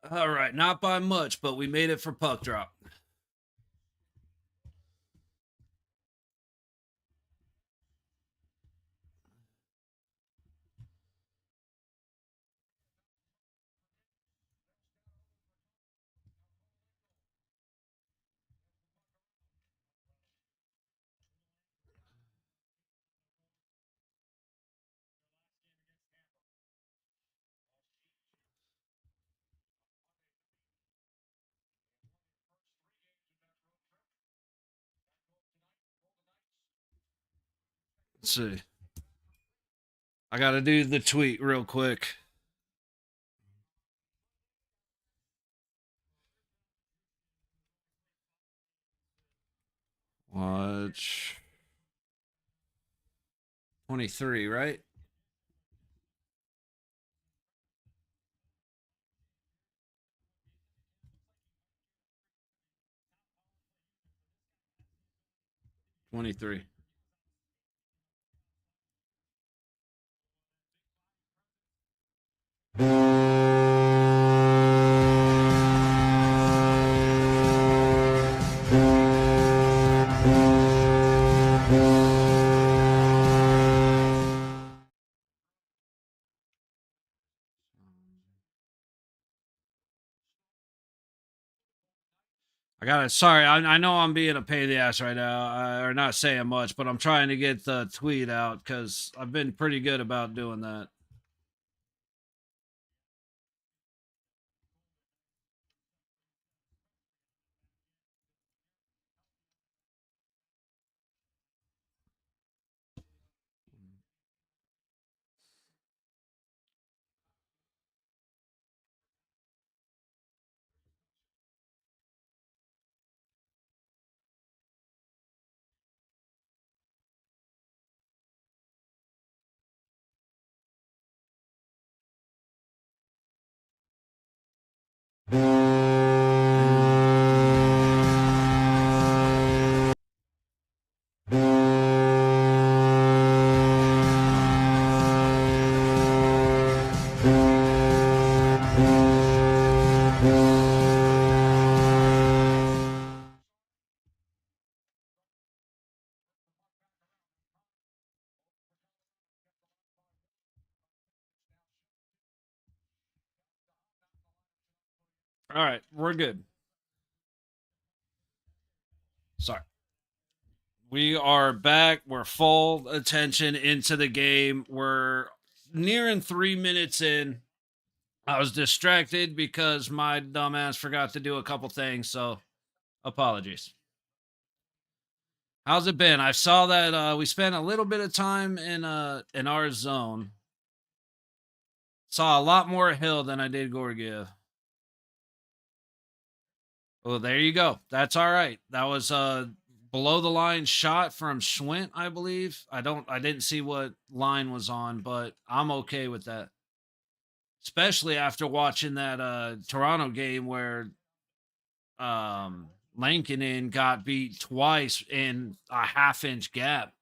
All right, not by much, but we made it for puck drop. Let's see. I got to do the tweet real quick. Watch 23, right? '23. I got it. Sorry, I know I'm being a pain in the ass right now, or not saying much, but I'm trying to get the tweet out because I've been pretty good about doing that. All right, we're good. Sorry. We are back. We're full attention into the game. We're nearing 3 minutes in. I was distracted because my dumbass forgot to do a couple things, so apologies. How's it been? I saw that we spent a little bit of time in our zone. Saw a lot more Hill than I did Gorgiev. Well, there you go. That's all right. That was a below the line shot from Schwint, I believe. I didn't see what line was on, but I'm okay with that. Especially after watching that Toronto game where Lankinen got beat twice in a half-inch gap.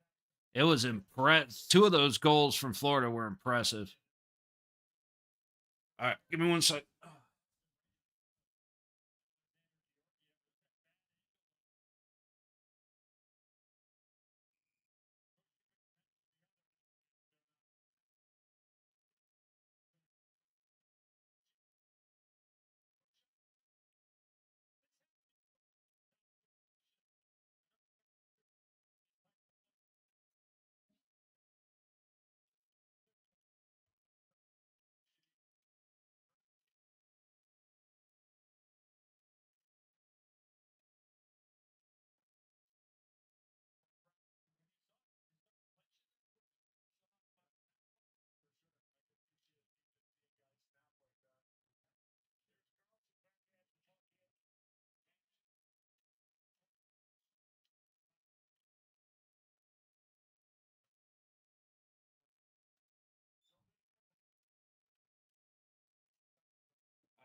It was impressive. Two of those goals from Florida were impressive. All right, give me one sec.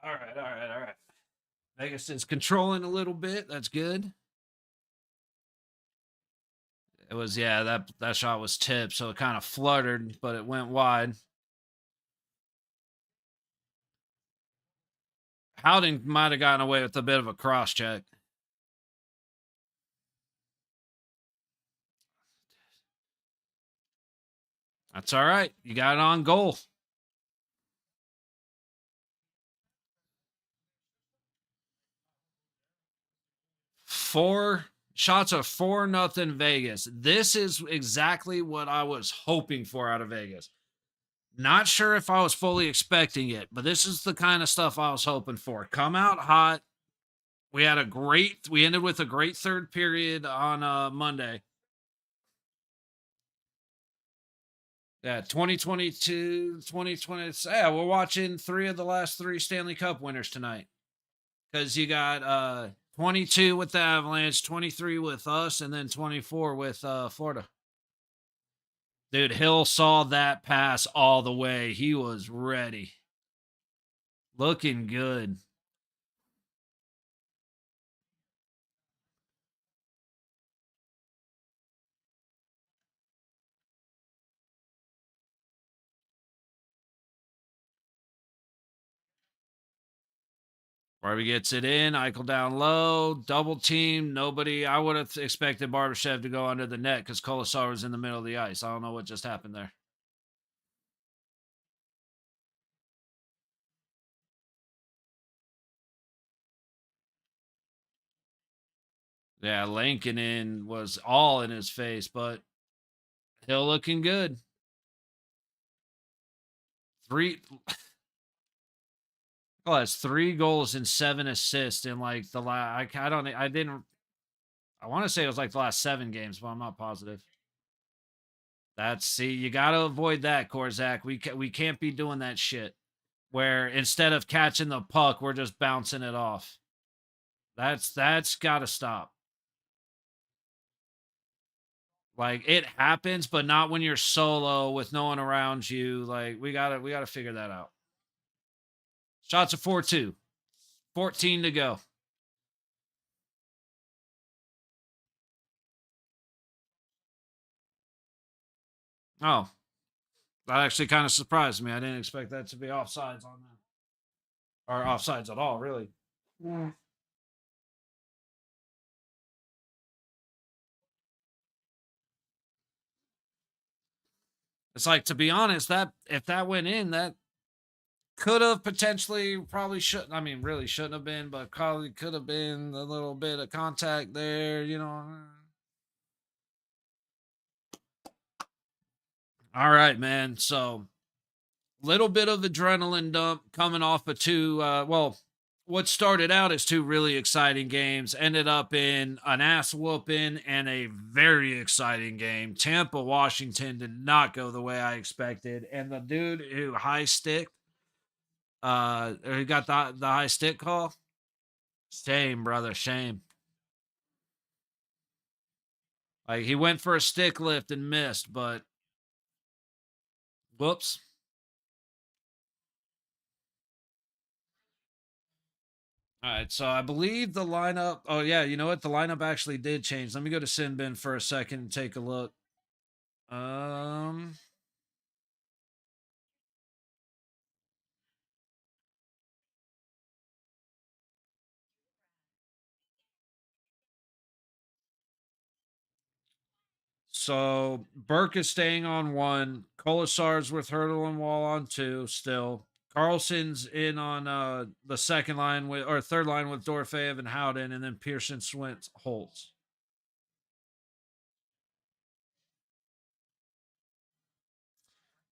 All right. Vegas is controlling a little bit. That's good. It was that shot was tipped, so it kind of fluttered, but it went wide. Howden might have gotten away with a bit of a cross check. That's all right. You got it on goal. 4 shots of 4-0 Vegas. This is exactly what I was hoping for out of Vegas. Not sure if I was fully expecting it, but this is the kind of stuff I was hoping for. Come out hot. We ended with a great third period on Monday. Yeah, 2022, 2020. Yeah, we're watching 3 of the last 3 Stanley Cup winners tonight. Because you got 22 with the Avalanche, 23 with us, and then 24 with Florida. Dude, Hill saw that pass all the way. He was ready. Looking good. Barbie gets it in. Eichel down low. Double team. Nobody. I would have expected Barbashev to go under the net because Kolasar was in the middle of the ice. I don't know what just happened there. Yeah, Lankinen was all in his face, but Hill looking good. 3 Oh, that's 3 goals and 7 assists in like the last. I don't. I didn't. I want to say it was like the last 7 games, but I'm not positive. You got to avoid that, Korzak. We can't be doing that shit where instead of catching the puck, we're just bouncing it off. That's got to stop. Like it happens, but not when you're solo with no one around you. Like we gotta figure that out. Shots of 4-2. 14 to go. Oh, that actually kind of surprised me. I didn't expect that to be offsides on that. Or offsides at all, really. Yeah. It's like, to be honest, that if that went in, that could have potentially probably shouldn't. I mean, really shouldn't have been, but probably could have been a little bit of contact there. All right, man. So little bit of adrenaline dump coming off of 2 what started out as 2 really exciting games ended up in an ass whooping and a very exciting game. Tampa Washington did not go the way I expected, and the dude who high stick who got the high stick call, shame, brother, shame. Like he went for a stick lift and missed, but whoops. All right, so I believe the lineup. Oh yeah, you know what? The lineup actually did change. Let me go to Sinbin for a second and take a look. Um, so Burke is staying on 1. Kolasar's with Hurdle and Wall on 2 still. Carlson's in on the second line with or third line with Dorfeev and Howden, and then Pearson, Swint, Holtz.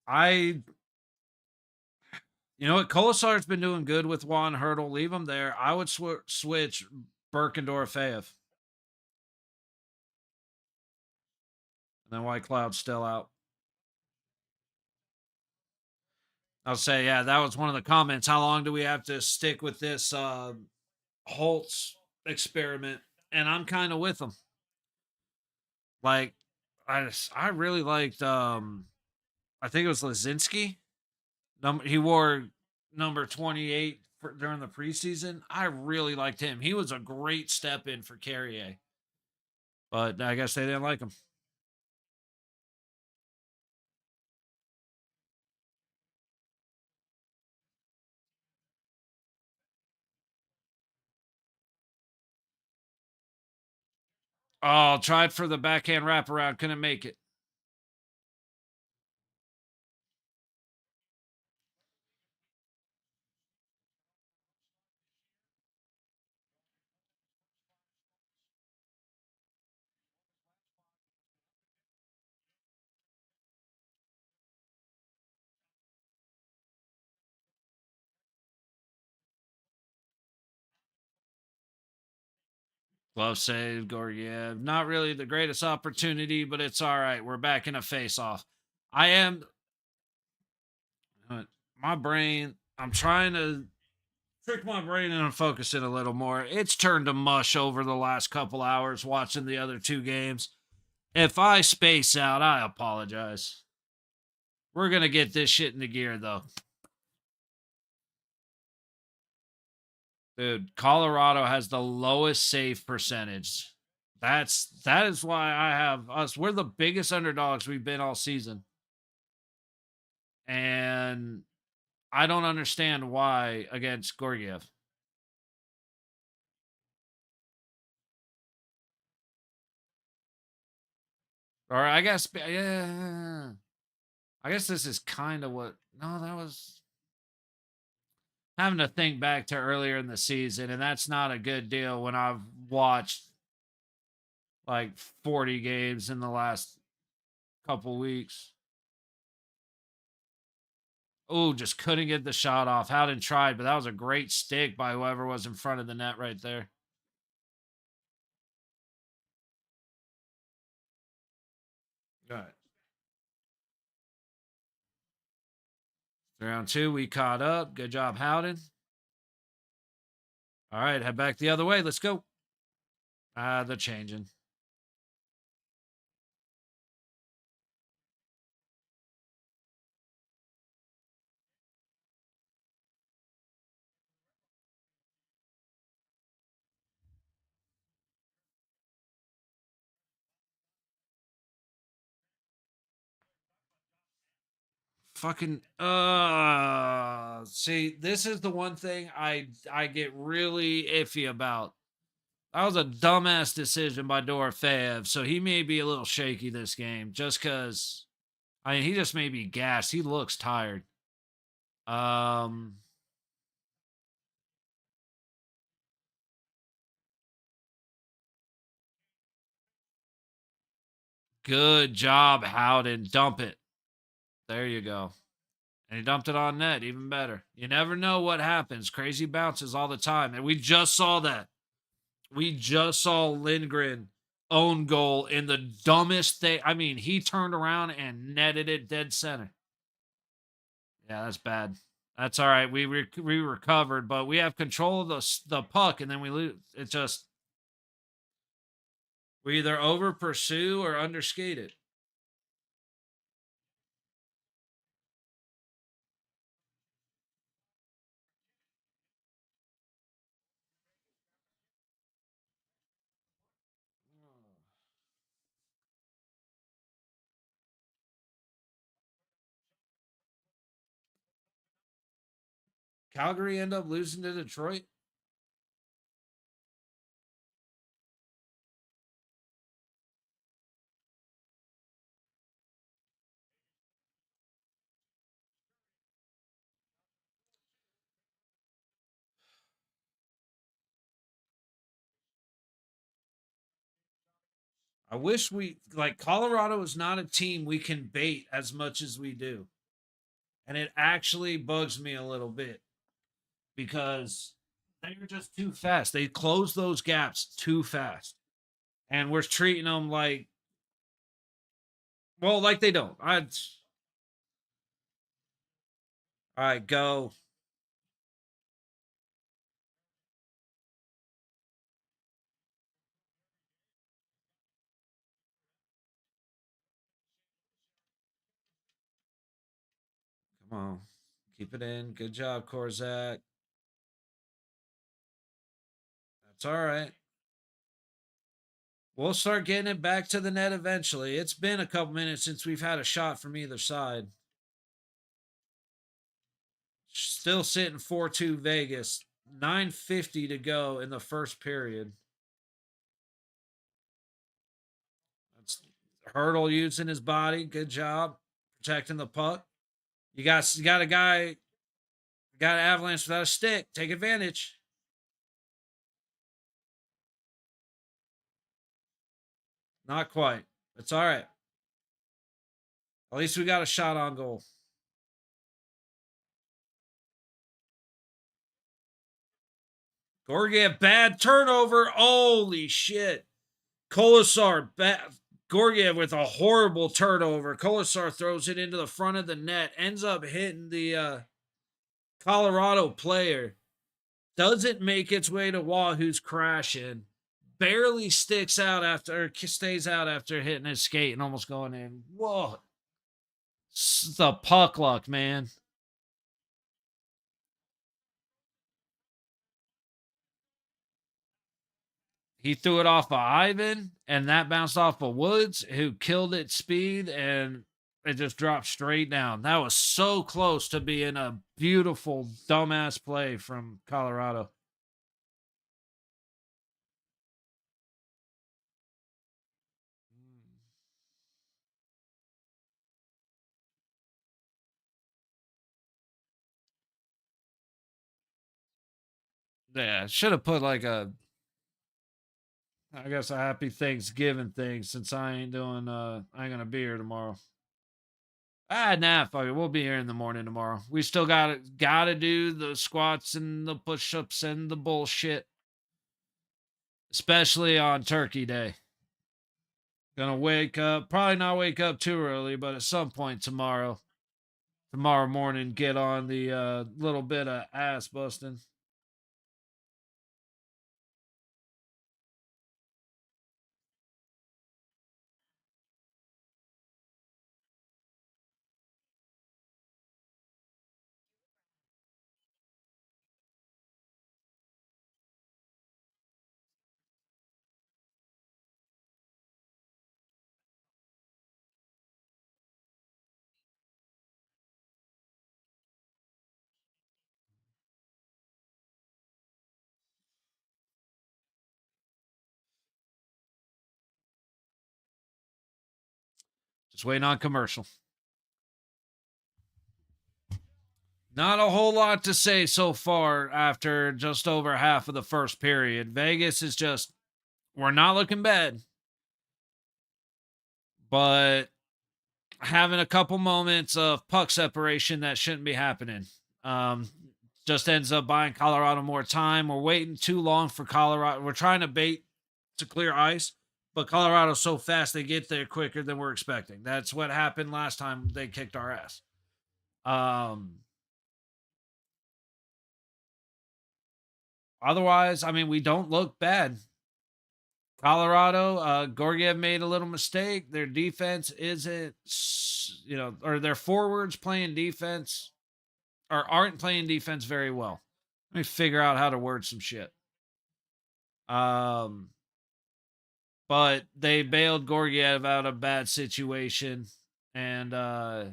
I You know what? Kolasar's been doing good with Juan Hurdle. Leave him there. I would switch Burke and Dorofeev. And then White Cloud's still out. I'll say, yeah, that was one of the comments. How long do we have to stick with this Holtz experiment? And I'm kind of with them. Like, I really liked I think it was Lazinski. He wore number 28 during the preseason. I really liked him. He was a great step in for Carrier. But I guess they didn't like him. Oh, tried for the backhand wraparound. Couldn't make it. Glove save, Gorgiev. Not really the greatest opportunity, but it's all right. We're back in a face off. I am my brain. I'm trying to trick my brain and focus it a little more. It's turned to mush over the last couple hours watching the other two games. If I space out, I apologize. We're going to get this shit into gear, though. Dude, Colorado has the lowest save percentage. That is why I have us. We're the biggest underdogs we've been all season. And I don't understand why against Gorgiev. Or I guess, yeah. I guess this is kind of what. No, that was having to think back to earlier in the season, and that's not a good deal when I've watched like 40 games in the last couple weeks. Oh, just couldn't get the shot off. Howden tried, but that was a great stick by whoever was in front of the net right there. All right. Round two, we caught up. Good job, Howden. All right, head back the other way. Let's go. They're changing. Fucking see, this is the one thing I get really iffy about. That was a dumbass decision by Dorofeyev, so he may be a little shaky this game just because I mean he just may be gassed. He looks tired. Um Good job, Howden. Dump it. There you go. And he dumped it on net, even better. You never know what happens. Crazy bounces all the time. And we just saw that. We just saw Lindgren own goal in the dumbest thing. I mean, he turned around and netted it dead center. Yeah, that's bad. That's all right. We recovered, but we have control of the puck, and then we lose. It just we either over pursue or underskate it. Calgary end up losing to Detroit. I wish we like Colorado is not a team we can bait as much as we do. And it actually bugs me a little bit because they're just too fast. They close those gaps too fast. And we're treating them like well, like they don't. All right, go. Come on. Keep it in. Good job, Korzak. That's all right. We'll start getting it back to the net eventually. It's been a couple minutes since we've had a shot from either side. Still sitting 4-2 Vegas. 9:50 to go in the first period. Hurdle using his body. Good job protecting the puck. You got a guy, got an Avalanche without a stick. Take advantage. Not quite. It's all right. At least we got a shot on goal. Gorgiev, bad turnover. Holy shit. Kolasar, Gorgiev with a horrible turnover. Kolasar throws it into the front of the net, ends up hitting the Colorado player. Doesn't make its way to Wahoo's crashing. Barely stays out after hitting his skate and almost going in. Whoa. It's the puck luck, man. He threw it off of Ivan, and that bounced off of Woods, who killed its speed, and it just dropped straight down. That was so close to being a beautiful, dumbass play from Colorado. Yeah, should have put like I guess a happy Thanksgiving thing since I ain't gonna be here tomorrow. Nah, fuck it. We'll be here in the morning tomorrow. We still gotta do the squats and the push-ups and the bullshit. Especially on Turkey Day. Gonna wake up, probably not wake up too early, but at some point tomorrow morning, get on the little bit of ass busting. Just waiting on commercial. Not a whole lot to say so far after just over half of the first period. Vegas is just, we're not looking bad, but having a couple moments of puck separation that shouldn't be happening. Just ends up buying Colorado more time. We're waiting too long for Colorado. We're trying to bait to clear ice, but Colorado's so fast they get there quicker than we're expecting. That's what happened last time they kicked our ass. Otherwise, I mean, we don't look bad. Colorado, Gorgiev made a little mistake. Their defense isn't, or their forwards playing defense or aren't playing defense very well. Let me figure out how to word some shit. But they bailed Gorgiev out of a bad situation, and I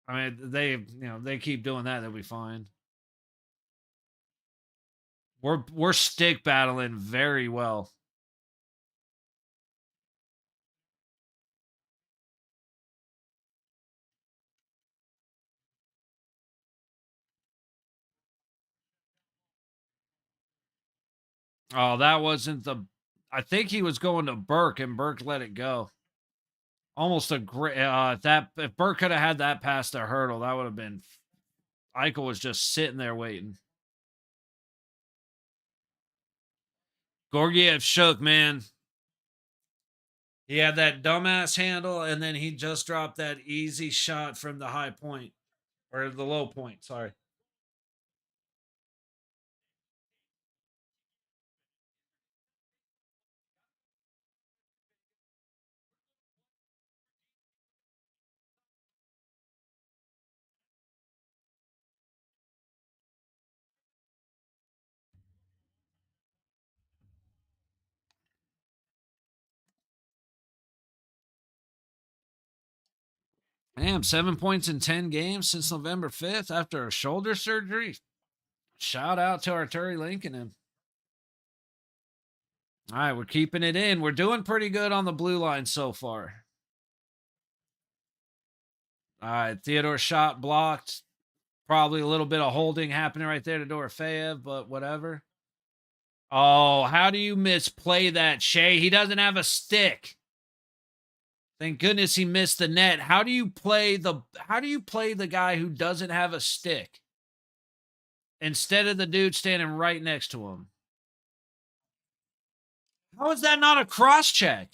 mean, they keep doing that, they'll be fine. We're stick battling very well. Oh, that wasn't the. I think he was going to Burke, and Burke let it go. Almost a great. If Burke could have had that past the hurdle, that would have been. Eichel was just sitting there waiting. Gorgiev shook, man. He had that dumbass handle, and then he just dropped that easy shot from the high point or the low point. Sorry. Damn, 7 points in 10 games since November 5th after a shoulder surgery. Shout out to Arturi Lincoln. All right, we're keeping it in. We're doing pretty good on the blue line so far. All right, Theodore shot blocked. Probably a little bit of holding happening right there to Dorofeyev, but whatever. Oh, how do you misplay that, Shea? He doesn't have a stick. Thank goodness he missed the net. How do you play the guy who doesn't have a stick instead of the dude standing right next to him? How is that not a cross check?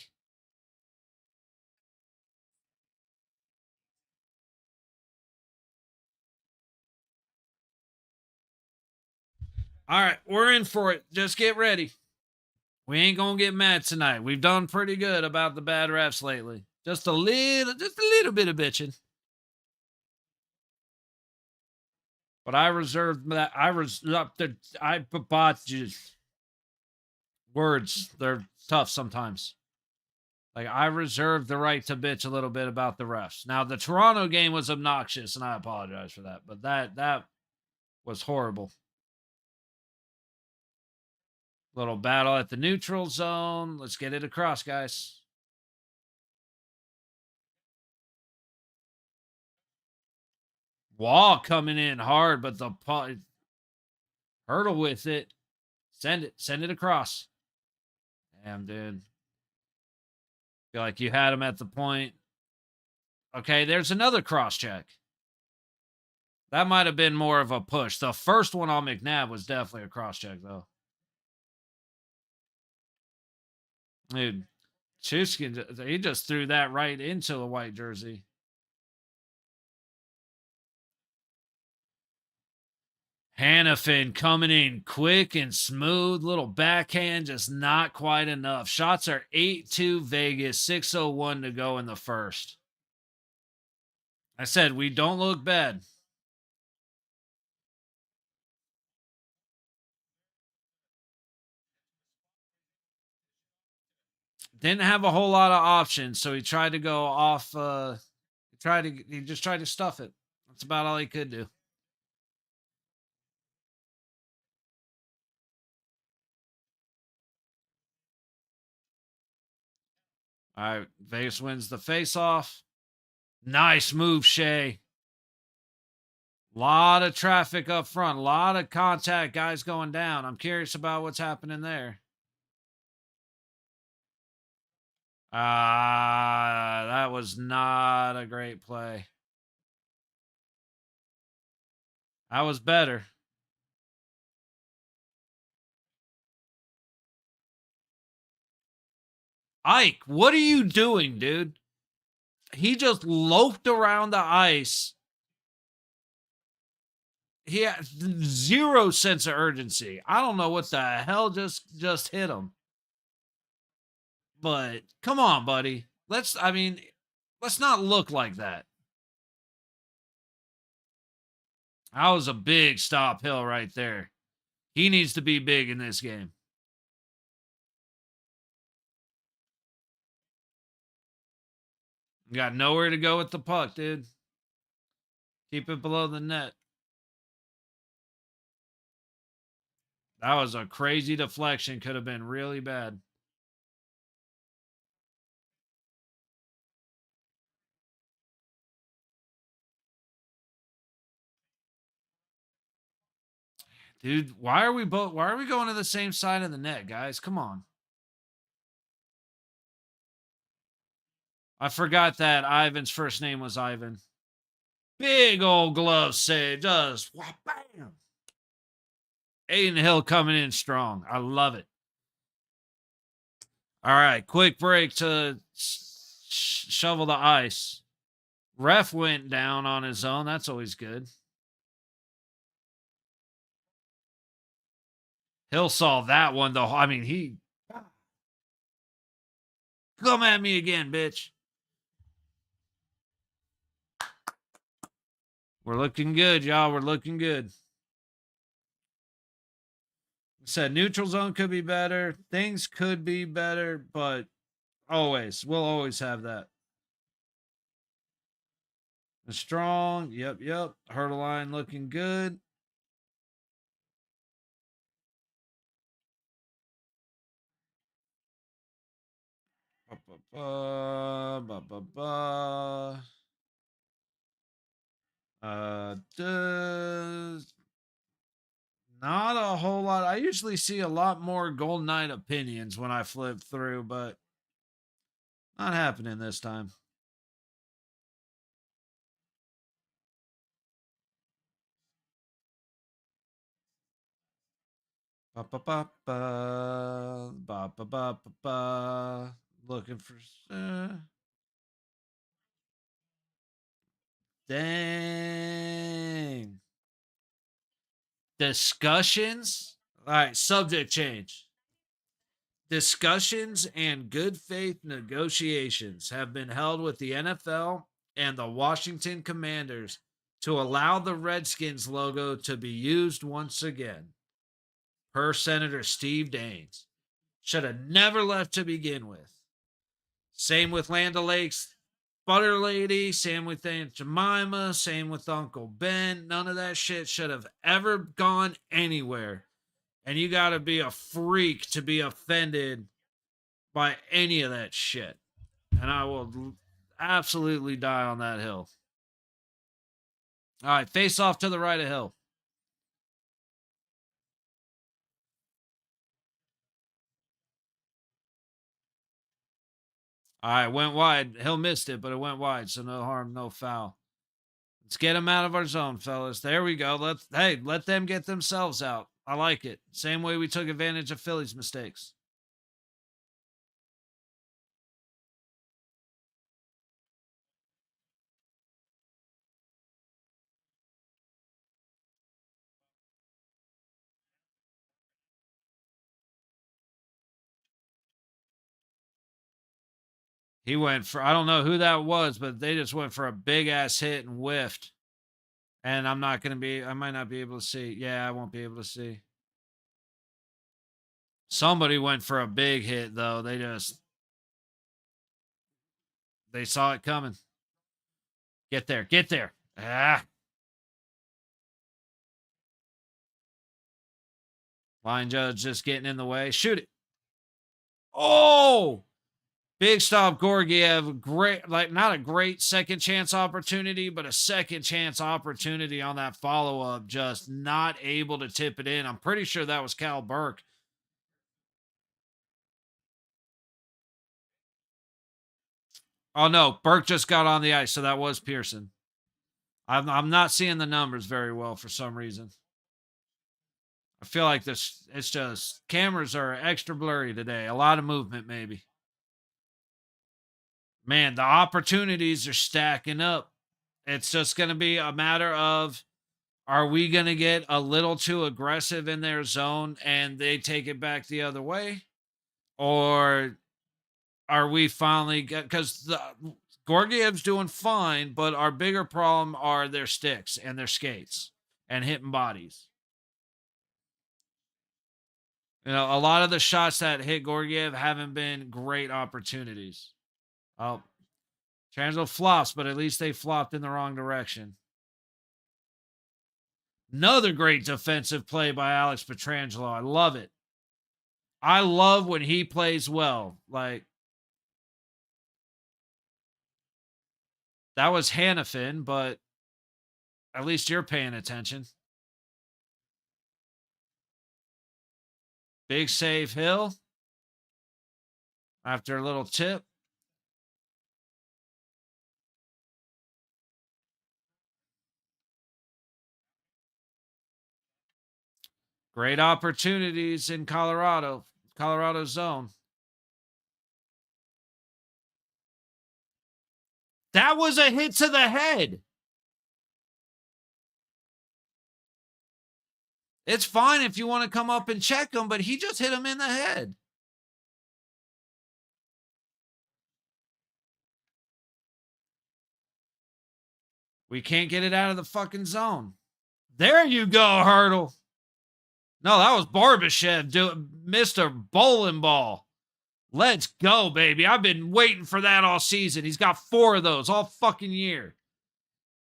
All right, we're in for it. Just get ready. We ain't gonna get mad tonight. We've done pretty good about the bad refs lately. Just a little bit of bitching. But I reserved that. I bought just words. They're tough sometimes. Like, I reserved the right to bitch a little bit about the refs. Now, the Toronto game was obnoxious, and I apologize for that. But that was horrible. Little battle at the neutral zone. Let's get it across, guys. Wall coming in hard, but the hurdle with it. Send it across. Damn, dude. Feel like you had him at the point. Okay, there's another cross check. That might have been more of a push. The first one on McNabb was definitely a cross check, though. Dude, Chuskin, he just threw that right into the white jersey. Hannafin coming in quick and smooth. Little backhand, just not quite enough. Shots are 8-2 Vegas, 6:01 to go in the first. I said, we don't look bad. Didn't have a whole lot of options, so he tried to go off. He just tried to stuff it. That's about all he could do. All right, Vegas wins the face-off. Nice move, Shea. Lot of traffic up front, a lot of contact, guys going down. I'm curious about what's happening there. That was not a great play. That was better. Ike, what are you doing, dude? He just loafed around the ice. He had zero sense of urgency. I don't know what the hell just hit him. But come on, buddy. Let's not look like that. That was a big stop hill right there. He needs to be big in this game. You got nowhere to go with the puck, dude. Keep it below the net. That was a crazy deflection. Could have been really bad. Dude, why are we going to the same side of the net, guys? Come on. I forgot that Ivan's first name was Ivan. Big old glove save. Just bam. Aiden Hill coming in strong. I love it. All right, quick break to shovel the ice. Ref went down on his own. That's always good. Hill saw that one, though. I mean, he... Come at me again, bitch. We're looking good, y'all. We're looking good. I said neutral zone could be better. Things could be better, but we'll always have that. Strong. Yep. Hurdle line looking good. ba, ba, ba. Does not a whole lot. I usually see a lot more Golden Knight opinions when I flip through, but not happening this time. Ba ba ba ba ba ba ba ba ba. Looking for dang discussions. All right, subject change. Discussions and good faith negotiations have been held with the NFL and the Washington Commanders to allow the Redskins logo to be used once again, per Senator Steve Daines. Should have never left to begin with. Same with Land O'Lakes Butter Lady, same with Aunt Jemima, same with Uncle Ben. None of that shit should have ever gone anywhere. And you got to be a freak to be offended by any of that shit. And I will absolutely die on that hill. All right, face off to the right of hill. All right, went wide. Hill missed it, but it went wide, so no harm, no foul. Let's get them out of our zone, fellas. There we go. Let them get themselves out. I like it. Same way we took advantage of Philly's mistakes. He went for, I don't know who that was, but they just went for a big ass hit and whiffed. And I might not be able to see. Yeah, I won't be able to see. Somebody went for a big hit, though. They saw it coming. Get there. Get there. Ah. Line judge just getting in the way. Shoot it. Oh! Big stop, Gorgiev. Great, like not a great second chance opportunity, but a second chance opportunity on that follow up. Just not able to tip it in. I'm pretty sure that was Cal Burke. Oh no, Burke just got on the ice, so that was Pearson. I'm not seeing the numbers very well for some reason. I feel like it's just cameras are extra blurry today. A lot of movement, maybe. Man, the opportunities are stacking up. It's just going to be a matter of, are we going to get a little too aggressive in their zone and they take it back the other way? Or are we finally, because Gorgiev's doing fine, but our bigger problem are their sticks and their skates and hitting bodies. You know, a lot of the shots that hit Gorgiev haven't been great opportunities. Oh, Trangelo flops, but at least they flopped in the wrong direction. Another great defensive play by Alex Pietrangelo. I love it. I love when he plays well. Like, that was Hannafin, but at least you're paying attention. Big save, Hill. After a little tip. Great opportunities in Colorado zone. That was a hit to the head. It's fine if you want to come up and check him, but he just hit him in the head. We can't get it out of the fucking zone. There you go, Hurdle. No, that was Barbashev doing Mr. Bowling Ball. Let's go, baby. I've been waiting for that all season. He's got 4 of those all fucking year.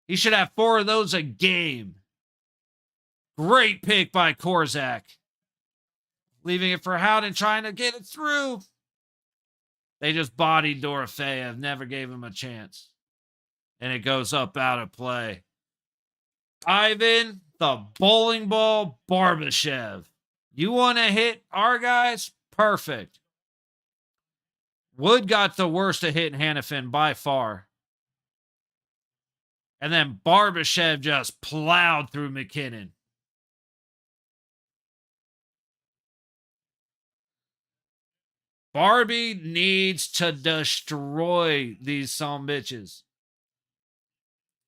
He should have 4 of those a game. Great pick by Korzak. Leaving it for Howden, trying to get it through. They just bodied Dorofeyev, never gave him a chance. And it goes up out of play. Ivan, the bowling ball, Barbashev. You want to hit our guys? Perfect. Wood got the worst of hitting Hannafin by far. And then Barbashev just plowed through McKinnon. Barbie needs to destroy these bitches.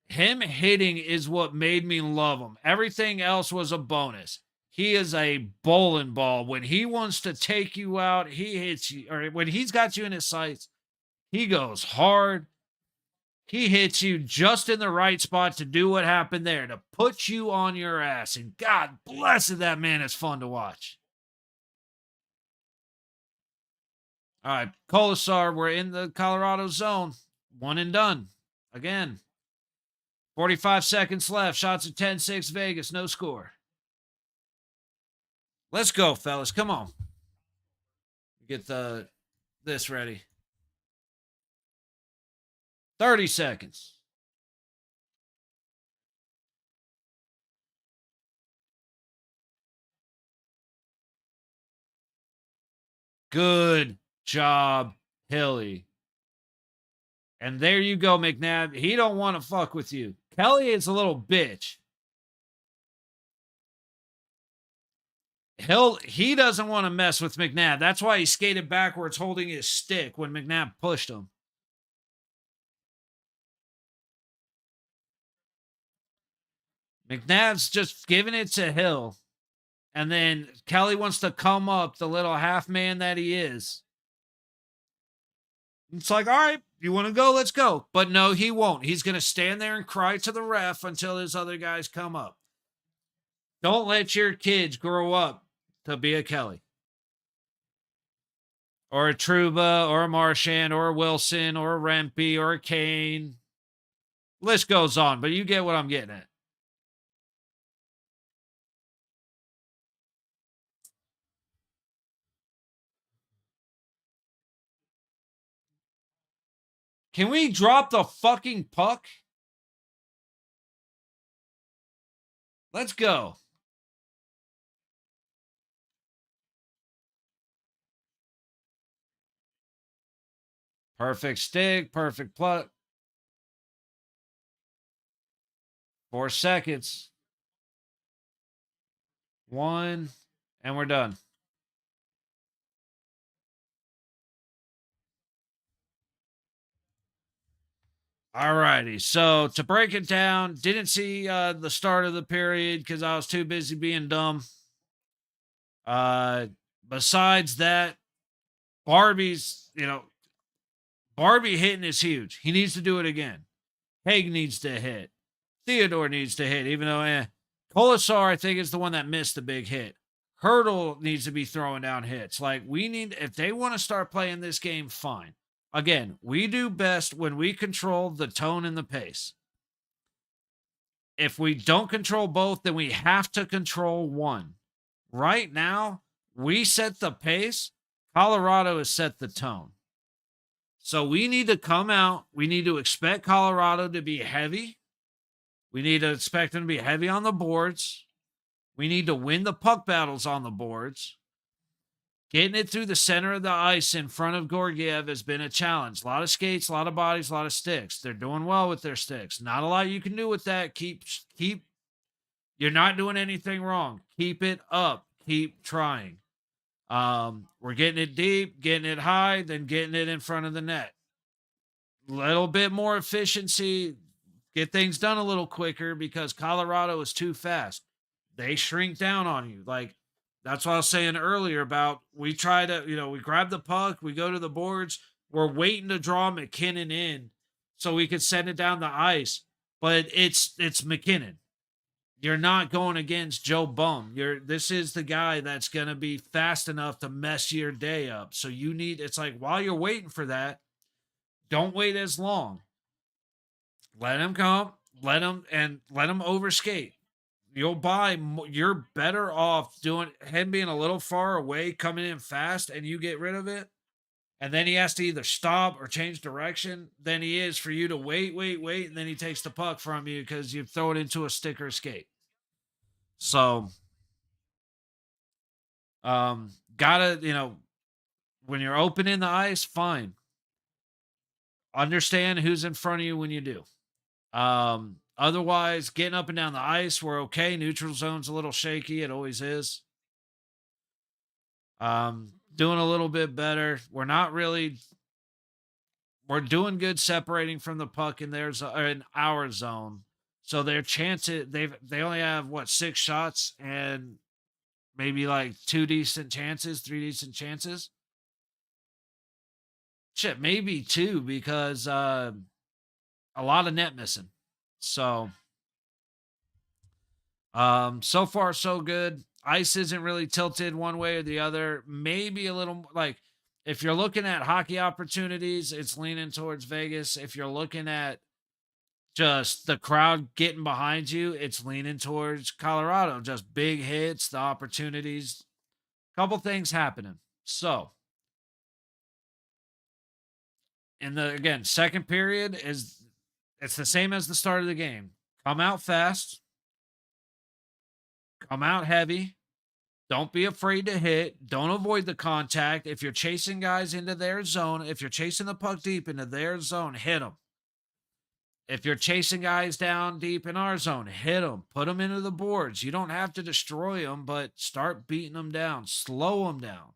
Him hitting is what made me love him. Everything else was a bonus. He is a bowling ball. When he wants to take you out, he hits you. Or when he's got you in his sights, he goes hard. He hits you just in the right spot to do what happened there, to put you on your ass. And God bless it, that man is fun to watch. All right, Colasar, we're in the Colorado zone. One and done. Again. 45 seconds left. Shots at 10-6 Vegas. No score. Let's go, fellas. Come on. Get this ready. 30 seconds. Good job, Hilly. And there you go, McNabb. He don't want to fuck with you. Kelly is a little bitch. He doesn't want to mess with McNabb. That's why he skated backwards holding his stick when McNabb pushed him. McNabb's just giving it to Hill. And then Kelly wants to come up, the little half man that he is. It's like, all right, you want to go? Let's go. But no, he won't. He's going to stand there and cry to the ref until his other guys come up. Don't let your kids grow up to be a Kelly. Or a Trouba, or a Marchand, or a Wilson, or a Rempe, or a Kane. List goes on, but you get what I'm getting at. Can we drop the fucking puck? Let's go. Perfect stick, perfect puck. 4 seconds. 1, and we're done. All righty. So to break it down, didn't see the start of the period because I was too busy being dumb. Besides that, Barbie hitting is huge. He needs to do it again. Haig needs to hit. Theodore needs to hit, even though Colasar, I think, is the one that missed the big hit. Hurdle needs to be throwing down hits. Like, if they want to start playing this game, fine. Again, we do best when we control the tone and the pace. If we don't control both, then we have to control one. Right now, we set the pace. Colorado has set the tone. So we need to come out. We need to expect Colorado to be heavy. We need to expect them to be heavy on the boards. We need to win the puck battles on the boards. Getting it through the center of the ice in front of Georgiev has been a challenge. A lot of skates, a lot of bodies, a lot of sticks. They're doing well with their sticks. Not a lot you can do with that. Keep. You're not doing anything wrong. Keep it up. Keep trying. We're getting it deep, getting it high, then getting it in front of the net. Little bit more efficiency. Get things done a little quicker because Colorado is too fast. They shrink down on you. Like, that's what I was saying earlier about we try to, we grab the puck, we go to the boards, we're waiting to draw McKinnon in so we could send it down the ice. But it's McKinnon. You're not going against Joe Bum. This is the guy that's going to be fast enough to mess your day up. So it's like while you're waiting for that, don't wait as long. Let him come, let him overskate. You're better off doing him being a little far away, coming in fast, and you get rid of it. and then he has to either stop or change direction than he is for you to wait, and then he takes the puck from you because you throw it into a sticker skate. So, gotta, when you're opening the ice, fine. Understand who's in front of you when you do. Otherwise, getting up and down the ice, we're okay. Neutral zone's a little shaky. It always is. Doing a little bit better. We're doing good separating from the puck in in our zone. So their chances, they only have what, 6 shots and maybe like 2 decent chances, 3 decent chances. Shit, maybe 2 because a lot of net missing. So so far so good. Ice isn't really tilted one way or the other. Maybe a little like if you're looking at hockey opportunities, it's leaning towards Vegas. If you're looking at just the crowd getting behind you, it's leaning towards Colorado. Just big hits, the opportunities, couple things happening. So, in the again, second period is it's the same as the start of the game. Come out fast, come out heavy. Don't be afraid to hit. Don't avoid the contact. If you're chasing guys into their zone, if you're chasing the puck deep into their zone, hit them. If you're chasing guys down deep in our zone, hit them. Put them into the boards. You don't have to destroy them, but start beating them down. Slow them down.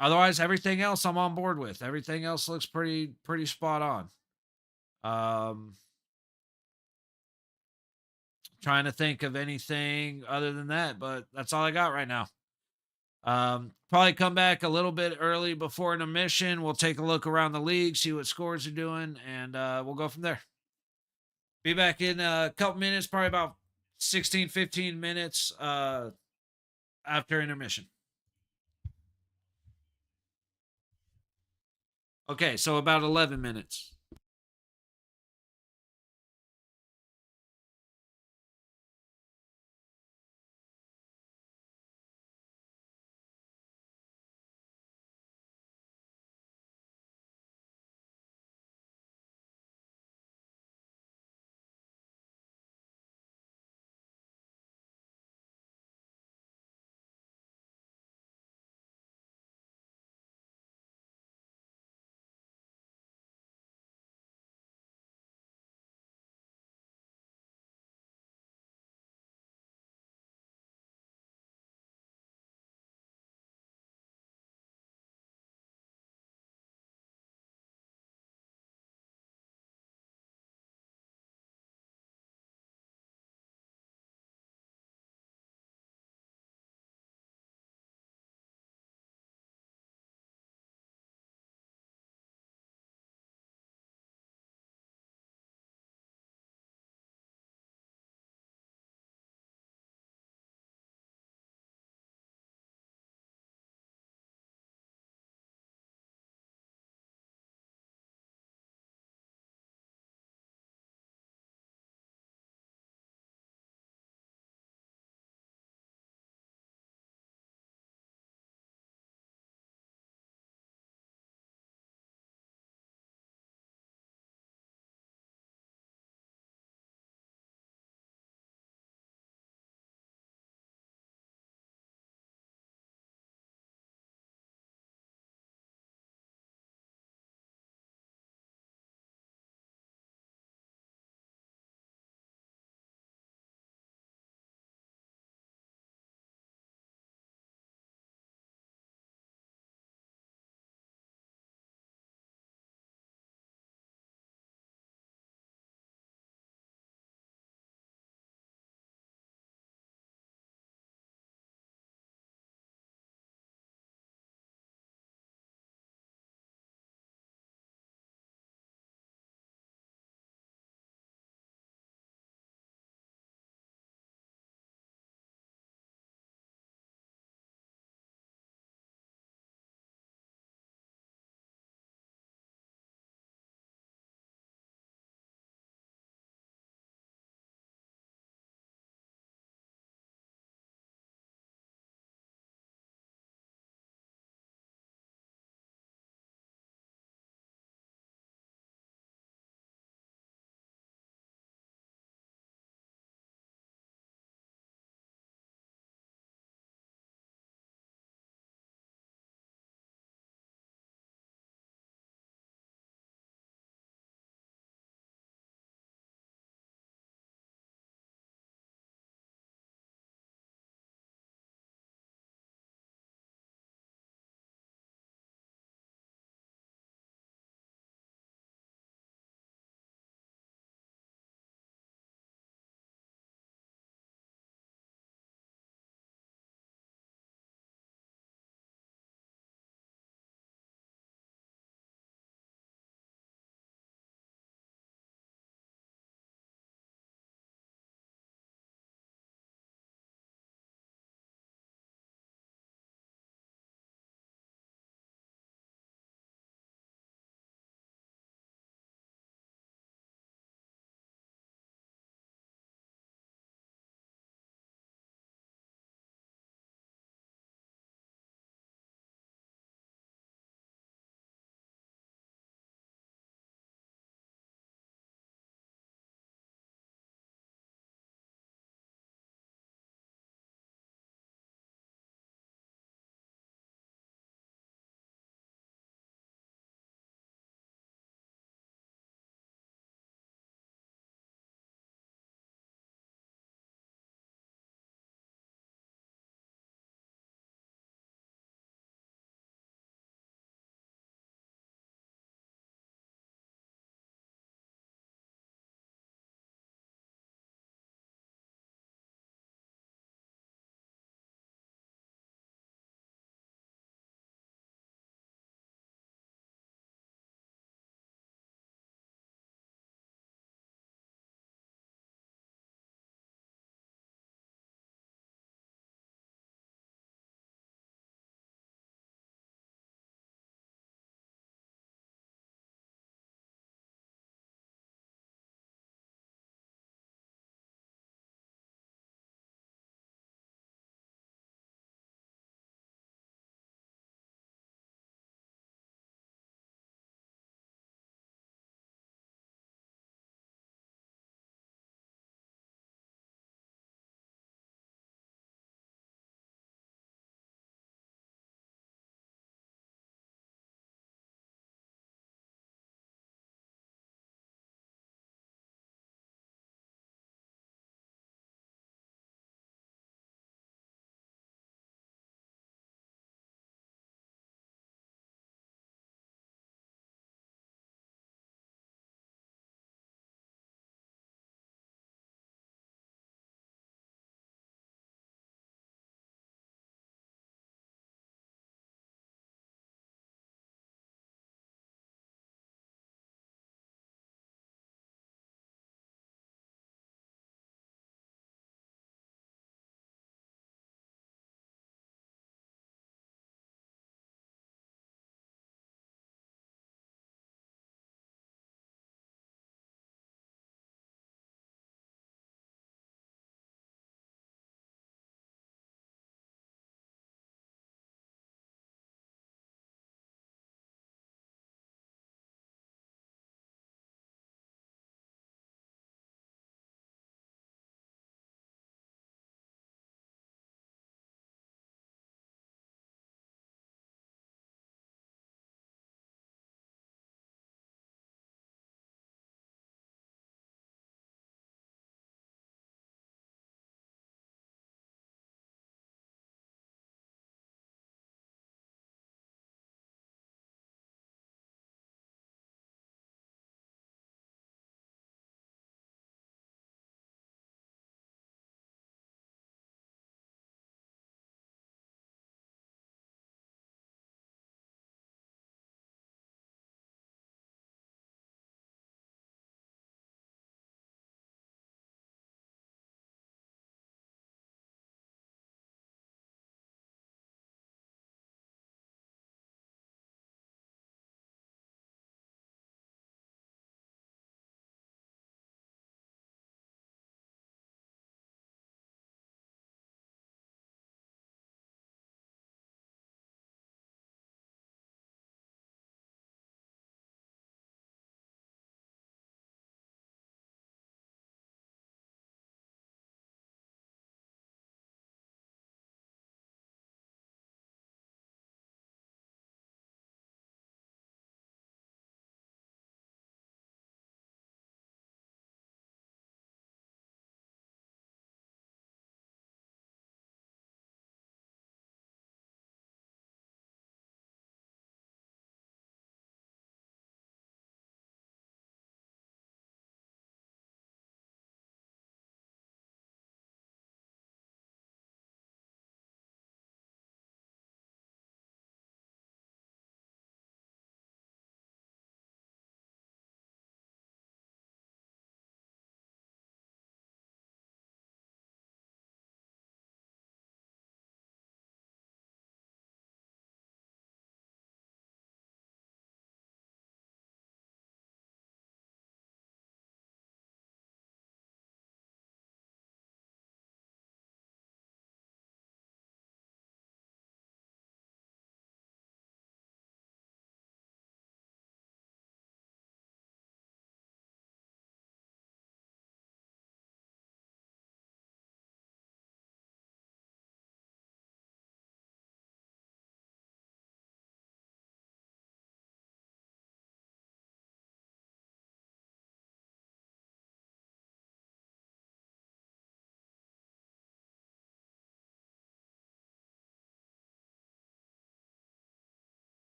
Otherwise, everything else I'm on board with. Everything else looks pretty spot on. Trying to think of anything other than that, but that's all I got right now. Probably come back a little bit early before an intermission. We'll take a look around the league, see what scores are doing, and we'll go from there. Be back in a couple minutes, probably about 16, 15 minutes after intermission. Okay, so about 11 minutes.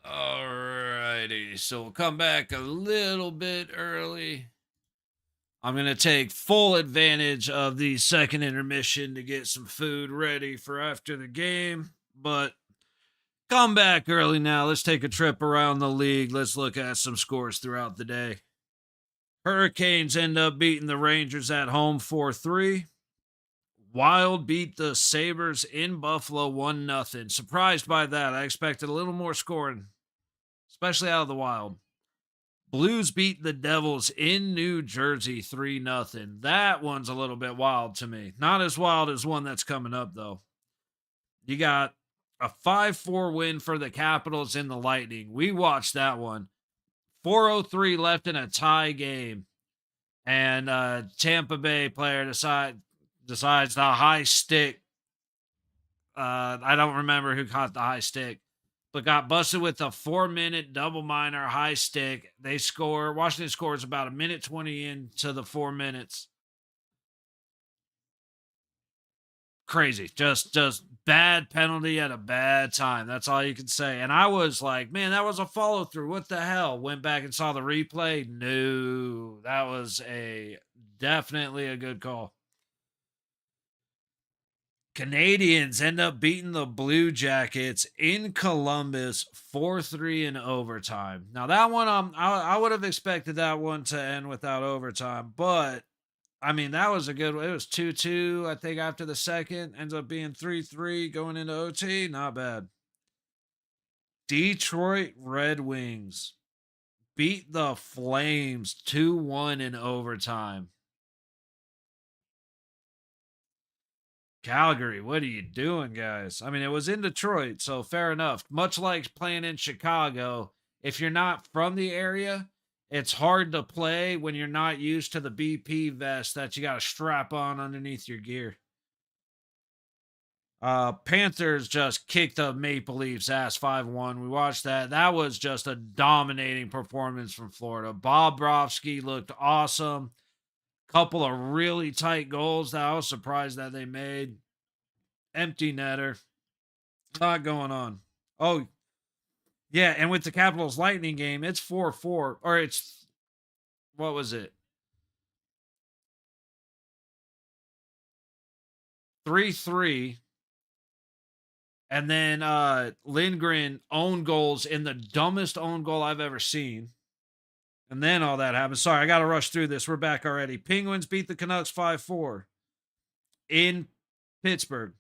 Alrighty, so we'll come back a little bit early. I'm going to take full advantage of the second intermission to get some food ready for after the game, but come back early now. Let's take a trip around the league. Let's look at some scores throughout the day. Hurricanes end up beating the Rangers at home 4-3. Wild beat the Sabres in Buffalo 1-0. Surprised by that. I expected a little more scoring, especially out of the Wild. Blues beat the Devils in New Jersey 3-0. That one's a little bit wild to me. Not as wild as one that's coming up, though. You got a 5-4 win for the Capitals in the Lightning. We watched that one. 4:03 left in a tie game. And Tampa Bay player decides the high stick. I don't remember who caught the high stick, but got busted with a 4-minute double minor high stick. They score. Washington scores about a minute 20 into the 4 minutes. Crazy. Just bad penalty at a bad time. That's all you can say. And I was like, man, that was a follow through. What the hell? Went back and saw the replay. No, that was definitely a good call. Canadians end up beating the Blue Jackets in Columbus 4-3 in overtime. Now that one, I would have expected that one to end without overtime, but I mean that was a good one. It was 2-2, I think, after the second. Ends up being 3-3 going into OT. Not bad. Detroit Red Wings beat the Flames 2-1 in overtime. Calgary, what are you doing, guys? I mean, it was in Detroit, so fair enough. Much like playing in Chicago, if you're not from the area, it's hard to play when you're not used to the BP vest that you got to strap on underneath your gear. Panthers just kicked the Maple Leafs ass 5-1. We watched that. That was just a dominating performance from Florida. Bobrovsky looked awesome. Couple of really tight goals that I was surprised that they made. Empty netter. Not going on. Oh, yeah. And with the Capitals Lightning game, it's 4-4. Or it's, what was it? 3-3. And then Lindgren own goals in the dumbest own goal I've ever seen. And then all that happened. Sorry, I got to rush through this. We're back already. Penguins beat the Canucks 5-4 in Pittsburgh.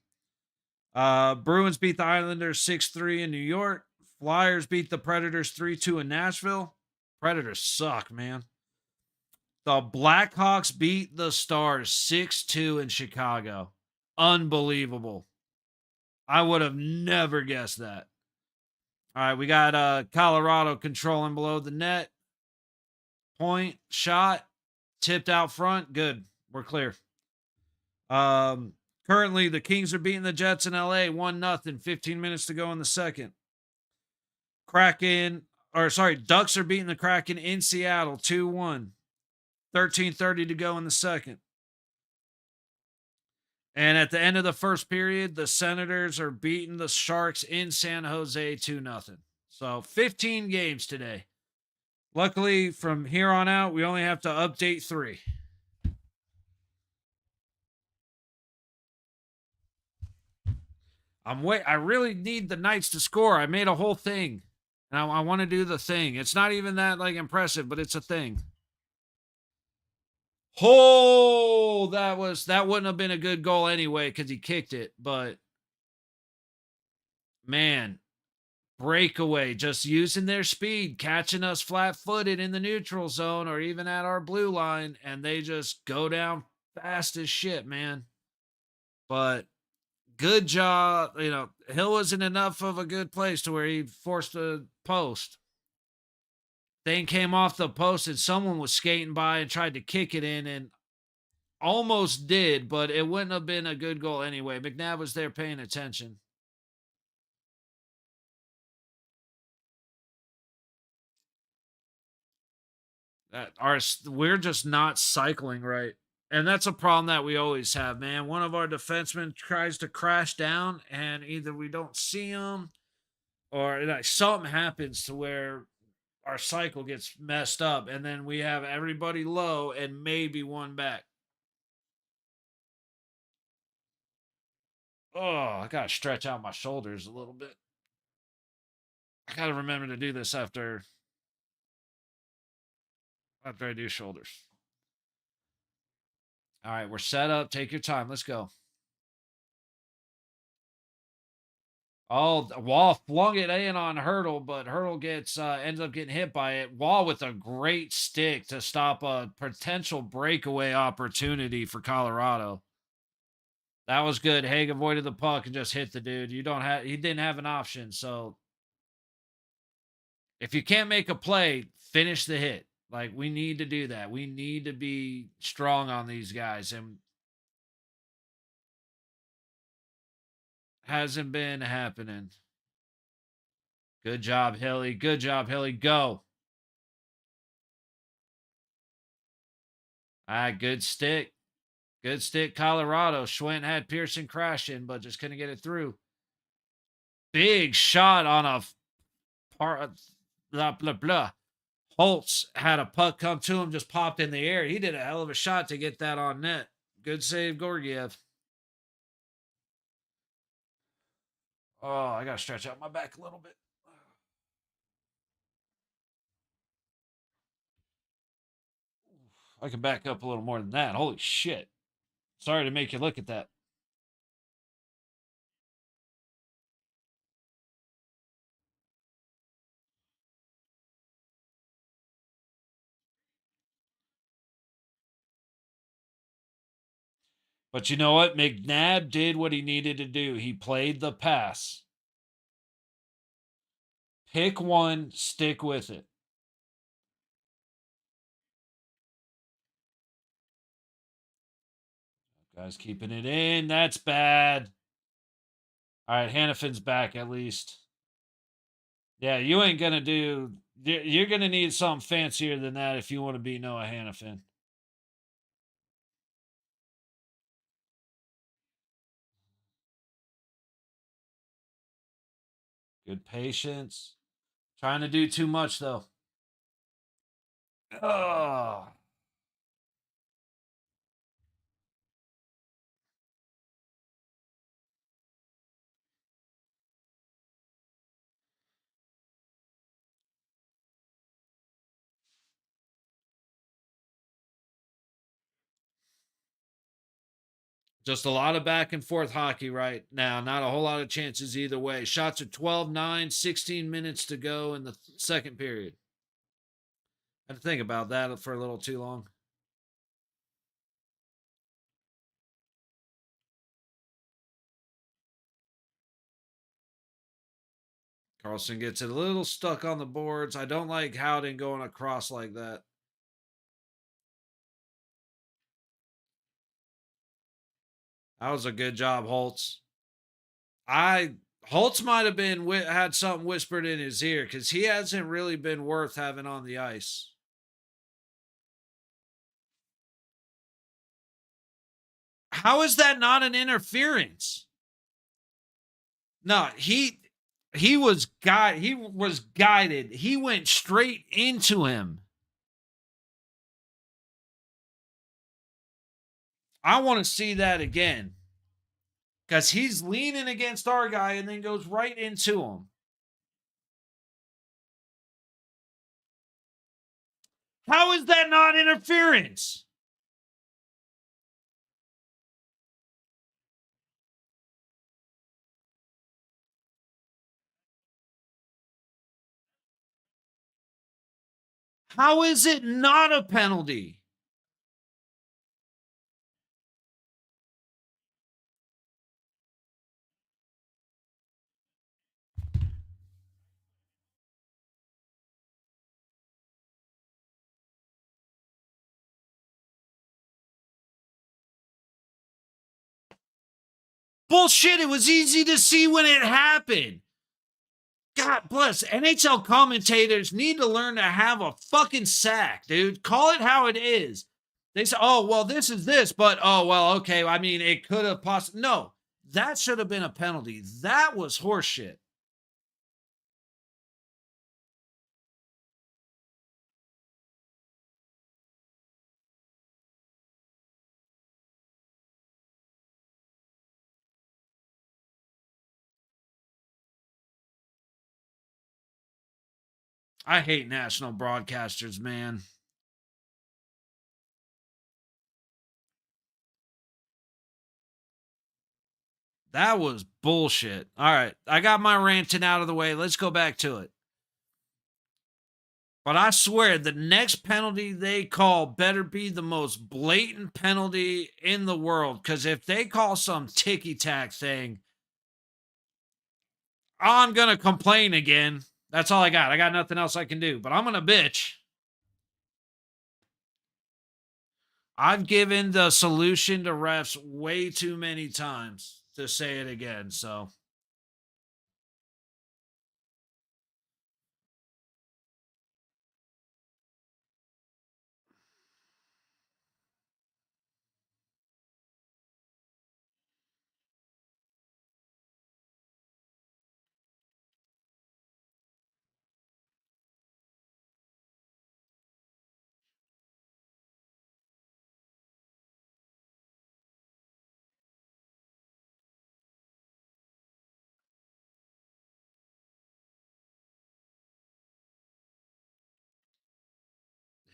Bruins beat the Islanders 6-3 in New York. Flyers beat the Predators 3-2 in Nashville. Predators suck, man. The Blackhawks beat the Stars 6-2 in Chicago. Unbelievable. I would have never guessed that. All right, we got Colorado controlling below the net. Point, shot, tipped out front. Good. We're clear. Currently, the Kings are beating the Jets in LA 1-0. 15 minutes to go in the second. Ducks are beating the Kraken in Seattle 2-1. 13:30 to go in the second. And at the end of the first period, the Senators are beating the Sharks in San Jose 2-0. So 15 games today. Luckily, from here on out, we only have to update 3. I really need the Knights to score. I made a whole thing. And I want to do the thing. It's not even that impressive, but it's a thing. Oh, that wouldn't have been a good goal anyway because he kicked it. But man, breakaway, just using their speed, catching us flat-footed in the neutral zone or even at our blue line, and they just go down fast as shit, man. But good job. Hill wasn't enough of a good place to where he forced a post. Thing came off the post and someone was skating by and tried to kick it in and almost did, but it wouldn't have been a good goal anyway. McNabb was there paying attention. We're just not cycling right. And that's a problem that we always have, man. One of our defensemen tries to crash down and either we don't see him or like something happens to where our cycle gets messed up, and then we have everybody low and maybe one back. Oh, I gotta stretch out my shoulders a little bit. I gotta remember to do this after I do shoulders. All right, we're set up. Take your time. Let's go. Oh, Wall flung it in on Hurdle, but Hurdle gets ends up getting hit by it. Wall with a great stick to stop a potential breakaway opportunity for Colorado. That was good. Haig avoided the puck and just hit the dude. He didn't have an option. So if you can't make a play, finish the hit. Like, we need to do that. We need to be strong on these guys, and hasn't been happening. Good job, Hilly. Good job, Hilly. Go. All right, good stick. Good stick, Colorado. Schwint had Pearson crashing, but just couldn't get it through. Big shot on a blah, blah, blah. Holtz had a puck come to him, just popped in the air. He did a hell of a shot to get that on net. Good save, Gorgiev. Oh, I got to stretch out my back a little bit. I can back up a little more than that. Holy shit. Sorry to make you look at that. But you know what? McNabb did what he needed to do. He played the pass. Pick one, stick with it. Guys keeping it in. That's bad. All right, Hannafin's back at least. Yeah, you ain't going to do. You're going to need something fancier than that if you want to be Noah Hannafin. Good patience. Trying to do too much, though. Oh. Just a lot of back and forth hockey right now. Not a whole lot of chances either way. Shots are 12-9, 16 minutes to go in the second period. I had to think about that for a little too long. Carlson gets it a little stuck on the boards. I don't like Howden going across like that. That was a good job, Holtz. Holtz might have been had something whispered in his ear because he hasn't really been worth having on the ice. How is that not an interference? No, he was guided. He went straight into him. I want to see that again. Because he's leaning against our guy and then goes right into him. How is that not interference? How is it not a penalty? Bullshit. It was easy to see when it happened. God bless. NHL commentators need to learn to have a fucking sack, dude. Call it how it is. They say, oh, well, this is this, but oh, well, okay. I mean, it could have possibly. No, that should have been a penalty. That was horseshit. I hate national broadcasters, man. That was bullshit. All right. I got my ranting out of the way. Let's go back to it. But I swear the next penalty they call better be the most blatant penalty in the world. Because if they call some ticky tack thing, I'm going to complain again. That's all I got. I got nothing else I can do. But I'm going to bitch. I've given the solution to refs way too many times to say it again. So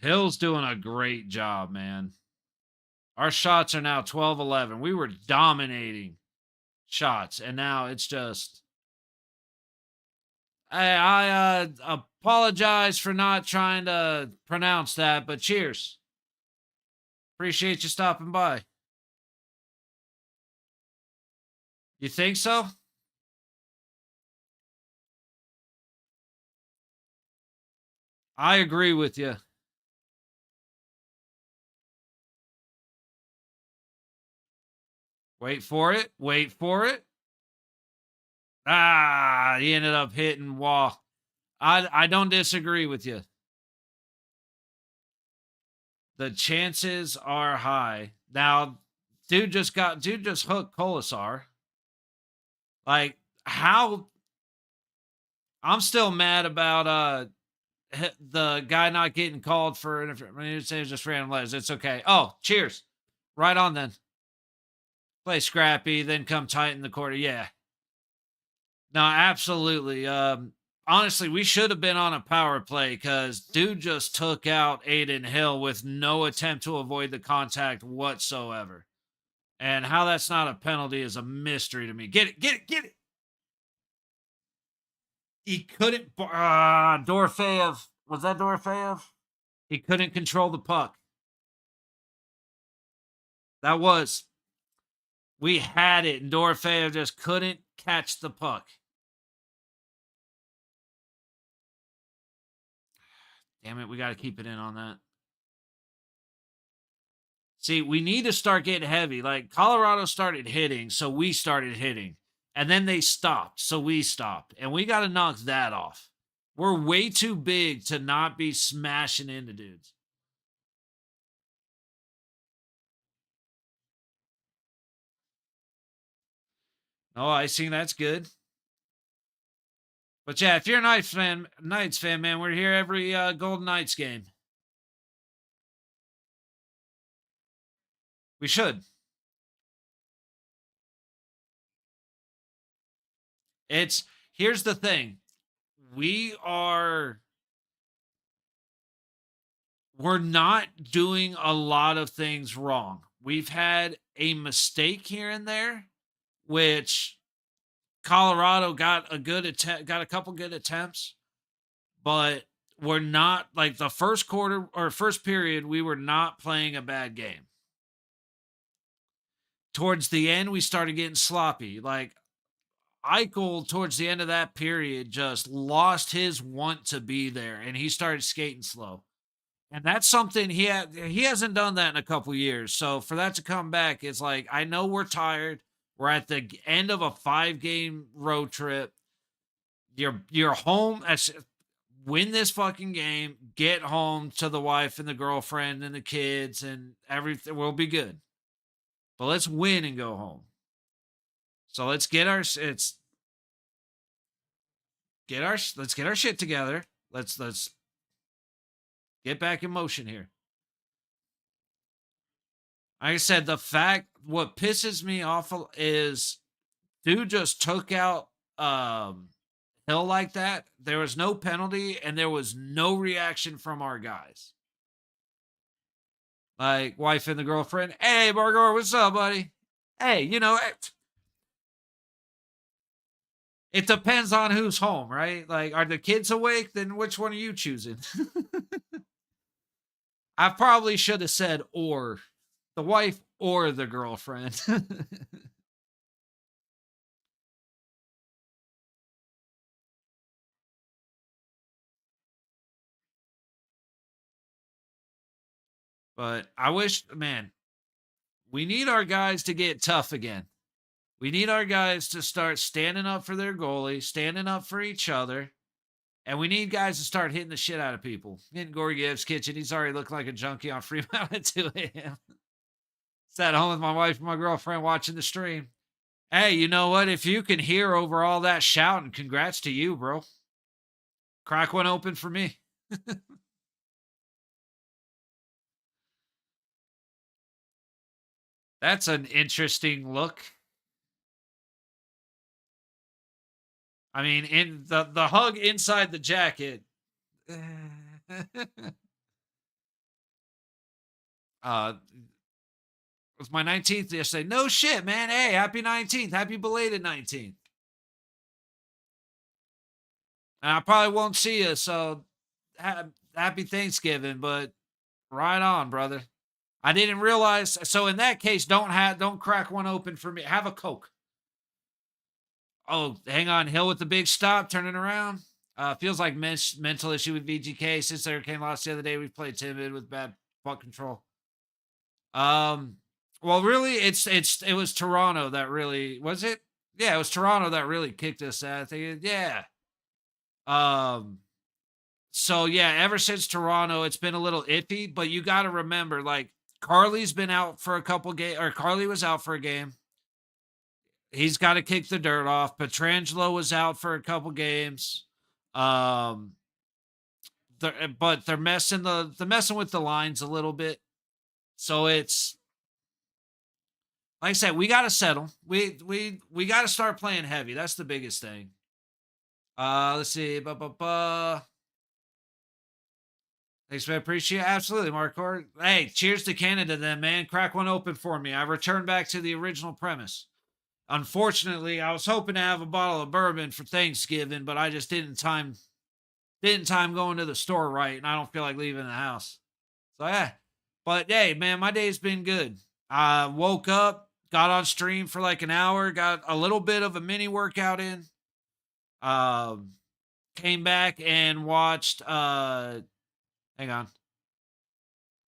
Hill's doing a great job, man. Our shots are now 12-11. We were dominating shots, and now it's just. I apologize for not trying to pronounce that, but cheers. Appreciate you stopping by. You think so? I agree with you. Wait for it. Wait for it. Ah, he ended up hitting wall. I don't disagree with you. The chances are high. Now, dude just hooked Colasar. Like, how I'm still mad about the guy not getting called for interference. I mean, it's just random letters. It's okay. Oh, cheers. Right on then. Play scrappy, then come tighten the quarter. Yeah. No, absolutely. Honestly, we should have been on a power play because dude just took out Aiden Hill with no attempt to avoid the contact whatsoever. And how that's not a penalty is a mystery to me. Get it, get it, get it. He couldn't. Dorofeyev. Was that Dorofeyev? He couldn't control the puck. That was. We had it, and Dorofeyev just couldn't catch the puck. Damn it, we got to keep it in on that. See, we need to start getting heavy. Like Colorado started hitting, so we started hitting. And then they stopped, so we stopped. And we got to knock that off. We're way too big to not be smashing into dudes. Oh, I see. That's good. But yeah, if you're a Knights fan, man, we're here every Golden Knights game. We should. It's Here's the thing. We are we're not doing a lot of things wrong. We've had a mistake here and there, which Colorado got got a couple good attempts, but we're not like the first quarter or first period, we were not playing a bad game. Towards the end, we started getting sloppy. Like Eichel, towards the end of that period, just lost his want to be there, and he started skating slow. And that's something he hasn't done that in a couple years. So for that to come back, it's like I know we're tired. We're at the end of a 5-game road trip. You're home. Win this fucking game. Get home to the wife and the girlfriend and the kids, and everything will be good. But let's win and go home. So let's get our shit together. Let's get back in motion here. Like I said, what pisses me off is dude just took out hill like that, there was no penalty and there was no reaction from our guys. Like wife and the girlfriend, hey, Margor, what's up, buddy? Hey, it depends on who's home, right? Like, are the kids awake? Then which one are you choosing? I probably should have said or the wife or the girlfriend. But I wish, man, we need our guys to get tough again. We need our guys to start standing up for their goalie, standing up for each other. And we need guys to start hitting the shit out of people. Getting Gorgiev's kitchen. He's already looking like a junkie on Fremont at 2 a.m. Sat home with my wife and my girlfriend watching the stream. Hey, you know what? If you can hear over all that shouting, congrats to you, bro. Crack one open for me. That's an interesting look. I mean, in the hug inside the jacket. It was my 19th yesterday. No shit, man. Hey, happy 19th. Happy belated 19th. And I probably won't see you, so happy Thanksgiving, but right on, brother. I didn't realize. So in that case, don't crack one open for me. Have a Coke. Oh, hang on. Hill with the big stop, turning around. Feels like mental issue with VGK since the Hurricane lost the other day. We've played timid with bad puck control. Well, really, it was Toronto that really was it. Yeah, it was Toronto that really kicked us. I think, yeah. So yeah, ever since Toronto, it's been a little iffy. But you got to remember, like Carly's been out for a couple games, or Carly was out for a game. He's got to kick the dirt off. Petrangelo was out for a couple games. But they're messing with the lines a little bit. So it's like I said, we got to settle. We got to start playing heavy. That's the biggest thing. Let's see. Thanks, man. Appreciate it. Absolutely, Mark. Hey, cheers to Canada then, man. Crack one open for me. I returned back to the original premise. Unfortunately, I was hoping to have a bottle of bourbon for Thanksgiving, but I just didn't time going to the store right, and I don't feel like leaving the house. So yeah. But hey, man, my day's been good. I woke up, got on stream for like an hour, got a little bit of a mini workout in. Came back and watched hang on.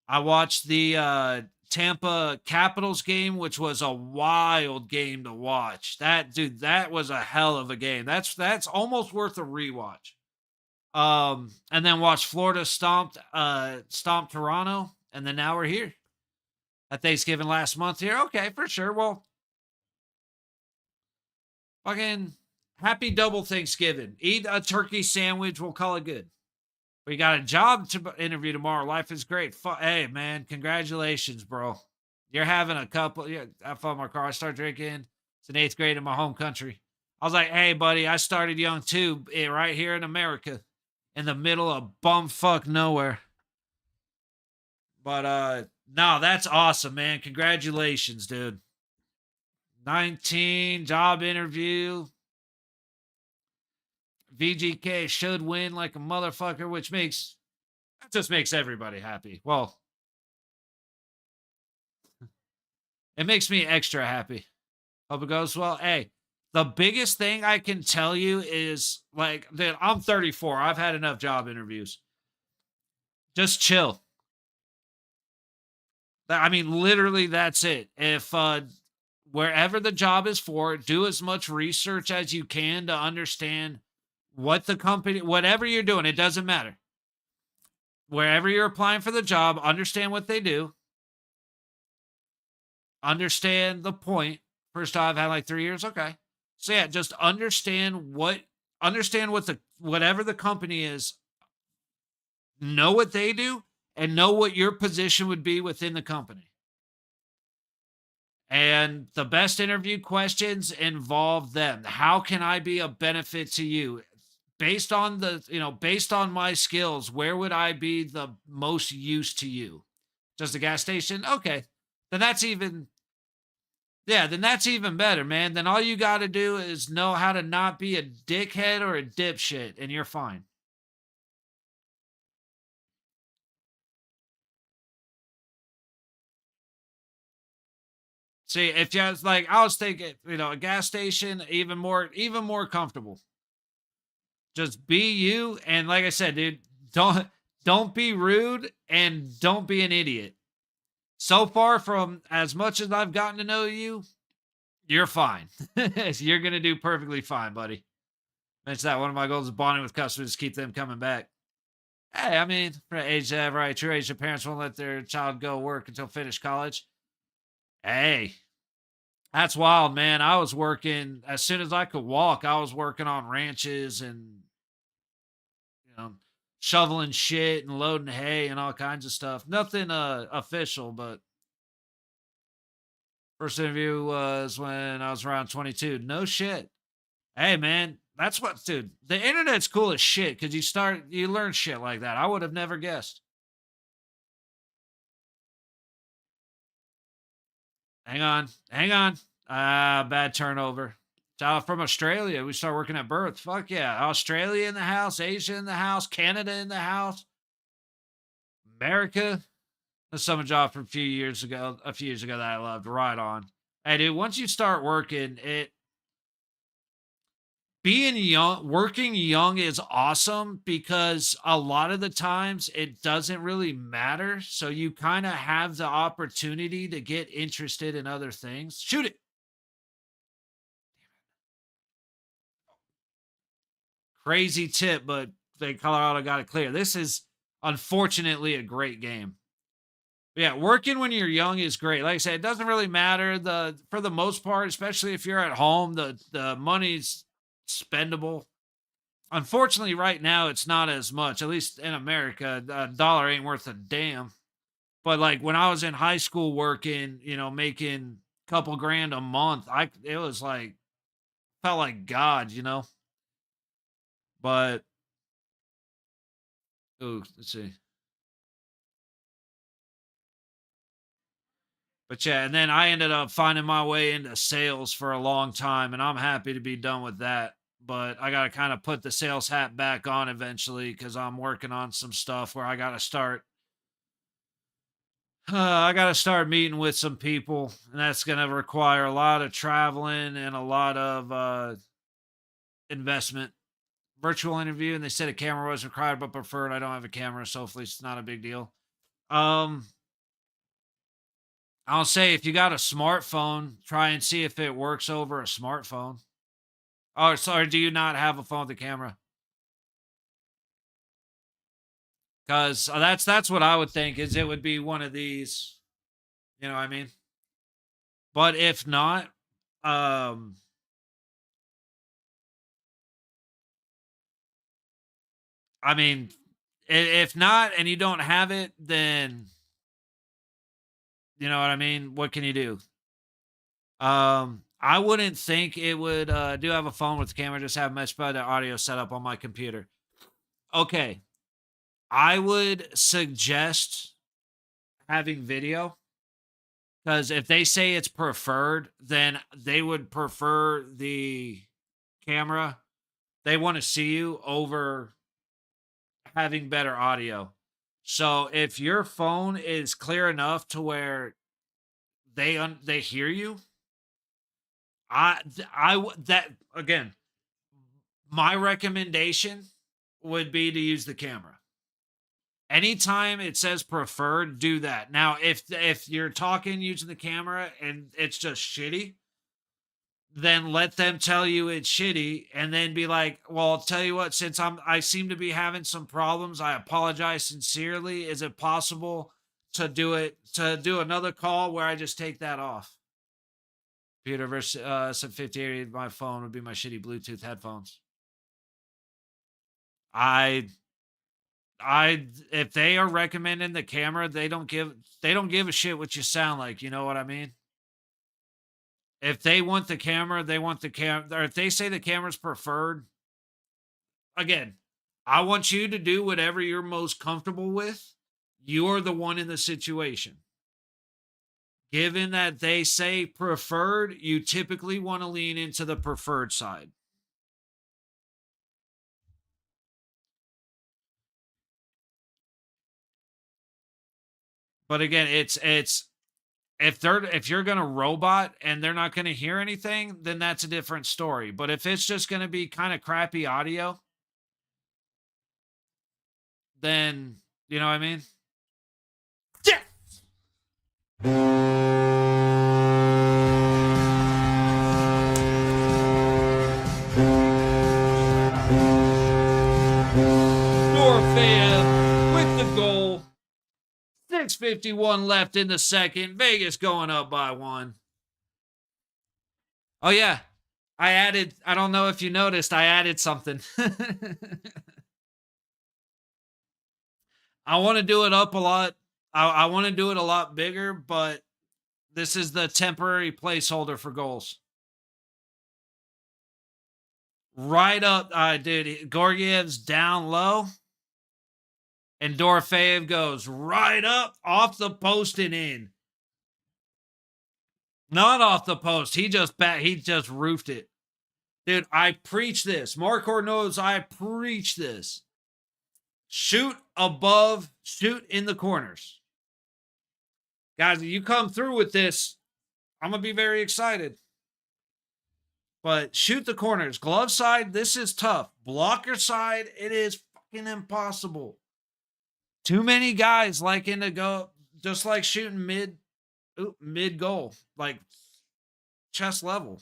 I watched the Tampa Capitals game, which was a wild game to watch. That was a hell of a game. That's almost worth a rewatch. And then watched Florida stomp Toronto, and then now we're here at Thanksgiving last month here. Okay, for sure. Well, fucking happy double Thanksgiving. Eat a turkey sandwich. We'll call it good. We got a job to interview tomorrow. Life is great. Hey, man, congratulations, bro. You're having a couple. Yeah, have fun, my car. I start drinking. It's in 8th grade in my home country. I was like, hey, buddy, I started young too, right here in America, in the middle of bumfuck nowhere. But no, that's awesome, man. Congratulations, dude. 19 job interview. VGK should win like a motherfucker, which just makes everybody happy. Well, it makes me extra happy. Hope it goes well. Hey, the biggest thing I can tell you is like that I'm 34. I've had enough job interviews. Just chill. I mean, literally, that's it. If wherever the job is for, do as much research as you can to understand what the company, whatever you're doing, it doesn't matter. Wherever you're applying for the job, understand what they do. Understand the point. First time I've had like 3 years. Okay. So yeah, just understand what whatever the company is, know what they do and know what your position would be within the company. And the best interview questions involve them. How can I be a benefit to you? based on based on my skills, where would I be the most use to you? Just a gas station? Okay. Then that's even yeah, then that's even better, man. Then all you got to do is know how to not be a dickhead or a dipshit, and you're fine. See, if you was like, I was thinking, a gas station, even more comfortable. Just be you, and like I said, dude, don't don't be rude and don't be an idiot. So far, from as much as I've gotten to know you, you're fine. You're gonna do perfectly fine, buddy. Mention that one of my goals is bonding with customers, keep them coming back. Hey, I mean, for the age that right, true age, the parents won't let their child go work until finish college. Hey, that's wild, man. I was working as soon as I could walk. I was working on ranches and you know shoveling shit and loading hay and all kinds of stuff. Nothing official, but first interview was when I was around 22. No shit. Hey, man, that's what, dude. The internet's cool as shit because you learn shit like that. I would have never guessed. Hang on. Bad turnover. From Australia. We start working at birth. Fuck yeah. Australia in the house, Asia in the house, Canada in the house, America. The summer job from a few years ago that I loved. Right on. Hey, dude, once you start working, working young is awesome because a lot of the times it doesn't really matter. So you kind of have the opportunity to get interested in other things. Shoot it. Crazy tip, but Colorado got it clear. This is unfortunately a great game. Yeah, working when you're young is great. Like I said, it doesn't really matter for the most part, especially if you're at home, the money's spendable. Unfortunately, right now it's not as much. At least in America, a dollar ain't worth a damn. But like when I was in high school working, making a couple grand a month, it was like felt like God. But ooh, let's see. But yeah, and then I ended up finding my way into sales for a long time, and I'm happy to be done with that. But I got to kind of put the sales hat back on eventually because I'm working on some stuff where I got to start meeting with some people, and that's going to require a lot of traveling and a lot of investment. Virtual interview, and they said a camera was required but preferred. I don't have a camera, so hopefully it's not a big deal. Um, I'll say if you got a smartphone, try and see if it works over a smartphone. Oh, sorry, do you not have a phone with a camera? Because that's what I would think is it would be one of these. You know what I mean? But if not, um, I mean, if not, and you don't have it, then you know what I mean. What can you do? I wouldn't think it would. Do have a phone with a camera. Just have much better audio set up on my computer. Okay, I would suggest having video because if they say it's preferred, then they would prefer the camera. They want to see you over having better audio. So if your phone is clear enough to where they hear you, that again, my recommendation would be to use the camera. Anytime it says preferred, do that. Now, if you're talking using the camera and it's just shitty, then let them tell you it's shitty and then be like, well, I'll tell you what, since I seem to be having some problems, I apologize sincerely. Is it possible to do another call where I just take that off? Computer versus some 5080, my phone would be my shitty Bluetooth headphones. I if they are recommending the camera, they don't give a shit what you sound like, you know what I mean? If they want the camera, they want the camera. Or if they say the camera's preferred, again, I want you to do whatever you're most comfortable with. You're the one in the situation. Given that they say preferred, you typically want to lean into the preferred side. But again, it's if you're gonna robot and they're not gonna hear anything, then that's a different story. But if it's just gonna be kind of crappy audio, then you know what I mean? Yeah. Norfam with the goal. 6:51 left in the second. Vegas going up by 1. Oh yeah. I don't know if you noticed, I added something. I want to do it up a lot. I want to do it a lot bigger, but this is the temporary placeholder for goals. Right up, dude. Gorgiev's down low, and Dorofeyev goes right up off the post and in. Not off the post. He just roofed it. Dude, I preach this. Marcor knows I preach this. Shoot above, shoot in the corners. Guys, if you come through with this, I'm going to be very excited. But shoot the corners. Glove side, this is tough. Blocker side, it is fucking impossible. Too many guys liking to go, just like shooting mid goal, like chest level.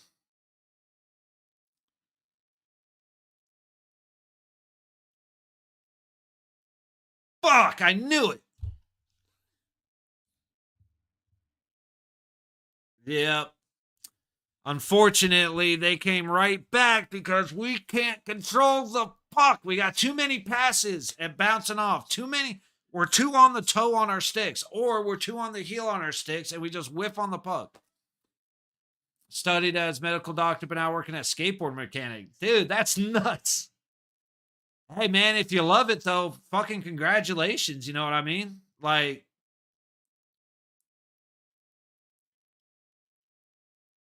Fuck, I knew it. Yep. Unfortunately, they came right back because we can't control the puck. We got too many passes and bouncing off. Too many. We're too on the toe on our sticks, or we're too on the heel on our sticks, and we just whiff on the puck. Studied as medical doctor, but now working as skateboard mechanic. Dude, that's nuts. Hey, man, if you love it, though, fucking congratulations. You know what I mean? Like,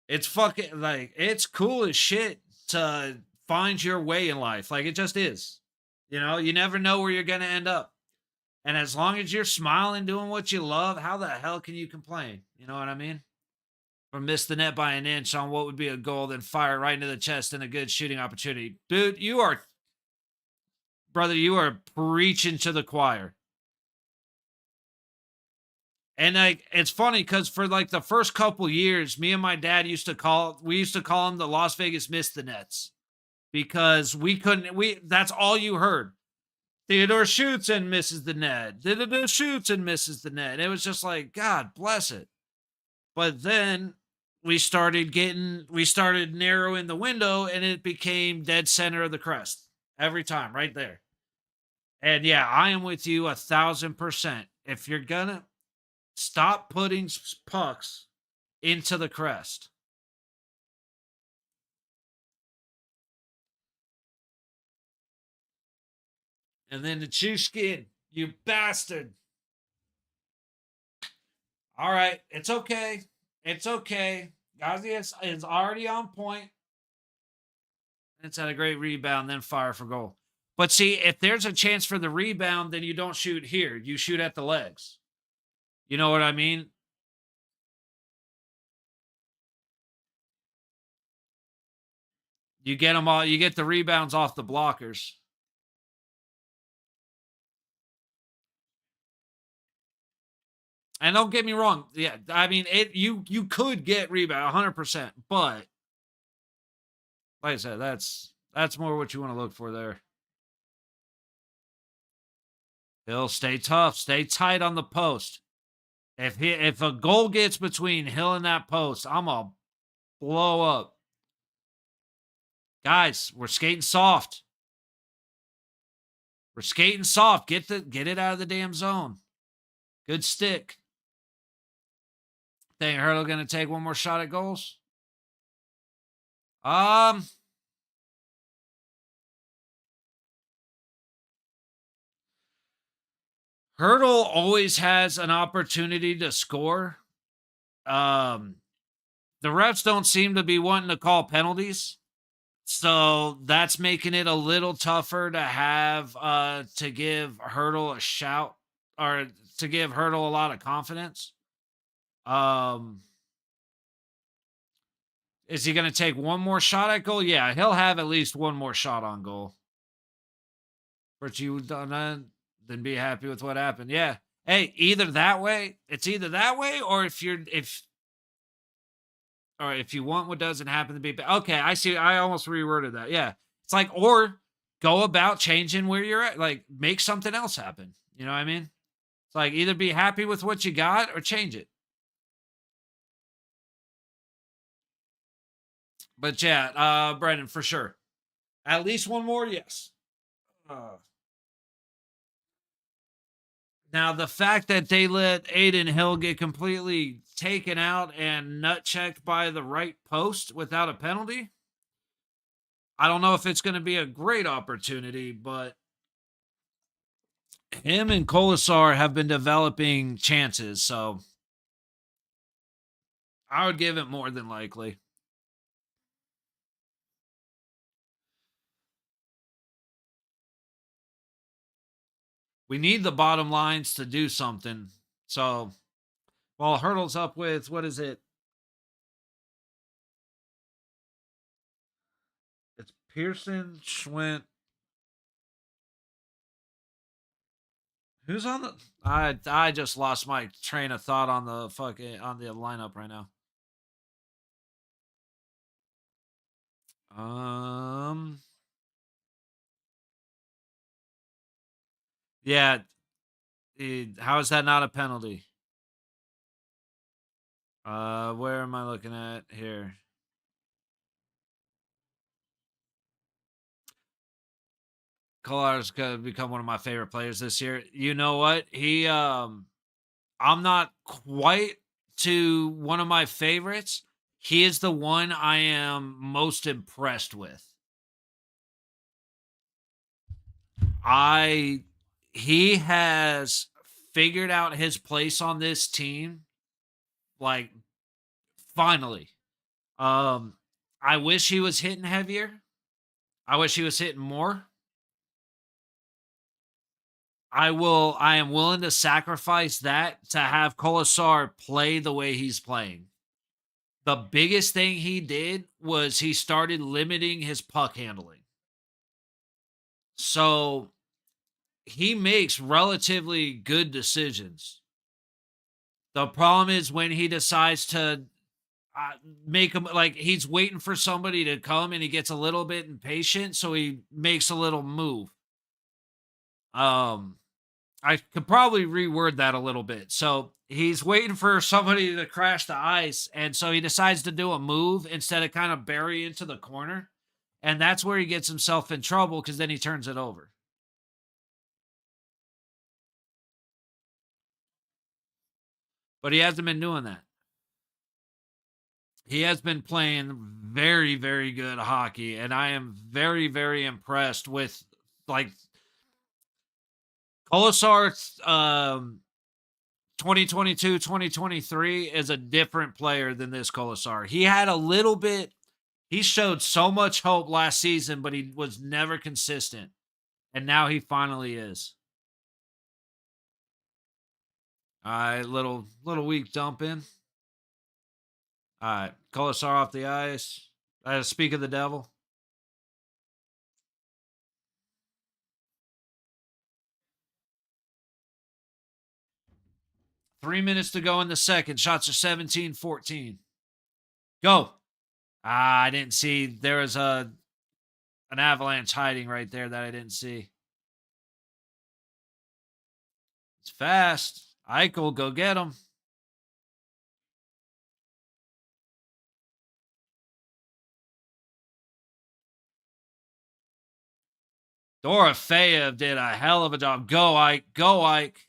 it's fucking, like, it's cool as shit to find your way in life. Like, it just is. You know, you never know where you're going to end up. And as long as you're smiling, doing what you love, how the hell can you complain? You know what I mean? Or miss the net by an inch on what would be a goal, then fire right into the chest and a good shooting opportunity. Dude, brother, you are preaching to the choir. And like, it's funny because for like the first couple years, me and my dad used to call him the Las Vegas Missed the Nets because that's all you heard. Theodore shoots and misses the net. Theodore shoots and misses the net. And it was just like, God bless it. But then we started narrowing the window and it became dead center of the crest every time right there. And yeah, I am with you 1,000%. If you're gonna stop putting pucks into the crest. And then the Chushkin, you bastard. All right, it's okay. It's okay. Ghazi is already on point. It's had a great rebound, then fire for goal. But see, if there's a chance for the rebound, then you don't shoot here. You shoot at the legs. You know what I mean? You get them all. You get the rebounds off the blockers. And don't get me wrong. Yeah, I mean, you could get rebound 100%, but like I said, that's more what you want to look for there. Hill, stay tough, stay tight on the post. If a goal gets between Hill and that post, I'm gonna blow up. Guys, we're skating soft. We're skating soft. Get it out of the damn zone. Good stick. Think Hurdle gonna take one more shot at goals? Hurdle always has an opportunity to score. Um, the refs don't seem to be wanting to call penalties. So that's making it a little tougher to have to give Hurdle a shout or to give Hurdle a lot of confidence. Um is he going to take one more shot at goal? Yeah, he'll have at least one more shot on goal. But you done that, then be happy with what happened. Yeah. Hey, either that way, it's either that way or if you want what doesn't happen to be okay, I see. I almost reworded that. Yeah. It's like, or go about changing where you're at, like make something else happen. You know what I mean? It's like either be happy with what you got or change it. But yeah, Brendan, for sure. At least one more, yes. Uh, Now the fact that they let Aiden Hill get completely taken out and nut checked by the right post without a penalty, I don't know if it's going to be a great opportunity, but him and Kolasar have been developing chances, so I would give it more than likely. We need the bottom lines to do something. So, well, Hurdle's up with what is it? It's Pearson, Schwint. Who's on the? I just lost my train of thought on the fucking on the lineup right now. Um, yeah. How is that not a penalty? Where am I looking at here? Kolar's gonna become one of my favorite players this year. You know what? I'm not quite to one of my favorites. He is the one I am most impressed with. I he has figured out his place on this team like finally. Um I wish he was hitting heavier. I wish he was hitting more. I am willing to sacrifice that to have Kolasar play the way he's playing. The biggest thing he did was he started limiting his puck handling. So he makes relatively good decisions. The problem is when he decides to uh, make him like he's waiting for somebody to come and he gets a little bit impatient, so he makes a little move. Um, I could probably reword that a little bit. So he's waiting for somebody to crash the ice, and so he decides to do a move instead of kind of bury into the corner, and that's where he gets himself in trouble because then he turns it over. But he hasn't been doing that. He has been playing very, very good hockey, and I am very, very impressed with like Kolasar's 2022, 2023 is a different player than this Kolasar. He had a little bit, he showed so much hope last season, but he was never consistent. And now he finally is. All right, little weak dump in. All right, Kolasar off the ice. Speak of the devil. 3 minutes to go in the second. Shots are 17-14. Go. I didn't see. There was an avalanche hiding right there that I didn't see. It's fast. Eichel, go get him. Dorofeyev did a hell of a job. Go, Ike. Go, Ike.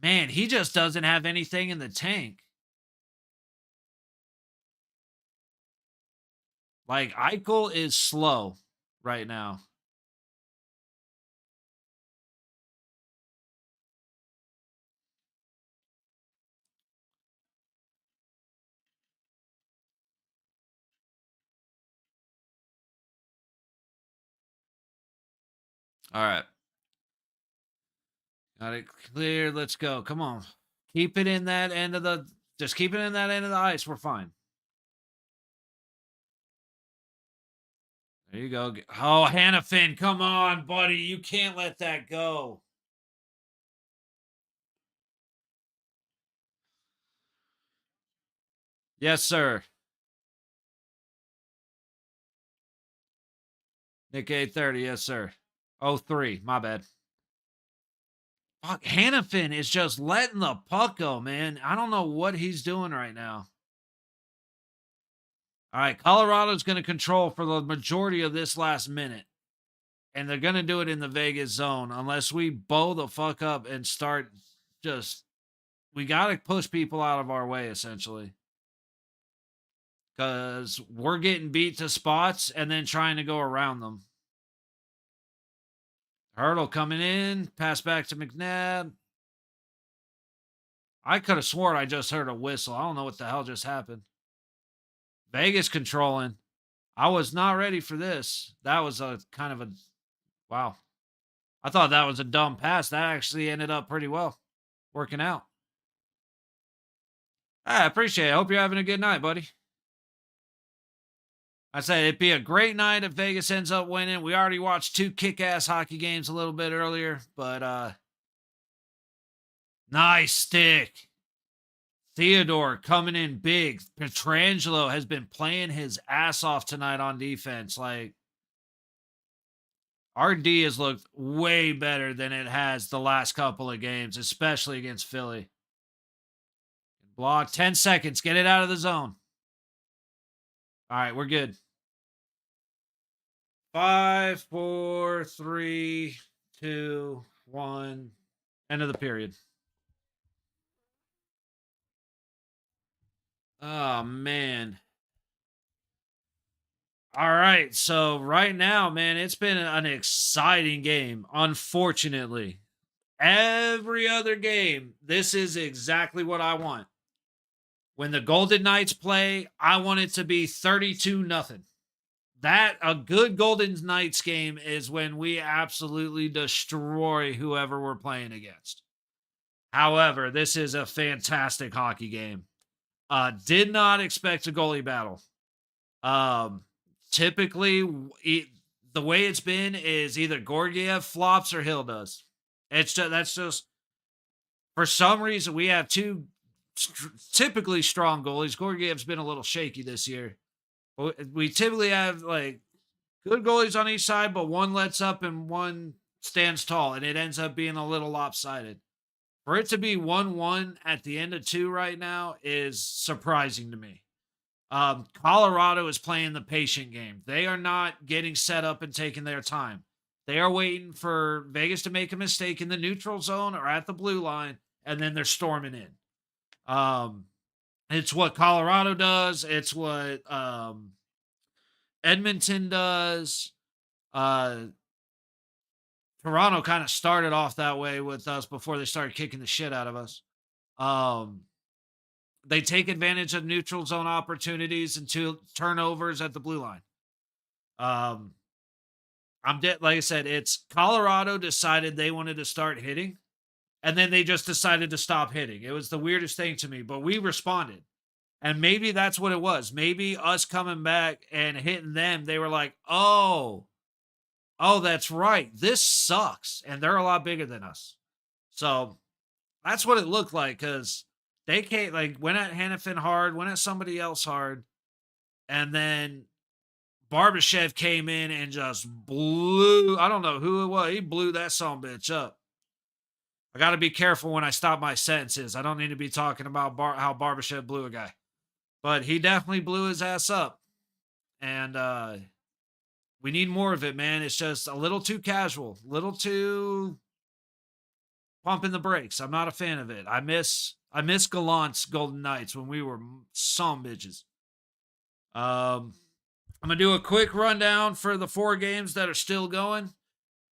Man, he just doesn't have anything in the tank. Like, Eichel is slow right now. All right. Got it clear. Let's go. Come on. Keep it in that end of the just keep it in that end of the ice. We're fine. There you go. Oh, Hannafin, come on, buddy. You can't let that go. Yes, sir. Nick 830, yes, sir. Oh, 03, my bad. Fuck, Hannafin is just letting the puck go, man. I don't know what he's doing right now. All right, Colorado's going to control for the majority of this last minute. And they're going to do it in the Vegas zone unless we bow the fuck up and start just. We got to push people out of our way, essentially. Because we're getting beat to spots and then trying to go around them. Hurdle coming in. Pass back to McNabb. I could have sworn I just heard a whistle. I don't know what the hell just happened. Vegas controlling. I was not ready for this. That was a kind of a wow. I thought that was a dumb pass. That actually ended up pretty well working out. I appreciate it. Hope you're having a good night, buddy. I said it'd be a great night if Vegas ends up winning. We already watched 2 kick-ass hockey games a little bit earlier, but nice stick. Theodore coming in big. Pietrangelo has been playing his ass off tonight on defense. Like, our D has looked way better than it has the last couple of games, especially against Philly. Block, 10 seconds. Get it out of the zone. All right, we're good. 5, 4, 3, 2, 1. End of the period. Oh, man. All right. So, right now, man, it's been an exciting game, unfortunately. Every other game, this is exactly what I want. When the Golden Knights play, I want it to be 32-0. That a good Golden Knights game is when we absolutely destroy whoever we're playing against. However, this is a fantastic hockey game. Did not expect a goalie battle. Typically, the way it's been is either Gorgiev flops or Hill does. That's just for some reason we have 2 typically strong goalies. Gorgiev's been a little shaky this year. We typically have like good goalies on each side, but one lets up and one stands tall, and it ends up being a little lopsided. For it to be 1-1 at the end of 2 right now is surprising to me. Colorado is playing the patient game. They are not getting set up and taking their time. They are waiting for Vegas to make a mistake in the neutral zone or at the blue line, and then they're storming in. It's what Colorado does. It's what Edmonton does. Toronto kind of started off that way with us before they started kicking the shit out of us. They take advantage of neutral zone opportunities and 2 turnovers at the blue line. Like I said, it's Colorado decided they wanted to start hitting, and then they just decided to stop hitting. It was the weirdest thing to me, but we responded. And maybe that's what it was. Maybe us coming back and hitting them, they were like, oh, that's right. This sucks. And they're a lot bigger than us. So that's what it looked like, because they can't, like, went at Hannafin hard, went at somebody else hard. And then Barbashev came in and just blew, I don't know who it was. He blew that sumbitch up. I got to be careful when I stop my sentences. I don't need to be talking about how Barbashev blew a guy. But he definitely blew his ass up. And we need more of it, man. It's just a little too casual, a little too pumping the brakes. I'm not a fan of it. I miss Gallant's Golden Knights when we were some bitches. I'm going to do a quick rundown for the 4 games that are still going.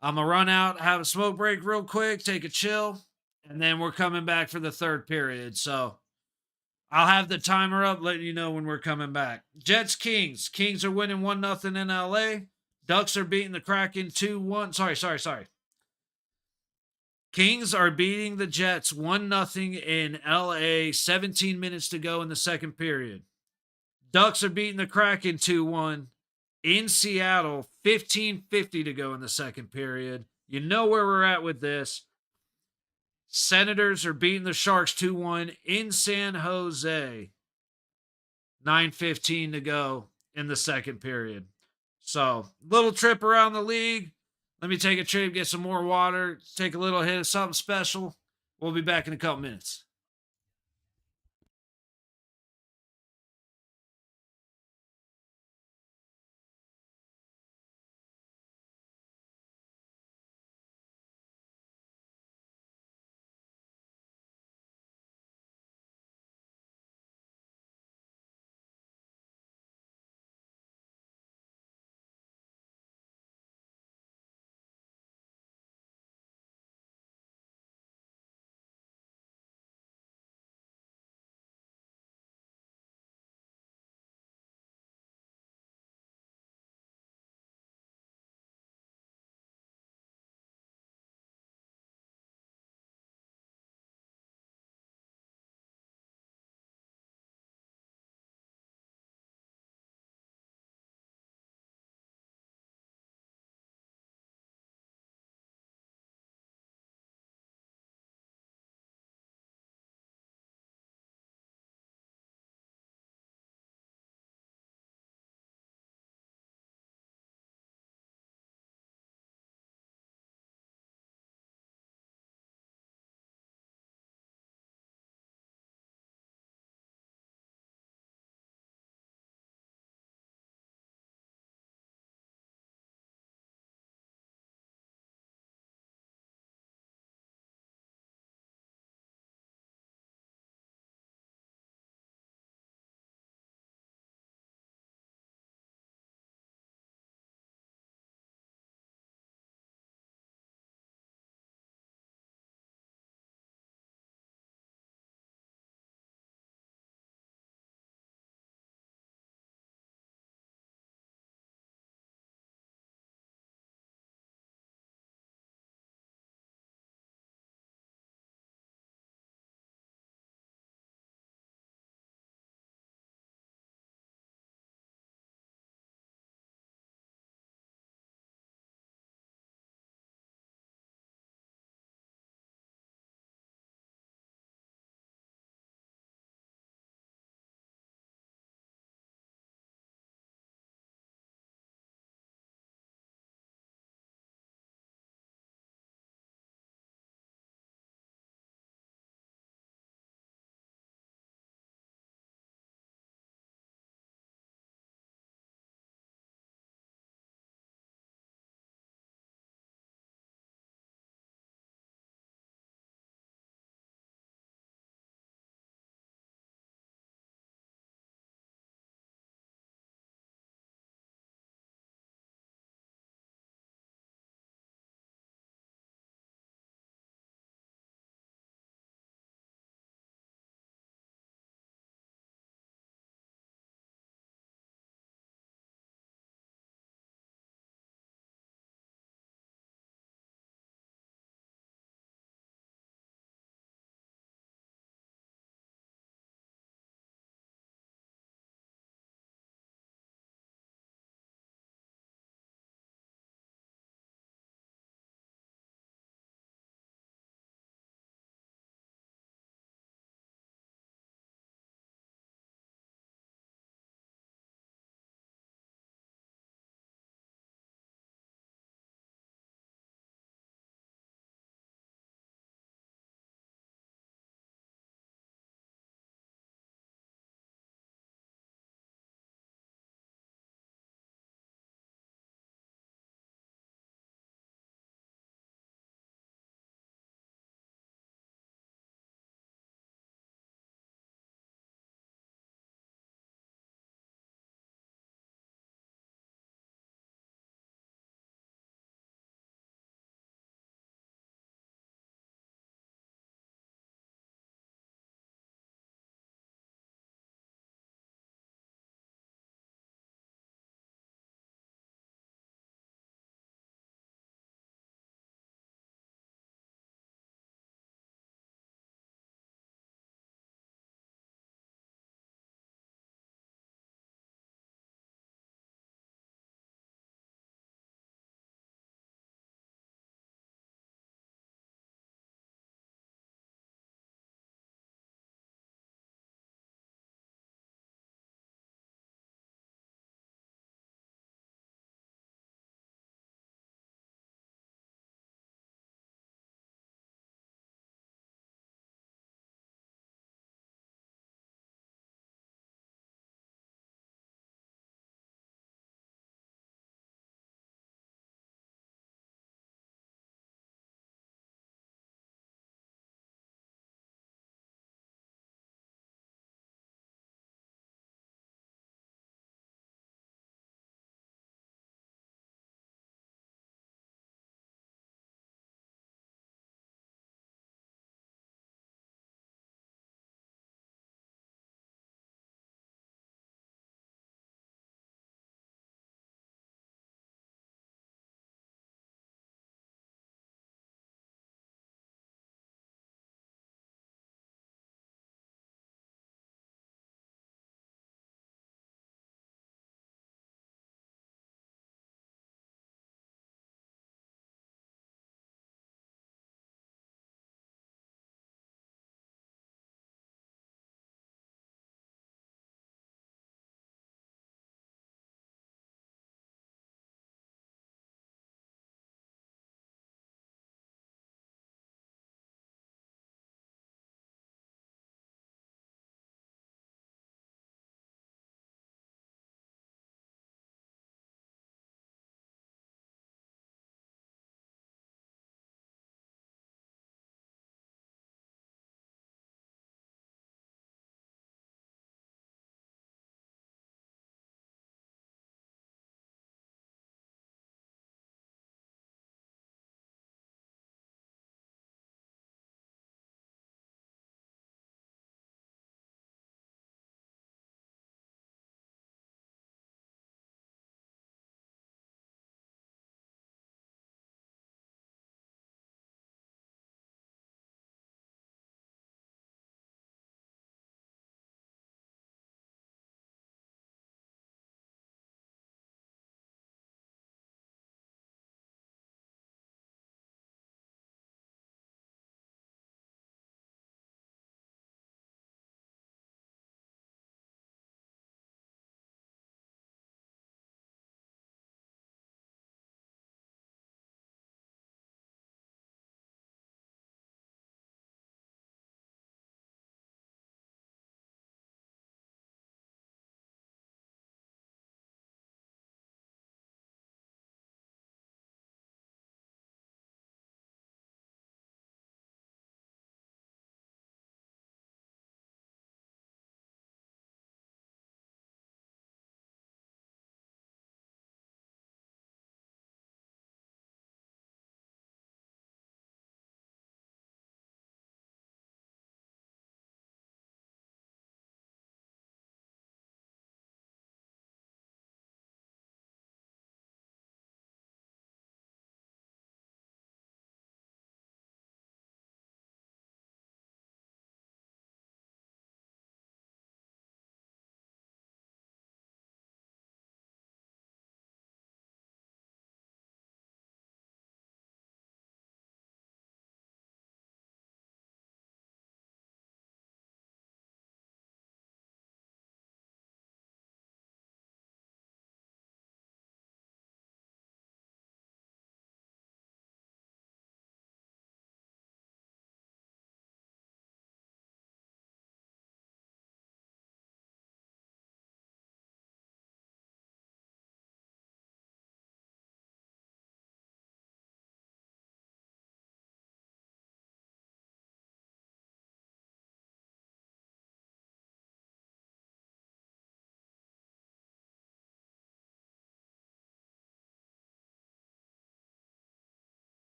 I'm going to run out, have a smoke break real quick, take a chill, and then we're coming back for the 3rd period. So I'll have the timer up, letting you know when we're coming back. Jets, Kings. Kings are winning 1-0 in LA. Ducks are beating the Kraken 2-1. Sorry. Kings are beating the Jets 1-0 in LA. 17 minutes to go in the second period. Ducks are beating the Kraken 2-1 in Seattle. 15:50 to go in the second period. You know where we're at with this. Senators are beating the Sharks 2-1 in San Jose. 9:15 to go in the second period. So, little trip around the league. Let me take a trip, get some more water, take a little hit of something special. We'll be back in a couple minutes.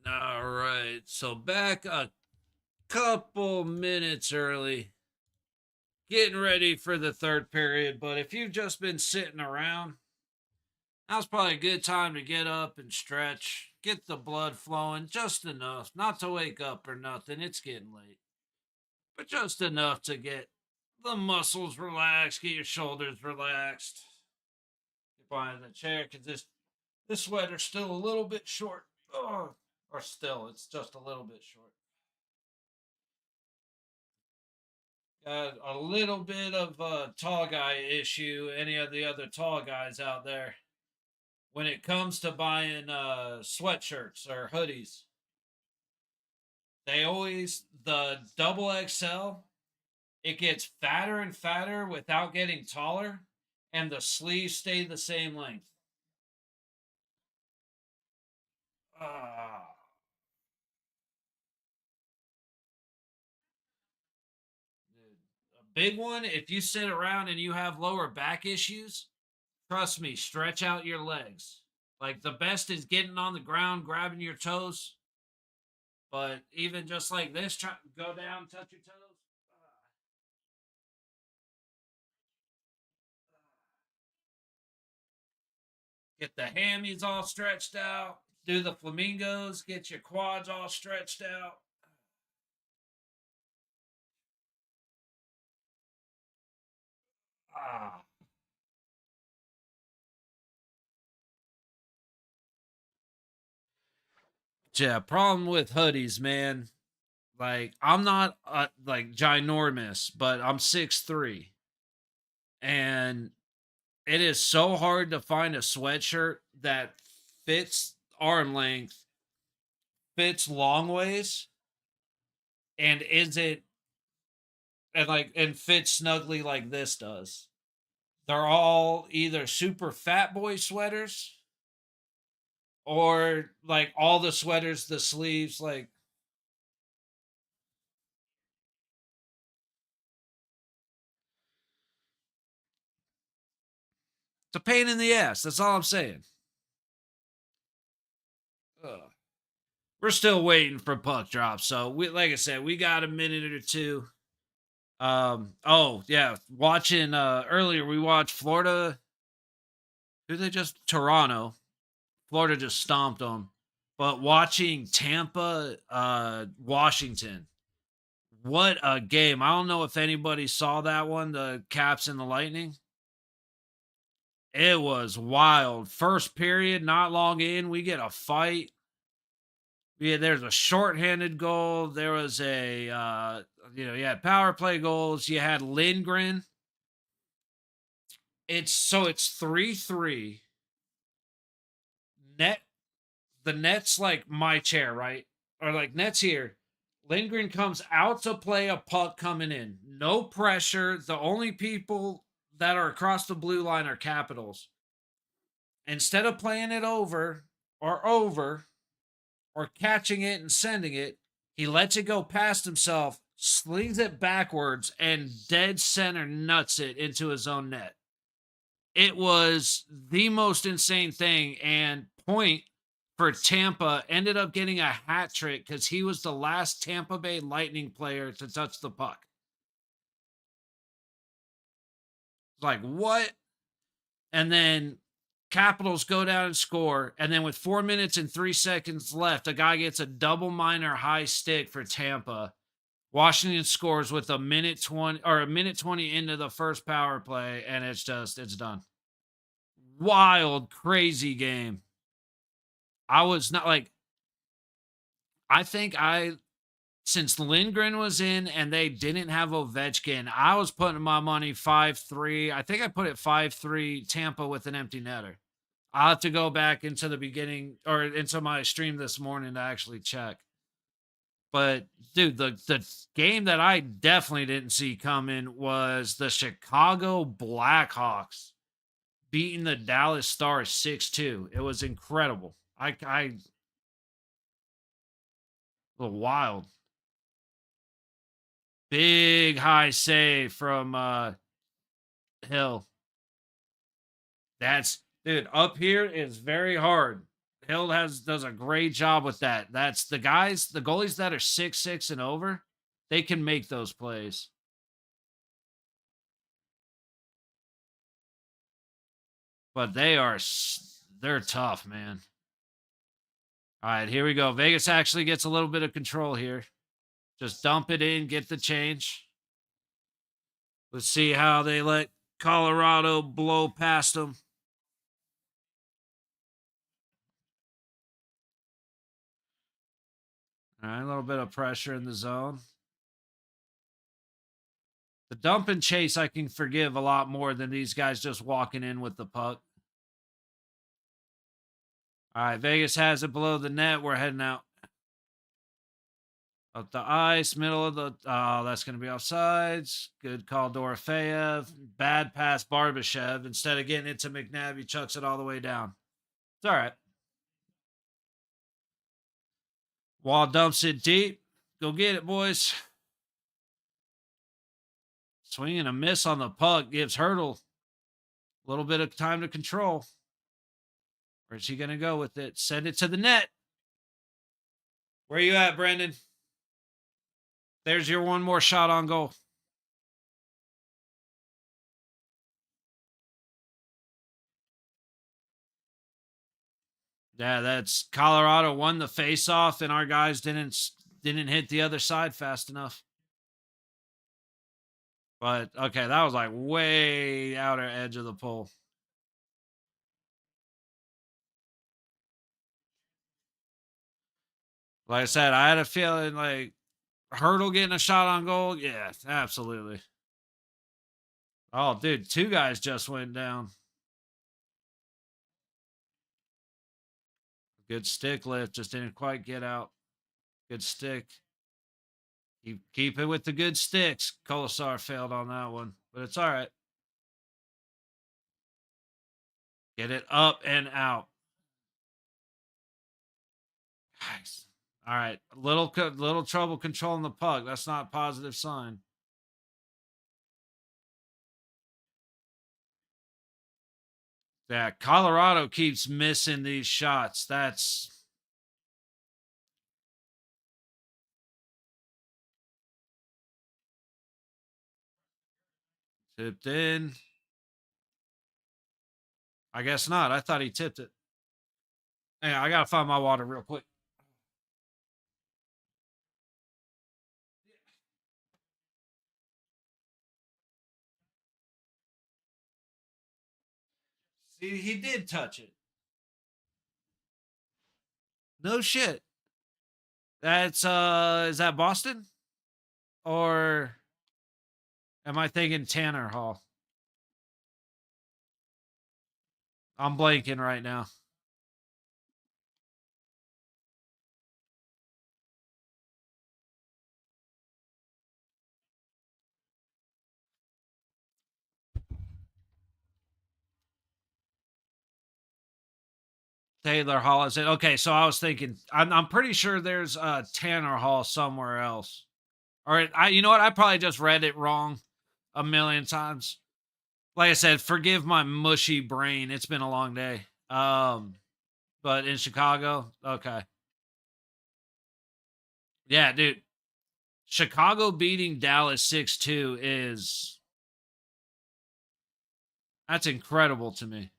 All right. So back a couple minutes early, getting ready for the third period. But if you've just been sitting around, now's probably a good time to get up and stretch, get the blood flowing just enough, not to wake up or nothing. It's getting late, but just enough to get the muscles relaxed, get your shoulders relaxed. Get behind the chair because this sweater's still a little bit short. Oh, or still, it's just a little bit short. Got a little bit of a tall guy issue. Any of the other tall guys out there, when it comes to buying sweatshirts or hoodies, they always the double XL. It gets fatter and fatter without getting taller, and the sleeves stay the same length. Ah, dude. A big one. If you sit around and you have lower back issues, trust me, stretch out your legs. Like the best is getting on the ground, grabbing your toes. But even just like this, try go down, touch your toes. Get the hammies all stretched out. Do the flamingos. Get your quads all stretched out. Ah, yeah. Problem with hoodies, man. Like I'm not like ginormous, but I'm 6'3", and it is so hard to find a sweatshirt that fits arm length, fits long ways, and isn't and fits snugly like this does. They're all either super fat boy sweaters or like all the sweaters, the sleeves, like it's a pain in the ass. That's all I'm saying. Ugh. We're still waiting for puck drop, so we like I said, we got a minute or two. Oh yeah, watching earlier we watched Florida. Who they just Toronto. Florida just stomped them. But watching Tampa Washington. What a game. I don't know if anybody saw that one, the Caps and the Lightning. It was wild. First period, not long in, we get a fight. Yeah, there's a shorthanded goal. There was a you had power play goals. You had Lindgren. It's 3-3. Net the net's like my chair, right? Or like net's here. Lindgren comes out to play a puck coming in. No pressure. The only people that are across the blue line are Capitals. Instead of playing it over or catching it and sending it, he lets it go past himself, slings it backwards, and dead center nuts it into his own net. It was the most insane thing. And Point for Tampa ended up getting a hat trick because he was the last Tampa Bay Lightning player to touch the puck. It's like, what? And then Capitals go down and score. And then with 4 minutes and 3 seconds left, a guy gets a double minor high stick for Tampa. Washington scores with a minute 20 or a minute 20 into the first power play, and it's done. Wild, crazy game. I was not like, I think since Lindgren was in and they didn't have Ovechkin, I was putting my money 5-3. I think I put it 5-3 Tampa with an empty netter. I'll have to go back into the beginning or into my stream this morning to actually check. But dude, the game that I definitely didn't see coming was the Chicago Blackhawks beating the Dallas Stars 6-2. It was incredible. I wild. Big high save from Hill. That's dude, up here is very hard. Hill does a great job with that. That's the goalies that are 6'6" and over, they can make those plays. But they're tough, man. All right, here we go. Vegas actually gets a little bit of control here. Just dump it in, get the change. Let's see how they let Colorado blow past them. All right, a little bit of pressure in the zone. The dump and chase I can forgive a lot more than these guys just walking in with the puck. All right, Vegas has it below the net. We're heading out. Up the ice, middle of the. Oh, that's going to be offsides. Good call, Dorofeyev. Bad pass, Barbashev. Instead of getting it to McNabb, he chucks it all the way down. It's all right. Wall dumps it deep. Go get it, boys. Swing and a miss on the puck gives Hurdle a little bit of time to control. Where's he going to go with it? Send it to the net. Where you at, Brendan? There's your one more shot on goal. Yeah, that's Colorado won the face-off, and our guys didn't hit the other side fast enough. But okay, that was like way outer edge of the pole. Like I said, I had a feeling like Hurdle getting a shot on goal. Yeah, absolutely. Oh, dude, two guys just went down. Good stick lift, just didn't quite get out. Good stick. Keep it with the good sticks. Colasar failed on that one, but it's all right. Get it up and out. Nice. All right, little trouble controlling the puck. That's not a positive sign. Yeah, Colorado keeps missing these shots. That's tipped in. I guess not. I thought he tipped it. Hang on, I gotta find my water real quick. See, he did touch it. No shit. That's is that Boston? Or am I thinking Tanner Hall? I'm blanking right now. Taylor Hall is it? Okay, so I was thinking I'm pretty sure there's Tanner Hall somewhere else. Or you know what? I probably just read it wrong a million times. Like I said, forgive my mushy brain. It's been a long day. But in Chicago, okay. Yeah, dude. Chicago beating Dallas 6-2 is that's incredible to me.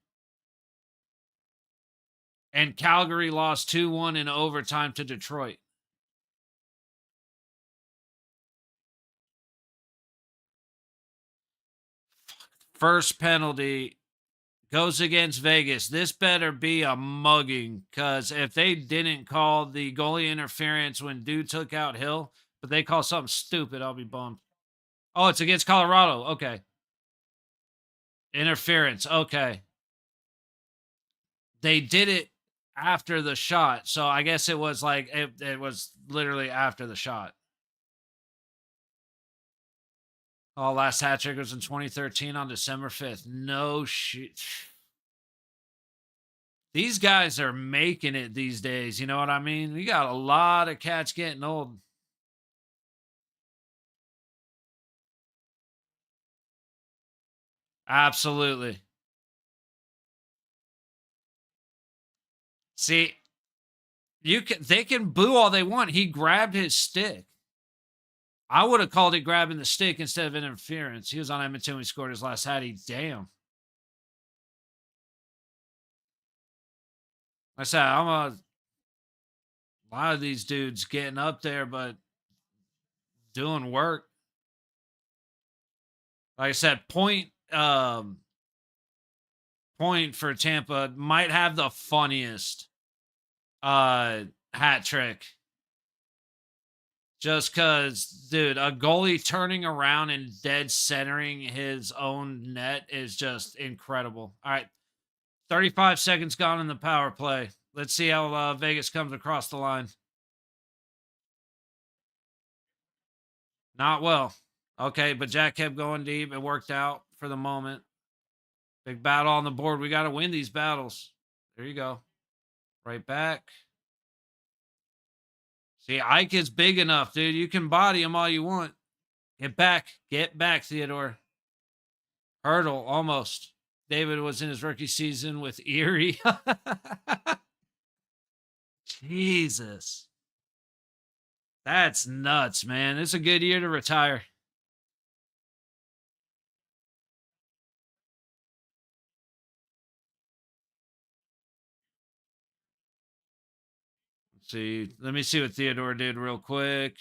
And Calgary lost 2-1 in overtime to Detroit. First penalty goes against Vegas. This better be a mugging because if they didn't call the goalie interference when dude took out Hill, but they call something stupid, I'll be bummed. Oh, it's against Colorado. Okay. Interference. Okay. They did it after the shot. So I guess it was like it was literally after the shot. Oh, last hat trick was in 2013 on December 5th. No shit. These guys are making it these days. You know what I mean? We got a lot of cats getting old. Absolutely. See, they can boo all they want. He grabbed his stick. I would have called it grabbing the stick instead of interference. He was on Edmonton when he scored his last hattie. Damn. I said, I'm a lot of these dudes getting up there, but doing work. Like I said, point for Tampa might have the funniest hat trick. Just because, dude, a goalie turning around and dead centering his own net is just incredible. All right. 35 seconds gone in the power play. Let's see how Vegas comes across the line. Not well. Okay, but Jack kept going deep. It worked out for the moment. Big battle on the board. We got to win these battles. There you go. Right back. See, Ike is big enough, dude. You can body him all you want. Get back. Get back, Theodore. Hurdle, almost. David was in his rookie season with Erie. Jesus. That's nuts, man. It's a good year to retire. Let's see. Let me see what Theodore did real quick.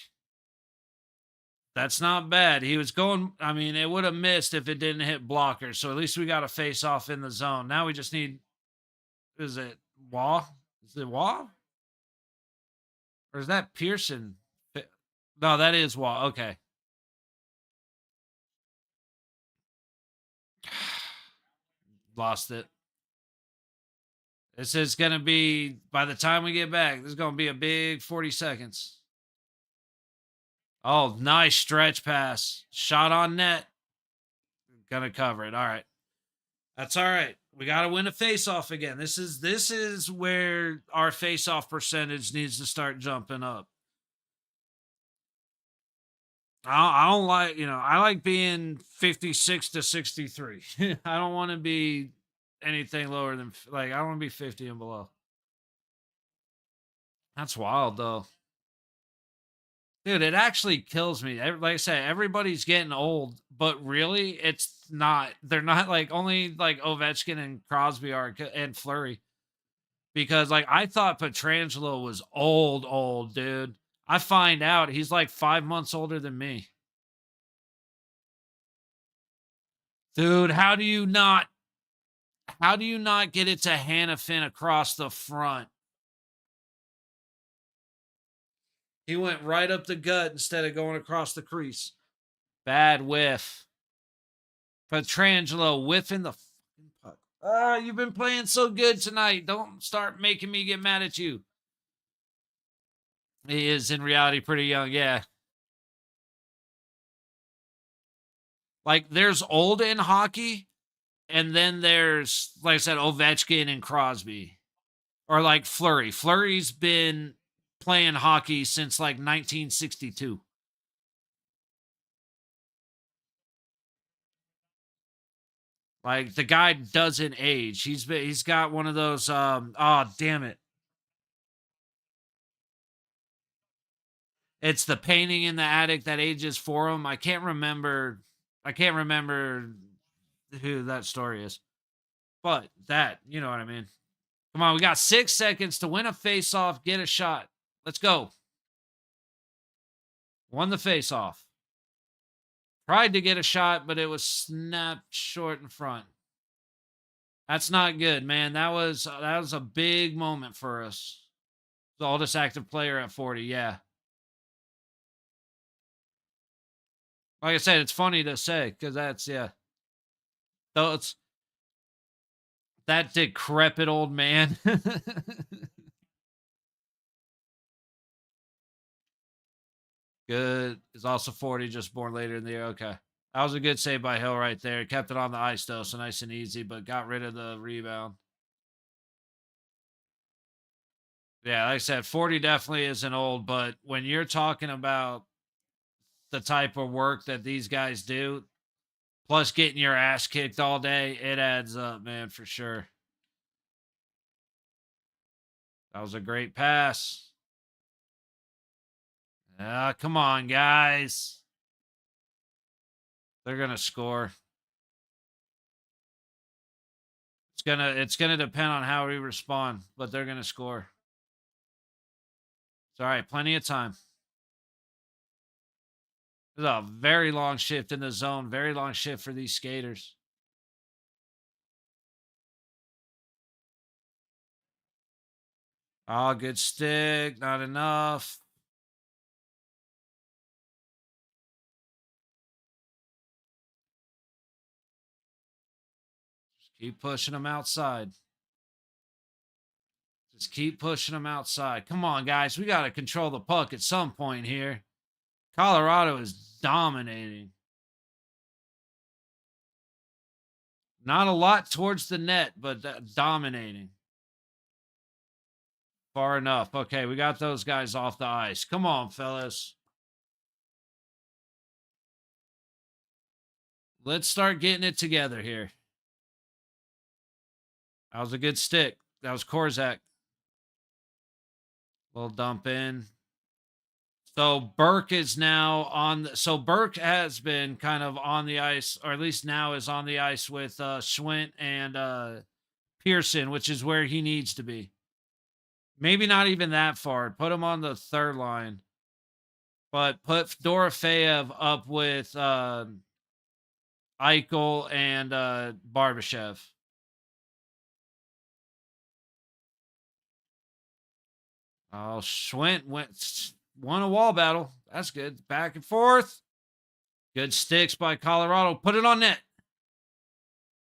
That's not bad. He was going, I mean, it would have missed if it didn't hit blocker. So at least we got a face off in the zone. Now we just need, is it Waugh? Is it Waugh? Or is that Pearson? No, that is Waugh. Okay. Lost it. This is going to be, by the time we get back, this is going to be a big 40 seconds. Oh, nice stretch pass. Shot on net. Gonna cover it. All right. That's all right. We got to win a face-off again. This is where our face-off percentage needs to start jumping up. I don't like, I like being 56 to 63. I don't want to be anything lower than, I don't want to be 50 and below. That's wild, though. Dude, it actually kills me. Like I said, everybody's getting old, but really, it's not. They're not only Ovechkin and Crosby are and Fleury. Because I thought Pietrangelo was old, dude. I find out he's 5 months older than me. Dude, how do you not get it to Hannafin across the front? He went right up the gut instead of going across the crease. Bad whiff. Pietrangelo whiffing the fucking puck. You've been playing so good tonight. Don't start making me get mad at you. He is in reality pretty young, yeah. There's old in hockey, and then there's, like I said, Ovechkin and Crosby. Or Fleury. Fleury's been playing hockey since 1962. The guy doesn't age. He's got one of those oh damn it. It's the painting in the attic that ages for him. I can't remember who that story is. But that, you know what I mean. Come on, we got 6 seconds to win a face-off, get a shot. Let's go. Won the face-off. Tried to get a shot, but it was snapped short in front. That's not good, man. That was a big moment for us. The oldest active player at 40, yeah. Like I said, it's funny to say because that's, yeah. Though it's that decrepit old man. Good. Is also 40, just born later in the year. Okay. That was a good save by Hill right there. Kept it on the ice, though, so nice and easy, but got rid of the rebound. Yeah, like I said, 40 definitely isn't old, but when you're talking about the type of work that these guys do, plus getting your ass kicked all day, it adds up, man, for sure. That was a great pass. Come on, guys. They're gonna score. It's gonna depend on how we respond, but they're gonna score. It's all right. Plenty of time. This is a very long shift in the zone. Very long shift for these skaters. Oh, good stick. Not enough. Just keep pushing them outside. Just keep pushing them outside. Come on, guys. We got to control the puck at some point here. Colorado is dominating. Not a lot towards the net, but dominating. Far enough. Okay, we got those guys off the ice. Come on, fellas. Let's start getting it together here. That was a good stick. That was Korzak. Little dump in. So Burke is now on. So Burke has been kind of on the ice, or at least now is on the ice with Schwint and Pearson, which is where he needs to be. Maybe not even that far. Put him on the third line, but put Dorofeyev up with Eichel and Barbashev. Oh, Schwint won a wall battle. That's good. Back and forth. Good sticks by Colorado. Put it on net.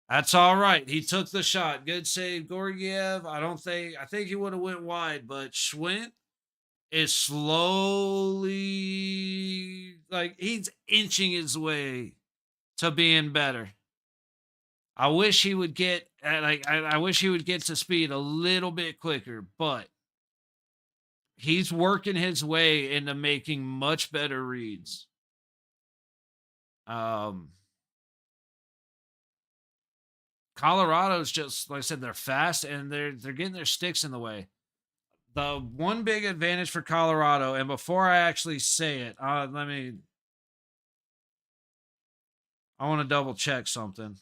That's all right. He took the shot. Good save, Gorgiev. I think he would have went wide, but Schwint is slowly, like, he's inching his way to being better. I wish he would get I wish he would get to speed a little bit quicker, but he's working his way into making much better reads. Colorado's just, like I said, they're fast and they're getting their sticks in the way. The one big advantage for Colorado, and before I actually say it, I want to double check something.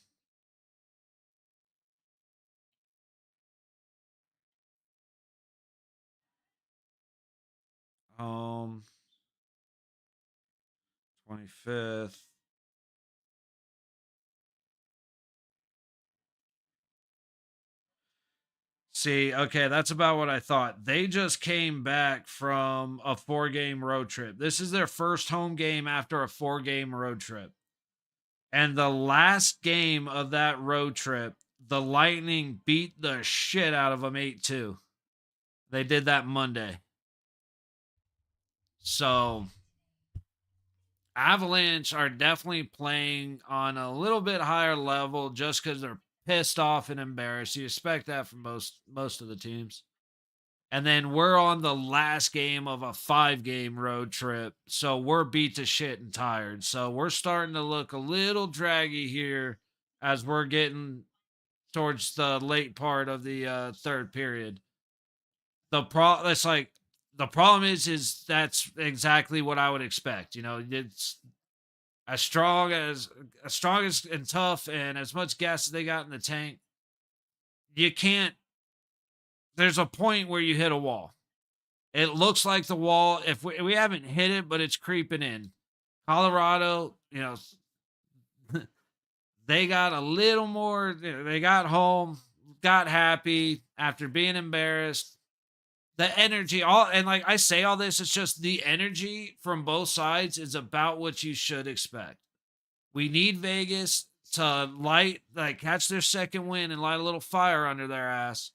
Um, 25th. See, okay, that's about what I thought. They just came back from a 4-game road trip. This is their first home game after a 4-game road trip. And the last game of that road trip, the Lightning beat the shit out of them 8-2. They did that Monday. So Avalanche are definitely playing on a little bit higher level just because they're pissed off and embarrassed. You expect that from most of the teams. And then we're on the last game of a 5-game road trip. So we're beat to shit and tired. So we're starting to look a little draggy here as we're getting towards the late part of the third period. The problem is that's exactly what I would expect. You know, it's as strong as and tough and as much gas as they got in the tank. You can't. There's a point where you hit a wall. It looks like the wall. If we haven't hit it, but it's creeping in. Colorado, you know, they got a little more. They got home, got happy after being embarrassed. The energy, like I say all this, it's just the energy from both sides is about what you should expect. We need Vegas to catch their second win and light a little fire under their ass.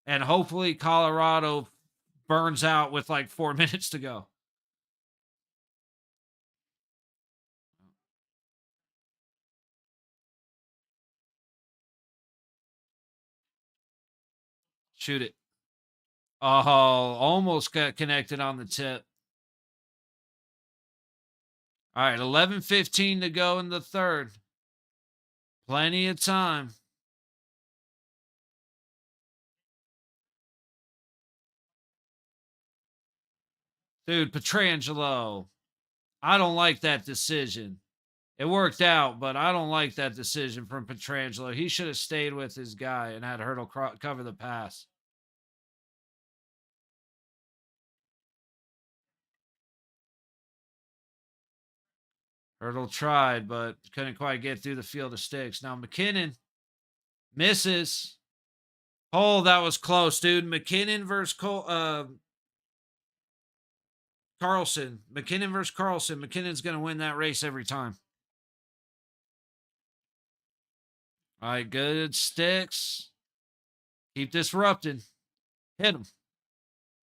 And hopefully Colorado burns out with like 4 minutes to go. Shoot it. Oh, almost got connected on the tip. All right, 11:15 to go in the third. Plenty of time. Dude, Petrangelo. I don't like that decision. It worked out, but I don't like that decision from Petrangelo. He should have stayed with his guy and had Hurdle cover the pass. Hurdle tried, but couldn't quite get through the field of sticks. Now McKinnon misses. Oh, that was close, dude. McKinnon versus Carlson. McKinnon versus Carlson. McKinnon's going to win that race every time. All right, good sticks. Keep disrupting. Hit him.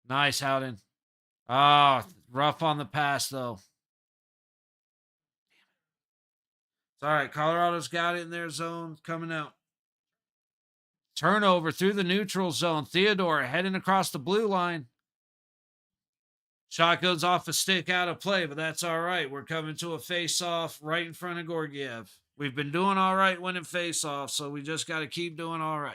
Nice, Howden. Ah, oh, rough on the pass, though. It's all right. Colorado's got it in their zone. Coming out. Turnover through the neutral zone. Theodore heading across the blue line. Shot goes off a stick out of play, but that's all right. We're coming to a face-off right in front of Gorgiev. We've been doing all right winning face-offs, so we just got to keep doing all right.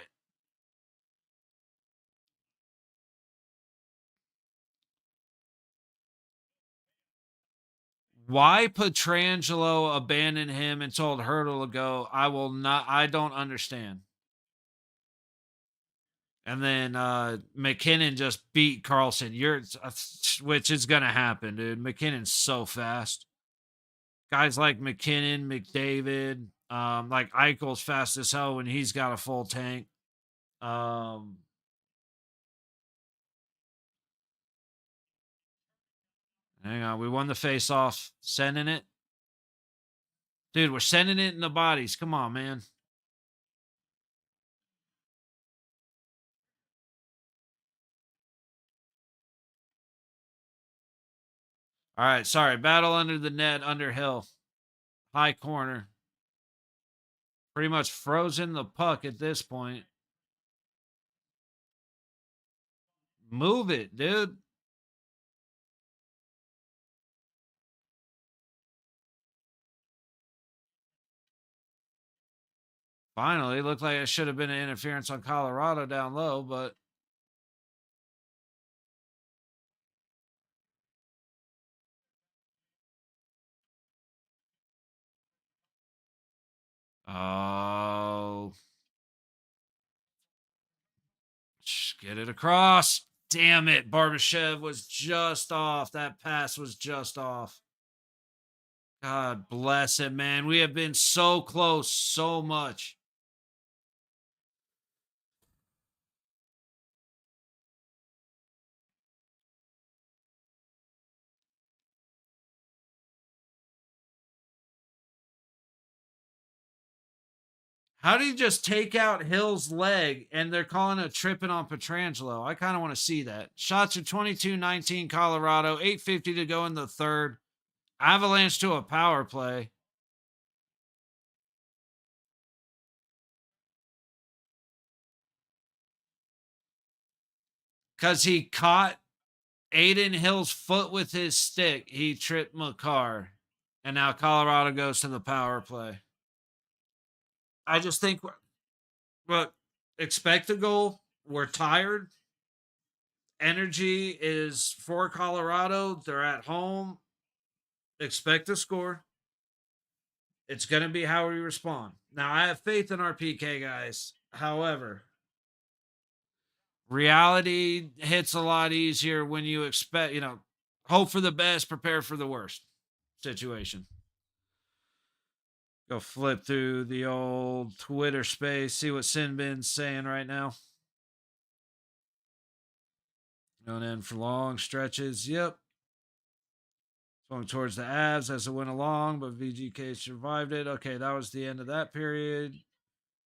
Why Petrangelo abandoned him and told Hurdle to go, I don't understand. And then McKinnon just beat Carlson. Which is going to happen, dude. McKinnon's so fast. Guys like McKinnon, McDavid, like Eichel's fast as hell when he's got a full tank. Hang on, we won the face-off. Sending it. Dude, we're sending it in the bodies. Come on, man. All right, sorry. Battle under the net, Underhill. High corner. Pretty much frozen the puck at this point. Move it, dude. Finally, looked like it should have been an interference on Colorado down low, but oh, get it across. Damn it. Barbashev was just off. That pass was just off. God bless it, man. We have been so close so much. How did he just take out Hill's leg and they're calling it tripping on Petrangelo? I kind of want to see that. Shots are 22-19 Colorado, 8:50 to go in the third. Avalanche to a power play. Because he caught Aiden Hill's foot with his stick. He tripped Makar. And now Colorado goes to the power play. I just think, look, expect a goal. We're tired. Energy is for Colorado. They're at home. Expect a score. It's going to be how we respond. Now, I have faith in our PK guys. However, reality hits a lot easier when you expect, hope for the best, prepare for the worst situation. Go flip through the old Twitter space, see what Sinbin's saying right now. Going in for long stretches. Yep. Swung towards the Avs as it went along, but VGK survived it. Okay, that was the end of that period.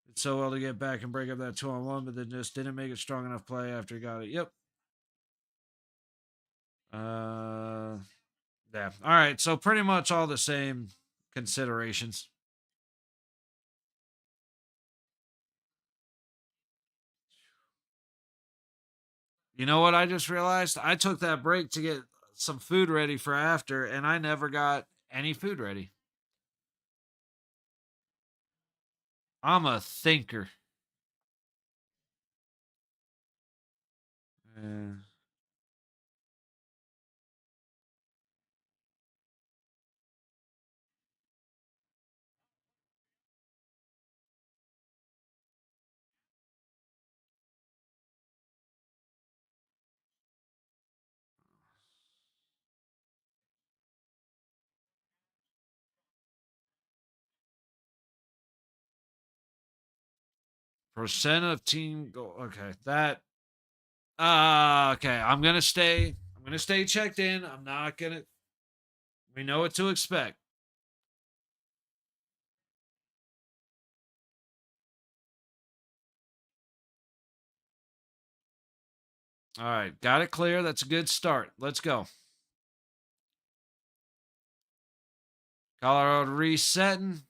Did so well to get back and break up that 2-on-1, but then just didn't make a strong enough play after he got it. Yep. Yeah. All right. So pretty much all the same considerations. You know what I just realized? I took that break to get some food ready for after, and I never got any food ready. I'm a thinker. Yeah. Percent of team goal. Okay, that. Okay. I'm gonna stay. I'm gonna stay checked in. I'm not gonna. We know what to expect. All right, got it clear. That's a good start. Let's go. Colorado resetting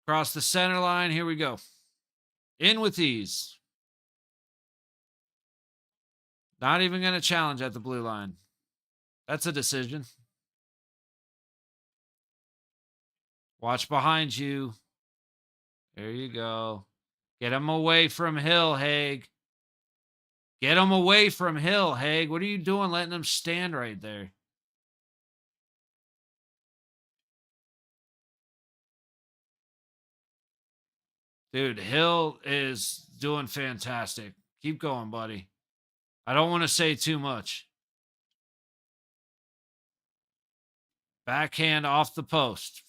across the center line. Here we go. In with ease. Not even going to challenge at the blue line. That's a decision. Watch behind you. There you go. Get him away from Hill, Haig. Get him away from Hill, Haig. What are you doing letting him stand right there? Dude, Hill is doing fantastic. Keep going, buddy. I don't want to say too much. Backhand off the post.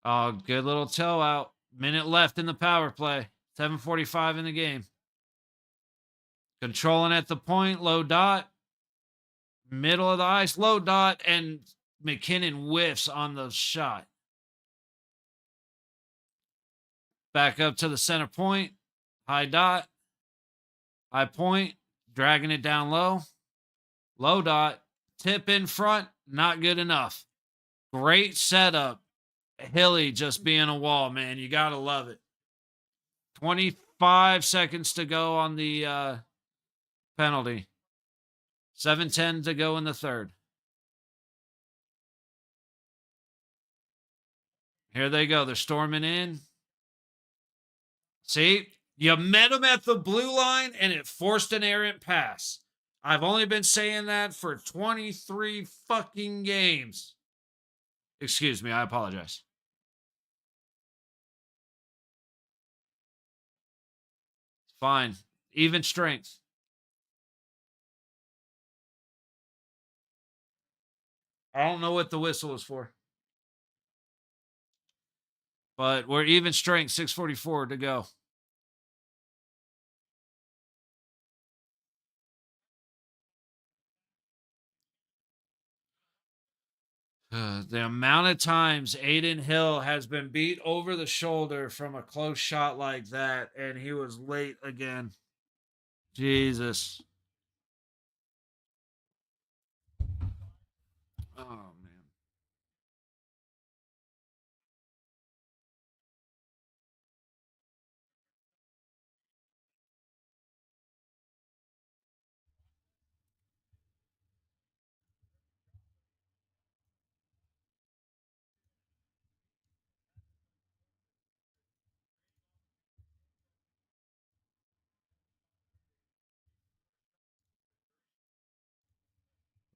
Oh, good little toe out. Minute left in the power play. 7:45 in the game. Controlling at the point, low dot. Middle of the ice, low dot, and McKinnon whiffs on the shot. Back up to the center point. High dot. High point. Dragging it down low. Low dot. Tip in front. Not good enough. Great setup. Hilly just being a wall, man. You got to love it. 25 seconds to go on the penalty. 7:10 to go in the third. Here they go. They're storming in. See, you met them at the blue line and it forced an errant pass. I've only been saying that for 23 fucking games. Excuse me, I apologize. Fine. Even strength. I don't know what the whistle was for. But we're even strength, 6:44 to go. The amount of times Aiden Hill has been beat over the shoulder from a close shot like that, and he was late again. Jesus. Oh, man.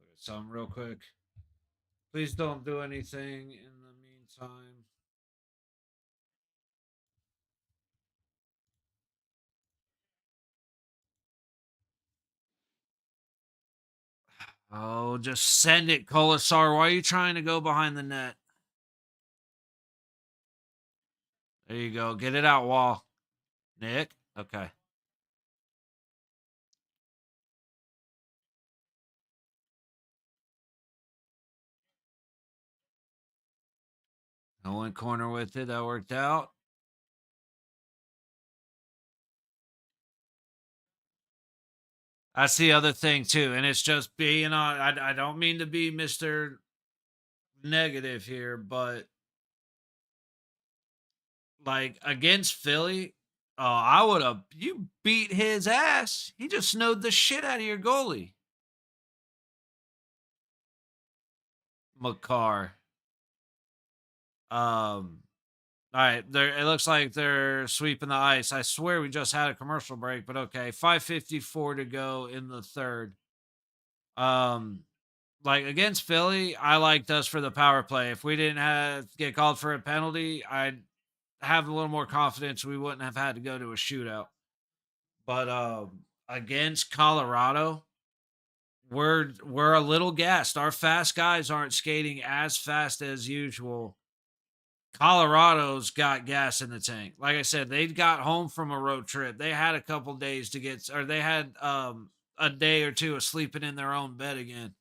Look at something real quick. Please don't do anything in the meantime. Oh, just send it, Colasar. Why are you trying to go behind the net? There you go. Get it out, Wall. Nick? Okay. I went corner with it. That worked out. That's the other thing, too. And it's just being on. I don't mean to be Mr. Negative here, but like against Philly, I would have. You beat his ass. He just snowed the shit out of your goalie. Makar. All right, there. It looks like they're sweeping the ice. I swear we just had a commercial break, but okay. 5:54 to go in the third. Um, like against Philly, I liked us for the power play. If we didn't have get called for a penalty, I'd have a little more confidence. We wouldn't have had to go to a shootout. But against Colorado, we're a little gassed. Our fast guys aren't skating as fast as usual. Colorado's got gas in the tank. Like I said, they got home from a road trip. They had a couple days to get, or they had a day or two of sleeping in their own bed again.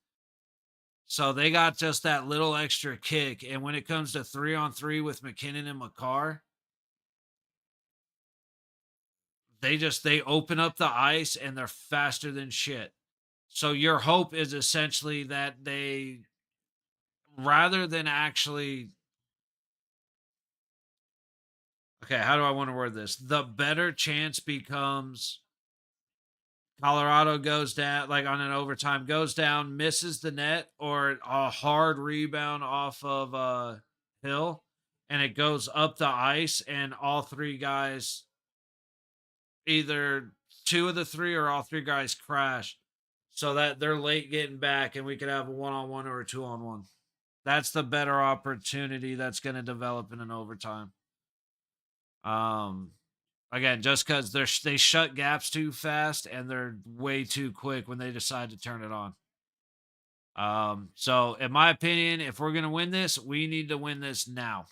So they got just that little extra kick. And when it comes to 3-on-3 with McKinnon and McCarr, they open up the ice and they're faster than shit. So your hope is essentially that they, rather than actually, okay, how do I want to word this? The better chance becomes Colorado goes down, like on an overtime, goes down, misses the net, or a hard rebound off of Hill, and it goes up the ice, and all three guys, either two of the three or all three guys crash, so that they're late getting back, and we could have a 1-on-1 or a 2-on-1. That's the better opportunity that's going to develop in an overtime. Um, Again, just because they shut gaps too fast and they're way too quick when they decide to turn it on. So in my opinion, if we're gonna win this, we need to win this now.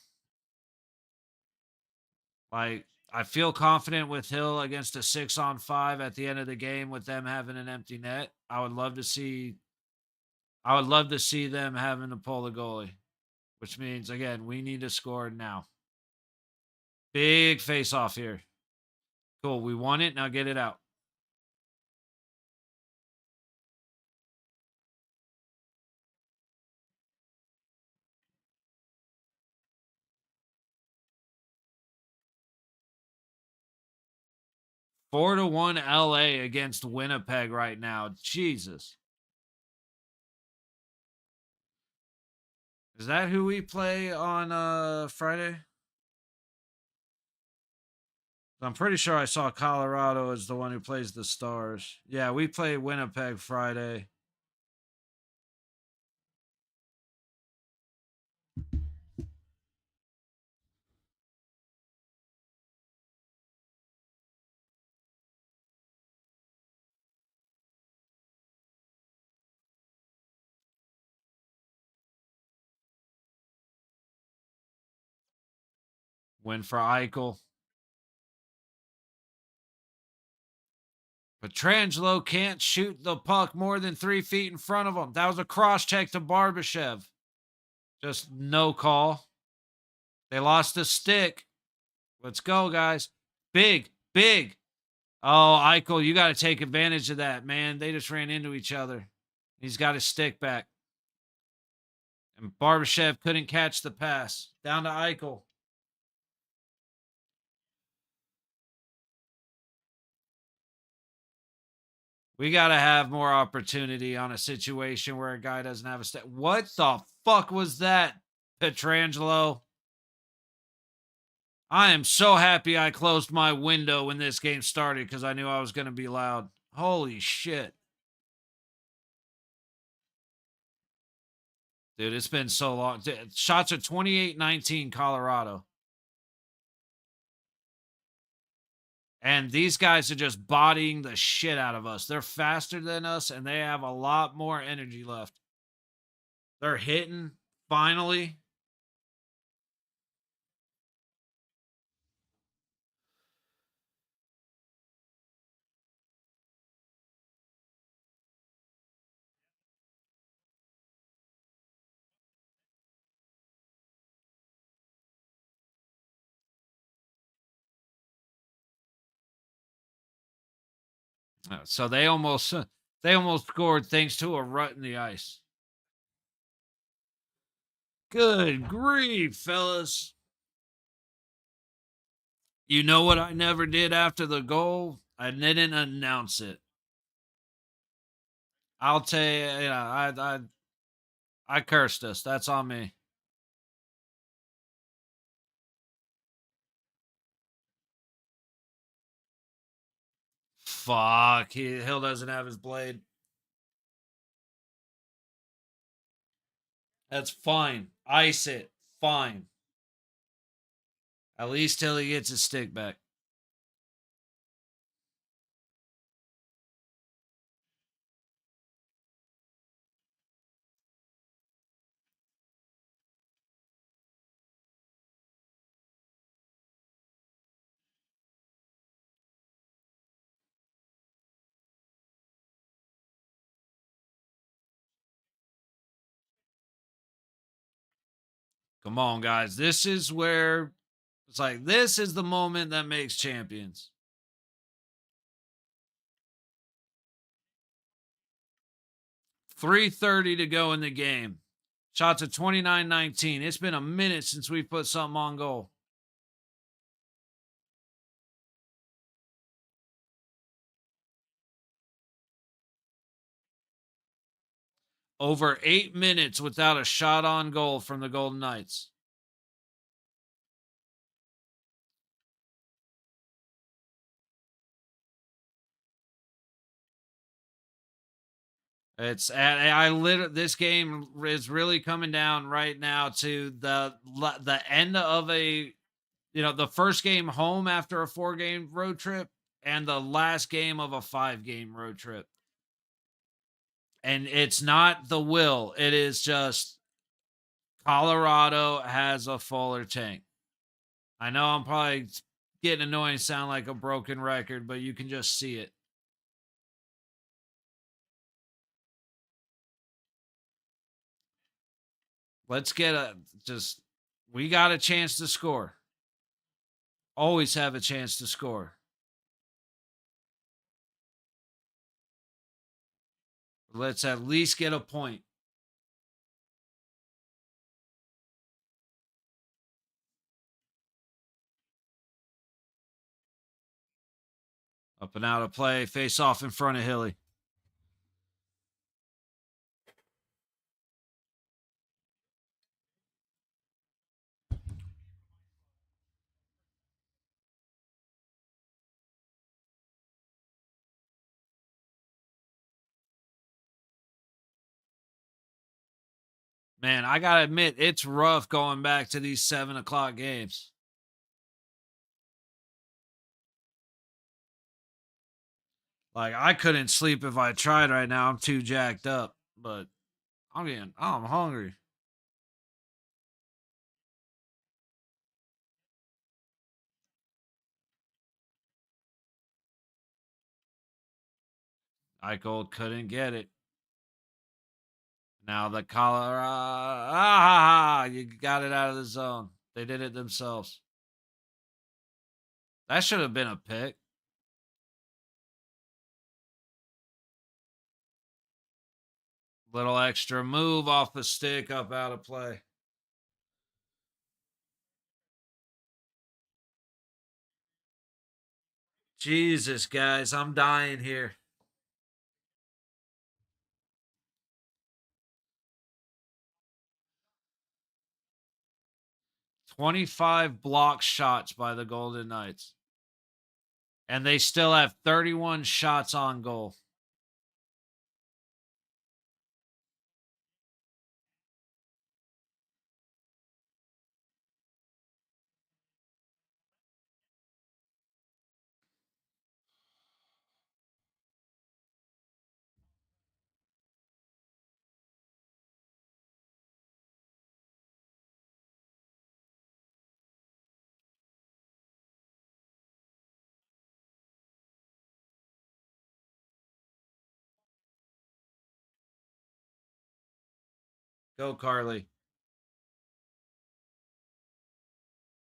Like I feel confident with Hill against a 6-on-5 at the end of the game with them having an empty net. I would love to see them having to pull the goalie, which means again, we need to score now. Big face off here. Cool. We won it. Now get it out. 4-1 LA against Winnipeg right now. Jesus. Is that who we play on Friday? I'm pretty sure I saw Colorado as the one who plays the Stars. Yeah, we play Winnipeg Friday. Win for Eichel. Petrangelo can't shoot the puck more than 3 feet in front of him. That was a cross check to Barbashev. Just no call. They lost the stick. Let's go, guys. Big, big. Oh, Eichel, you got to take advantage of that, man. They just ran into each other. He's got his stick back. And Barbashev couldn't catch the pass. Down to Eichel. We got to have more opportunity on a situation where a guy doesn't have a step. What the fuck was that, Petrangelo? I am so happy I closed my window when this game started because I knew I was going to be loud. Holy shit. Dude, it's been so long. Shots are 28-19 Colorado. And these guys are just bodying the shit out of us. They're faster than us, and they have a lot more energy left. They're hitting, finally. So they almost scored thanks to a rut in the ice. Good grief, fellas. You know what I never did after the goal? I didn't announce it. I'll tell you, I cursed us. That's on me. Fuck. Hill doesn't have his blade. That's fine. Ice it. Fine. At least till he gets his stick back. Come on, guys. This is where it's like, this is the moment that makes champions. 3:30 to go in the game. Shots at 29-19. It's been a minute since we put something on goal. Over 8 minutes without a shot on goal from the Golden Knights. It's I literally, this game is really coming down right now to the end of a, the first game home after a 4-game road trip and the last game of a 5-game road trip. And it's not the will, it is just Colorado has a fuller tank. I know I'm probably getting annoying, sound like a broken record, but you can just see it. Let's get we got a chance to score. Always have a chance to score. Let's at least get a point. Up and out of play, face off in front of Hilly. Man, I gotta admit, it's rough going back to these 7 o'clock games. Like, I couldn't sleep if I tried right now. I'm too jacked up, but I'm hungry. Eichel couldn't get it. Now the Colorado, you got it out of the zone. They did it themselves. That should have been a pick. Little extra move off the stick, up out of play. Jesus, guys, I'm dying here. 25 block shots by the Golden Knights. And they still have 31 shots on goal. Go, Carly.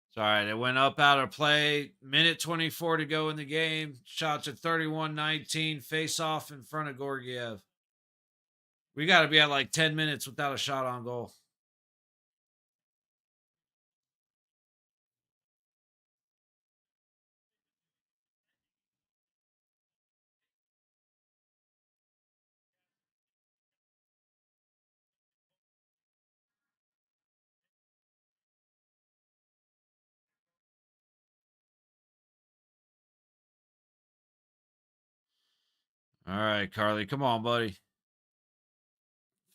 It's all right. It went up out of play. Minute 24 to go in the game. Shots at 31-19. Face off in front of Gorgiev. We got to be at like 10 minutes without a shot on goal. All right, Carly. Come on, buddy.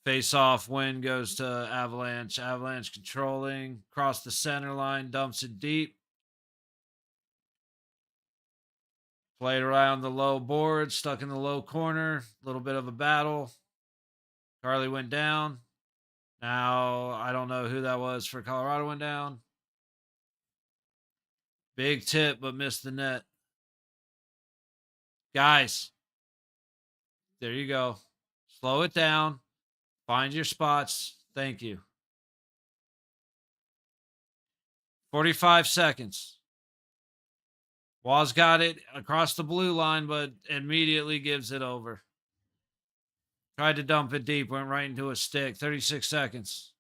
Face off win goes to Avalanche. Avalanche controlling. Cross the center line. Dumps it deep. Played around the low board. Stuck in the low corner. A little bit of a battle. Carly went down. Now, I don't know who that was for Colorado went down. Big tip, but missed the net. Guys, there you go. Slow it down. Find your spots. Thank you. 45 seconds. Waz got it across the blue line, but immediately gives it over. Tried to dump it deep, went right into a stick. 36 seconds.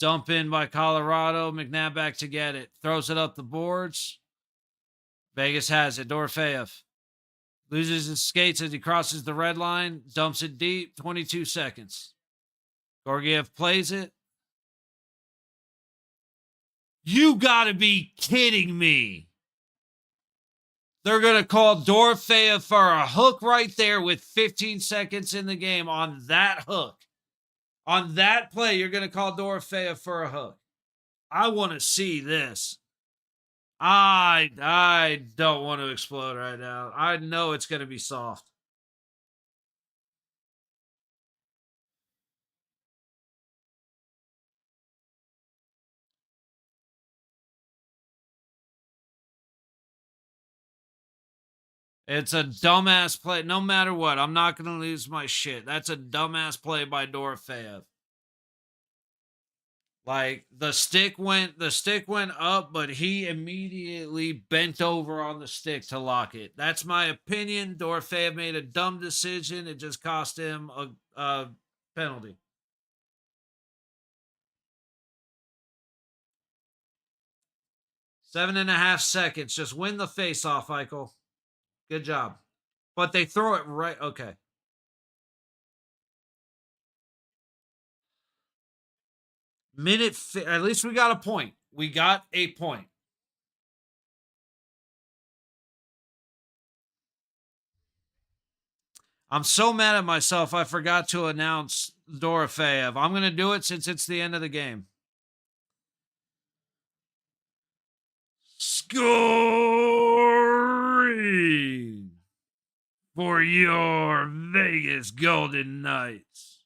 Dump in by Colorado. McNabb back to get it. Throws it up the boards. Vegas has it. Dorofeyev loses his skates as he crosses the red line. Dumps it deep. 22 seconds. Gorgiev plays it. You gotta be kidding me. They're going to call Dorofeyev for a hook right there with 15 seconds in the game on that hook. On that play, you're going to call Dorofeyev for a hook. I want to see this. I don't want to explode right now. I know it's going to be soft. It's a dumbass play. No matter what, I'm not going to lose my shit. That's a dumbass play by Dorofeyev. Like the stick went up, but he immediately bent over on the stick to lock it. That's my opinion. Dorofeyev made a dumb decision. It just cost him a penalty. Seven and a half seconds. Just win the face off, Eichel. Good job. But they throw it right. Okay. At least we got a point. We got a point. I'm so mad at myself. I forgot to announce Dorofeyev. I'm going to do it since it's the end of the game. Scoring for your Vegas Golden Knights.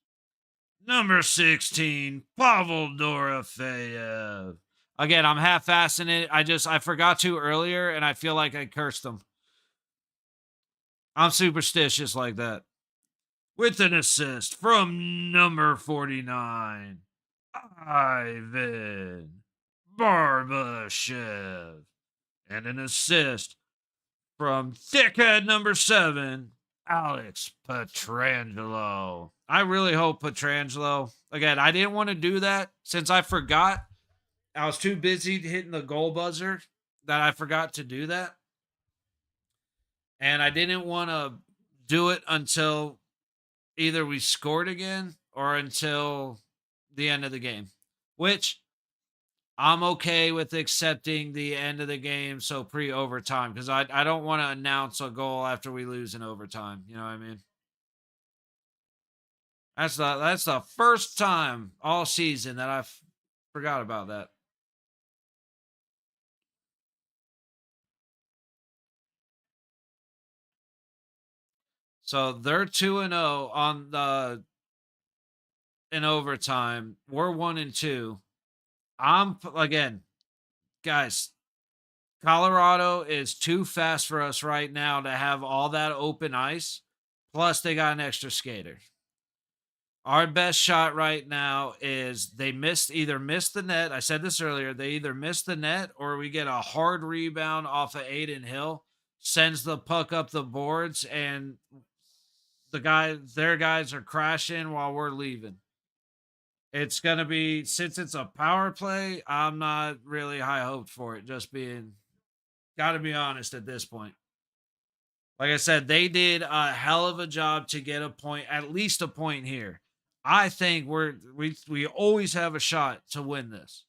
Number 16, Pavel Dorofeyev. Again, I'm half-assing it. I forgot to earlier, and I feel like I cursed them. I'm superstitious like that. With an assist from number 49, Ivan Barbashev. And an assist from thickhead number 7, Alex Pietrangelo. I really hope Pietrangelo. Again, I didn't want to do that since I forgot. I was too busy hitting the goal buzzer that I forgot to do that. And I didn't want to do it until either we scored again or until the end of the game, which I'm okay with accepting the end of the game, so pre-overtime, because I don't want to announce a goal after we lose in overtime. You know what I mean? That's the first time all season that I forgot about that. So they're 2-0 on the in overtime. We're 1-2. I'm again, guys. Colorado is too fast for us right now to have all that open ice. Plus, they got an extra skater. Our best shot right now is they either missed the net. I said this earlier. They either miss the net or we get a hard rebound off of Aiden Hill, sends the puck up the boards, and their guys are crashing while we're leaving. It's going to be, since it's a power play, I'm not really high hoped for it. Just being, got to be honest at this point. Like I said, they did a hell of a job to get a point, at least a point here. I think we always have a shot to win this.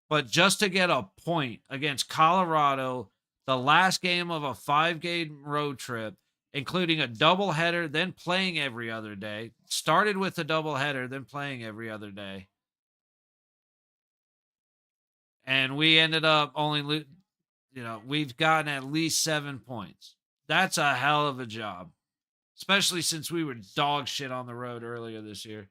But just to get a point against Colorado, the last game of a 5-game road trip, including a doubleheader, then playing every other day. Started with a doubleheader, then playing every other day. And we ended up only, we've gotten at least 7 points. That's a hell of a job, especially since we were dog shit on the road earlier this year.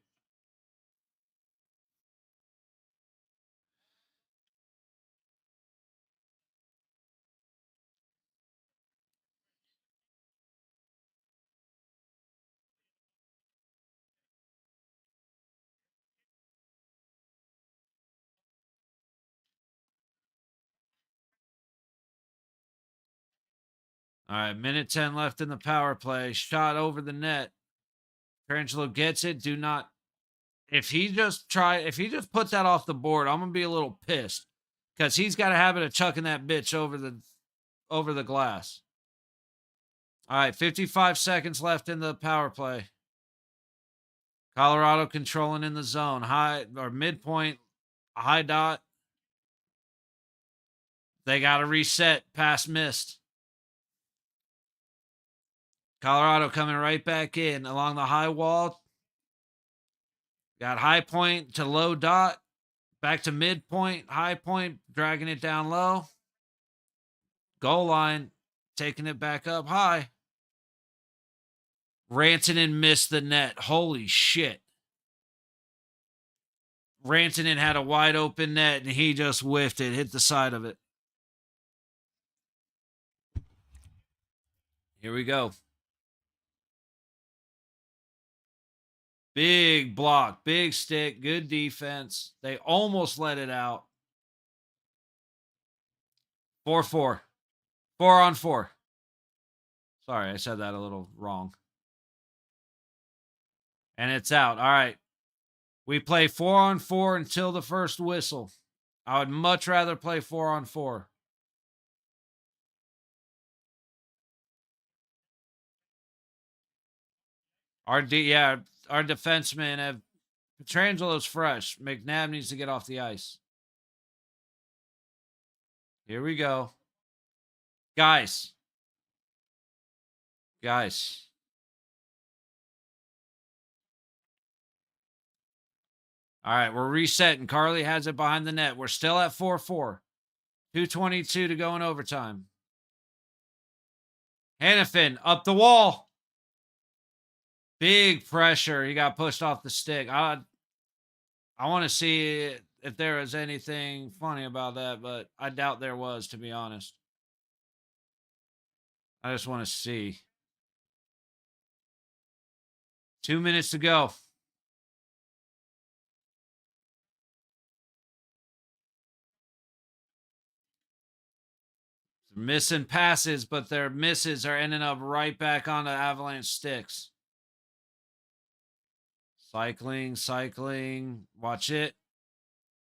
All right, minute 10 left in the power play. Shot over the net. Petrangelo gets it. Do not. If he just puts that off the board, I'm gonna be a little pissed because he's got a habit of chucking that bitch over the glass. All right, 55 seconds left in the power play. Colorado controlling in the zone, high or midpoint, high dot. They got to reset. Pass missed. Colorado coming right back in along the high wall. Got high point to low dot. Back to midpoint, high point, dragging it down low. Goal line, taking it back up high. Rantanen missed the net. Holy shit. Rantanen had a wide open net and he just whiffed it, hit the side of it. Here we go. Big block, big stick, good defense. They almost let it out. 4-4. 4-on-4. Sorry, I said that a little wrong. And it's out. All right. We play 4-on-4 until the first whistle. I would much rather play 4-on-4. Our defensemen have Petrangelo's fresh. McNabb needs to get off the ice. Here we go. Guys. All right, we're resetting. Carly has it behind the net. We're still at 4-4. 2:22 to go in overtime. Hannafin up the wall. Big pressure. He got pushed off the stick. I want to see if there was anything funny about that, but I doubt there was, to be honest. I just want to see. 2 minutes to go. Missing passes, but their misses are ending up right back onto Avalanche sticks. Cycling. Watch it.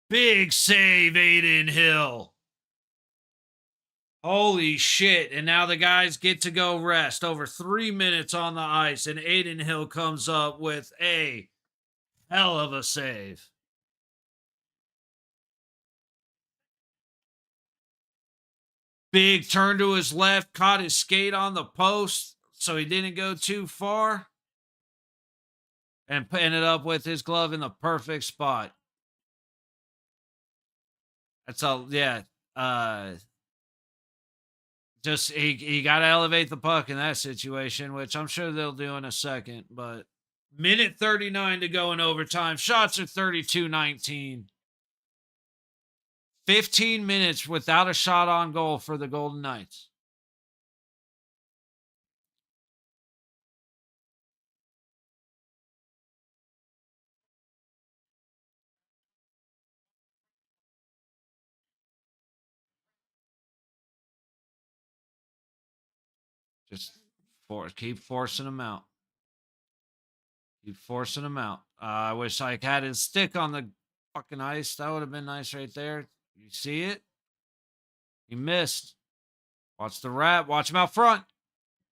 Big save, Aiden Hill. Holy shit. And now the guys get to go rest. Over 3 minutes on the ice, and Aiden Hill comes up with a hell of a save. Big turn to his left, caught his skate on the post, so he didn't go too far. And ended up with his glove in the perfect spot. That's all, yeah. Just he got to elevate the puck in that situation, which I'm sure they'll do in a second. But minute 39 to go in overtime. Shots are 32-19. 15 minutes without a shot on goal for the Golden Knights. Just keep forcing them out. I wish I had his stick on the fucking ice. That would have been nice right there. You see it? He missed. Watch the wrap. Watch him out front.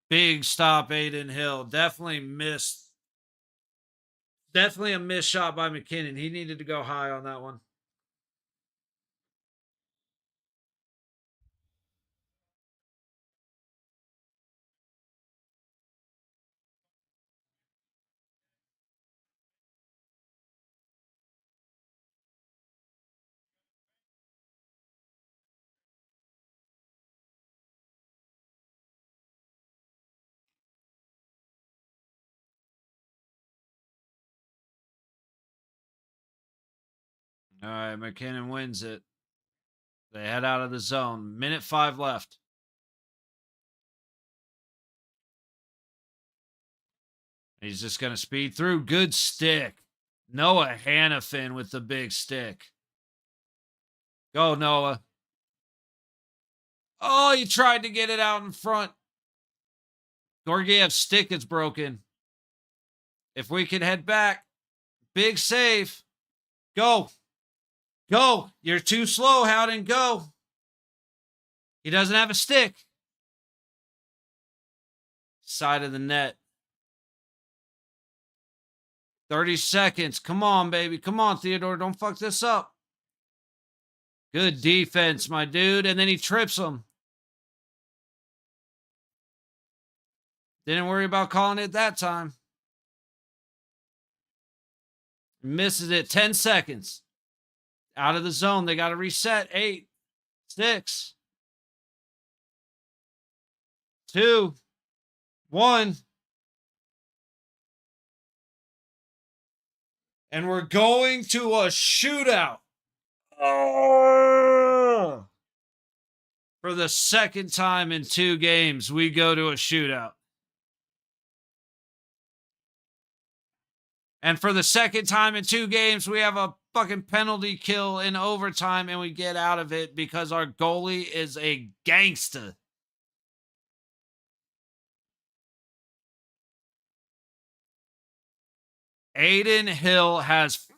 Big stop, Aiden Hill. Definitely missed. Definitely a missed shot by McKinnon. He needed to go high on that one. All right, McKinnon wins it. They head out of the zone. Minute 5 left. He's just going to speed through. Good stick. Noah Hannafin with the big stick. Go, Noah. Oh, he tried to get it out in front. Gorgiev's stick is broken. If we can head back, big save. Go. Go. You're too slow, Howden. Go. He doesn't have a stick. Side of the net. 30 seconds. Come on, baby. Come on, Theodore. Don't fuck this up. Good defense, my dude. And then he trips him. Didn't worry about calling it that time. Misses it. 10 seconds. Out of the zone. They got to reset. 8, 6, 2, 1. And we're going to a shootout. Oh! For the second time in 2 games, we go to a shootout. And for the second time in 2 games, we have a fucking penalty kill in overtime and we get out of it because our goalie is a gangster. Adin Hill has,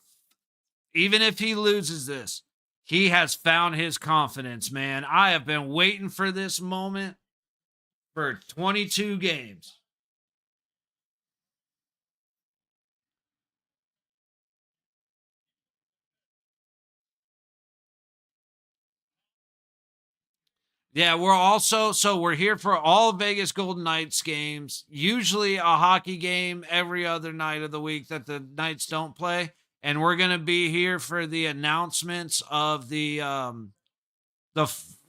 even if he loses this, he has found his confidence, man. I have been waiting for this moment for 22 games. Yeah, we're here for all Vegas Golden Knights games, usually a hockey game every other night of the week that the Knights don't play. And we're going to be here for the announcements of the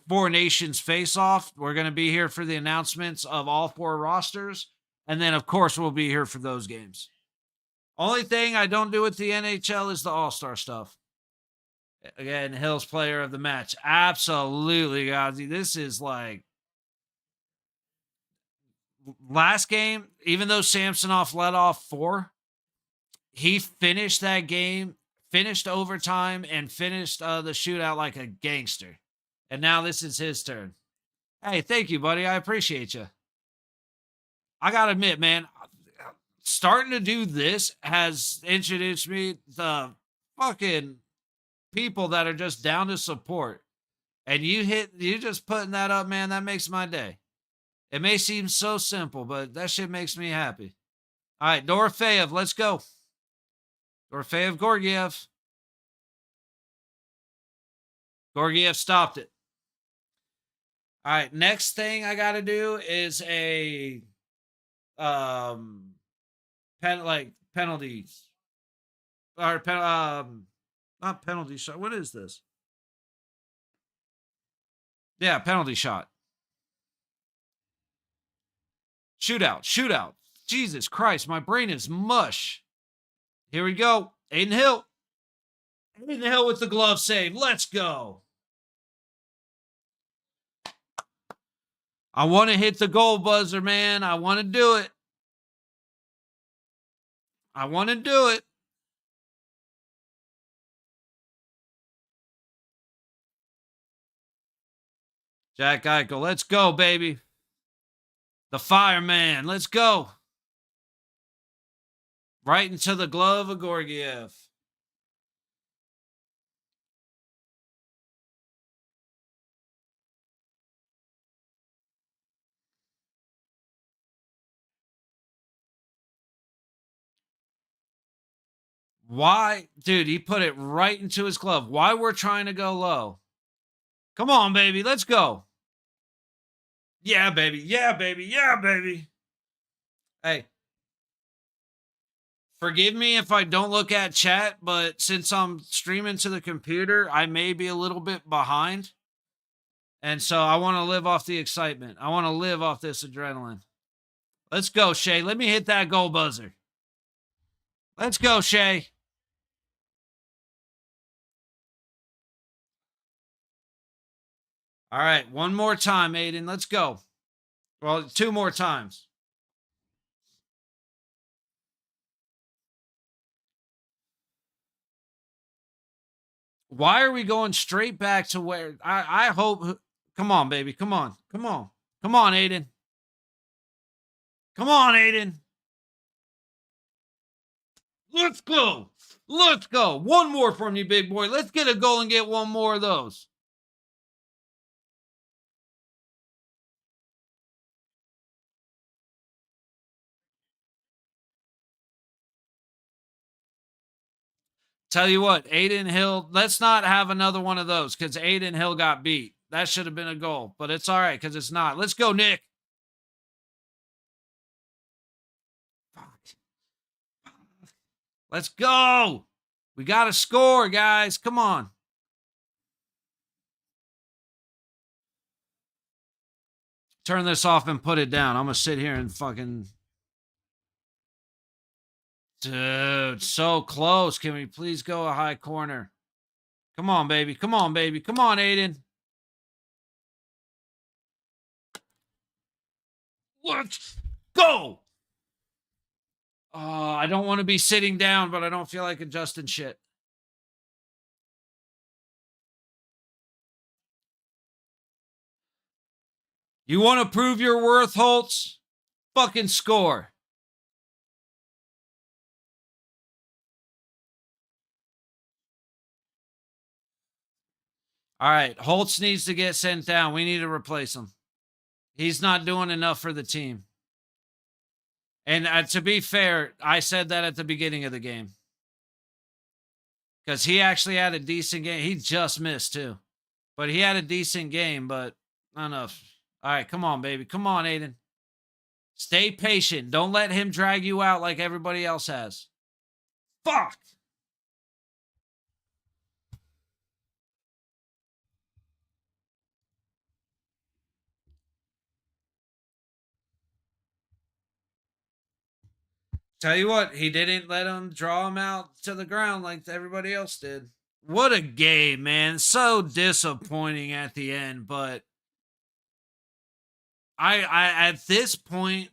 Four Nations face-off. We're going to be here for the announcements of all 4 rosters. And then, of course, we'll be here for those games. Only thing I don't do with the NHL is the All-Star stuff. Again, Hill's player of the match. Absolutely, Gazi. This is like last game, even though Samsonov let off 4, he finished that game, finished overtime, and finished the shootout like a gangster. And now this is his turn. Hey, thank you, buddy. I appreciate you. I got to admit, man, starting to do this has introduced me to fucking people that are just down to support. And you just putting that up, man, that makes my day. It may seem so simple, but that shit makes me happy. All right, Dorofeyev, let's go. Dorofeyev, Gorgiev. Gorgiev stopped it. All right, next thing I got to do is a penalties. Or not penalty shot. What is this? Yeah, penalty shot. Shootout. Jesus Christ, my brain is mush. Here we go. Adin Hill. Adin Hill with the glove save. Let's go. I want to hit the goal buzzer, man. I want to do it. I want to do it. Jack Eichel, let's go, baby. The fireman, let's go. Right into the glove of Gorgiev. Why? Dude, he put it right into his glove. Why we're trying to go low? Come on, baby. Let's go. Yeah, baby. Yeah, baby. Yeah, baby. Hey. Forgive me if I don't look at chat, but since I'm streaming to the computer, I may be a little bit behind. And so I want to live off the excitement. I want to live off this adrenaline. Let's go, Shay. Let me hit that goal buzzer. Let's go, Shay. All right, one more time, Adin. Let's go. Well, 2 more times. Why are we going straight back to where I hope? Come on, baby. Come on. Come on. Come on, Adin. Come on, Aiden. Let's go. Let's go. One more from you, big boy. Let's get a goal and get one more of those. Tell you what, Aiden Hill, let's not have another one of those because Aiden Hill got beat. That should have been a goal, but it's all right because it's not. Let's go, Nick. Let's go. We got to score, guys. Come on. Turn this off and put it down. I'm going to sit here and fucking. Dude, so close. Can we please go a high corner? Come on, baby. Come on, baby. Come on, Aiden. Let's go. Oh, I don't want to be sitting down, but I don't feel like adjusting shit. You want to prove your worth, Holtz? Fucking score. All right, Holtz needs to get sent down. We need to replace him. He's not doing enough for the team. And to be fair, I said that at the beginning of the game. Because he actually had a decent game. He just missed, too. But he had a decent game, but not enough. All right, come on, baby. Come on, Aiden. Stay patient. Don't let him drag you out like everybody else has. Fuck! Tell you what, he didn't let him draw him out to the ground like everybody else did. What a game, man. So disappointing at the end, but I at this point,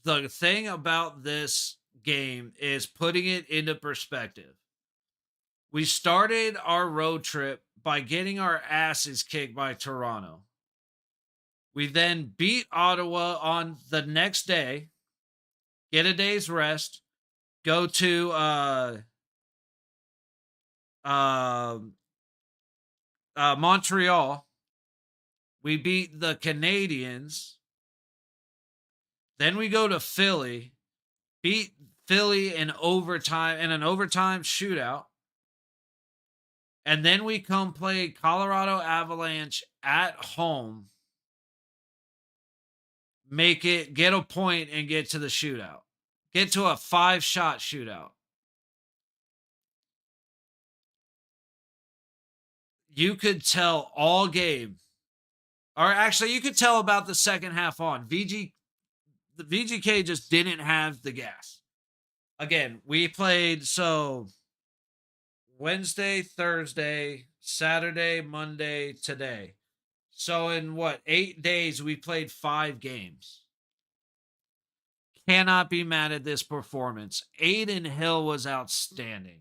the thing about this game is putting it into perspective. We started our road trip by getting our asses kicked by Toronto. We then beat Ottawa on the next day, get a day's rest, go to Montreal. We beat the Canadiens. Then we go to Philly, beat Philly in overtime in an overtime shootout. And then we come play Colorado Avalanche at home, make it, get a point, and get to the shootout. Get to a 5-shot shootout. You could tell all game, or actually, you could tell about the second half on. The VGK just didn't have the gas. Again, we played Wednesday, Thursday, Saturday, Monday, today. So in 8 days, we played 5 games. Cannot be mad at this performance. Aiden Hill was outstanding.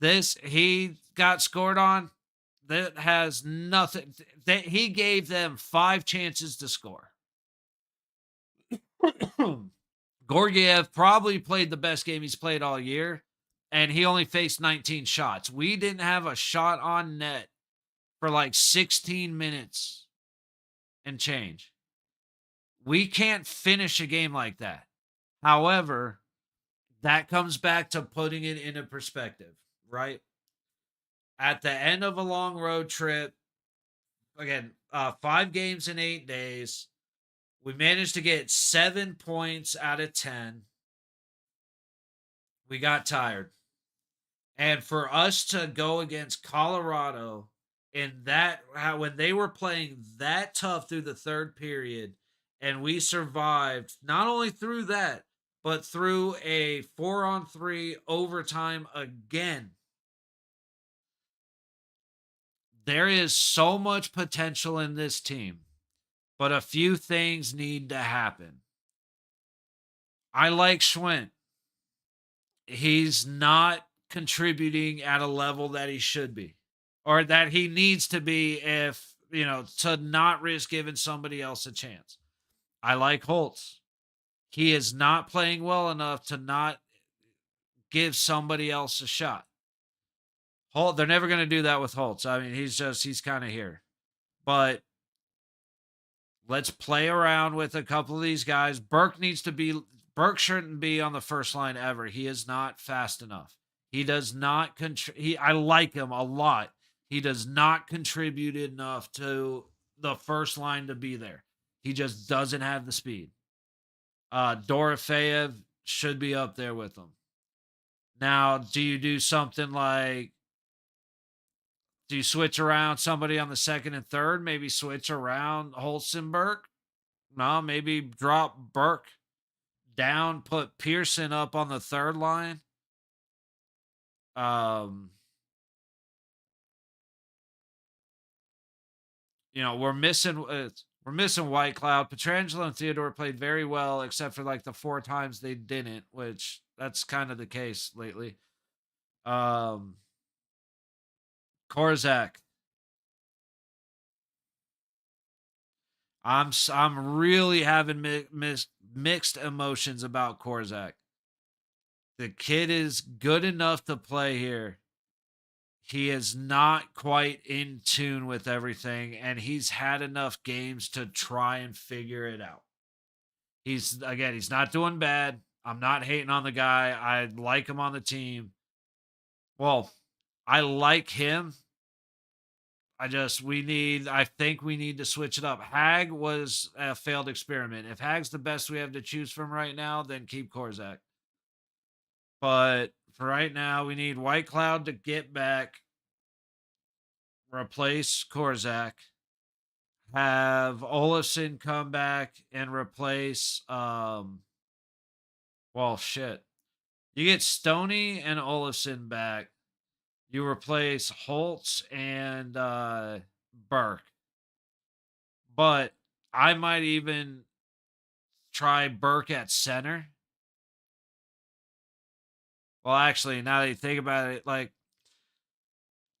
He got scored on. That has nothing. He gave them 5 chances to score. Gorgiev probably played the best game he's played all year, and he only faced 19 shots. We didn't have a shot on net for like 16 minutes and change. We can't finish a game like that. However, that comes back to putting it into perspective, right? At the end of a long road trip, again, 5 games in 8 days, we managed to get 7 points out of 10. We got tired. And for us to go against Colorado in that, when they were playing that tough through the third period, and we survived not only through that, but through a 4-on-3 overtime again. There is so much potential in this team, but a few things need to happen. I like Schwint. He's not contributing at a level that he should be, or that he needs to be, if, to not risk giving somebody else a chance. I like Holtz. He is not playing well enough to not give somebody else a shot. Holt, they're never going to do that with Holtz. I mean, he's kind of here. But let's play around with a couple of these guys. Burke shouldn't be on the first line ever. He is not fast enough. He does not I like him a lot. He does not contribute enough to the first line to be there. He just doesn't have the speed. Dorofeyev should be up there with him. Now, do you do something like, do you switch around somebody on the second and third? Maybe switch around Holstenberg? No, maybe drop Burke down, put Pearson up on the third line. We're missing White Cloud. Pietrangelo and Theodore played very well, except for like the 4 times they didn't, which that's kind of the case lately. Korzak. I'm really having mixed emotions about Korzak. The kid is good enough to play here. He is not quite in tune with everything, and he's had enough games to try and figure it out. He's not doing bad. I'm not hating on the guy. I like him on the team. Well, I like him. I think we need to switch it up. Hag was a failed experiment. If Hag's the best we have to choose from right now, then keep Korzak. But for right now, we need White Cloud to get back, replace Korzak, have Olafson come back and replace shit. You get Stoney and Olafson back. You replace Holtz and Burke. But I might even try Burke at center. Well, actually, now that you think about it, like,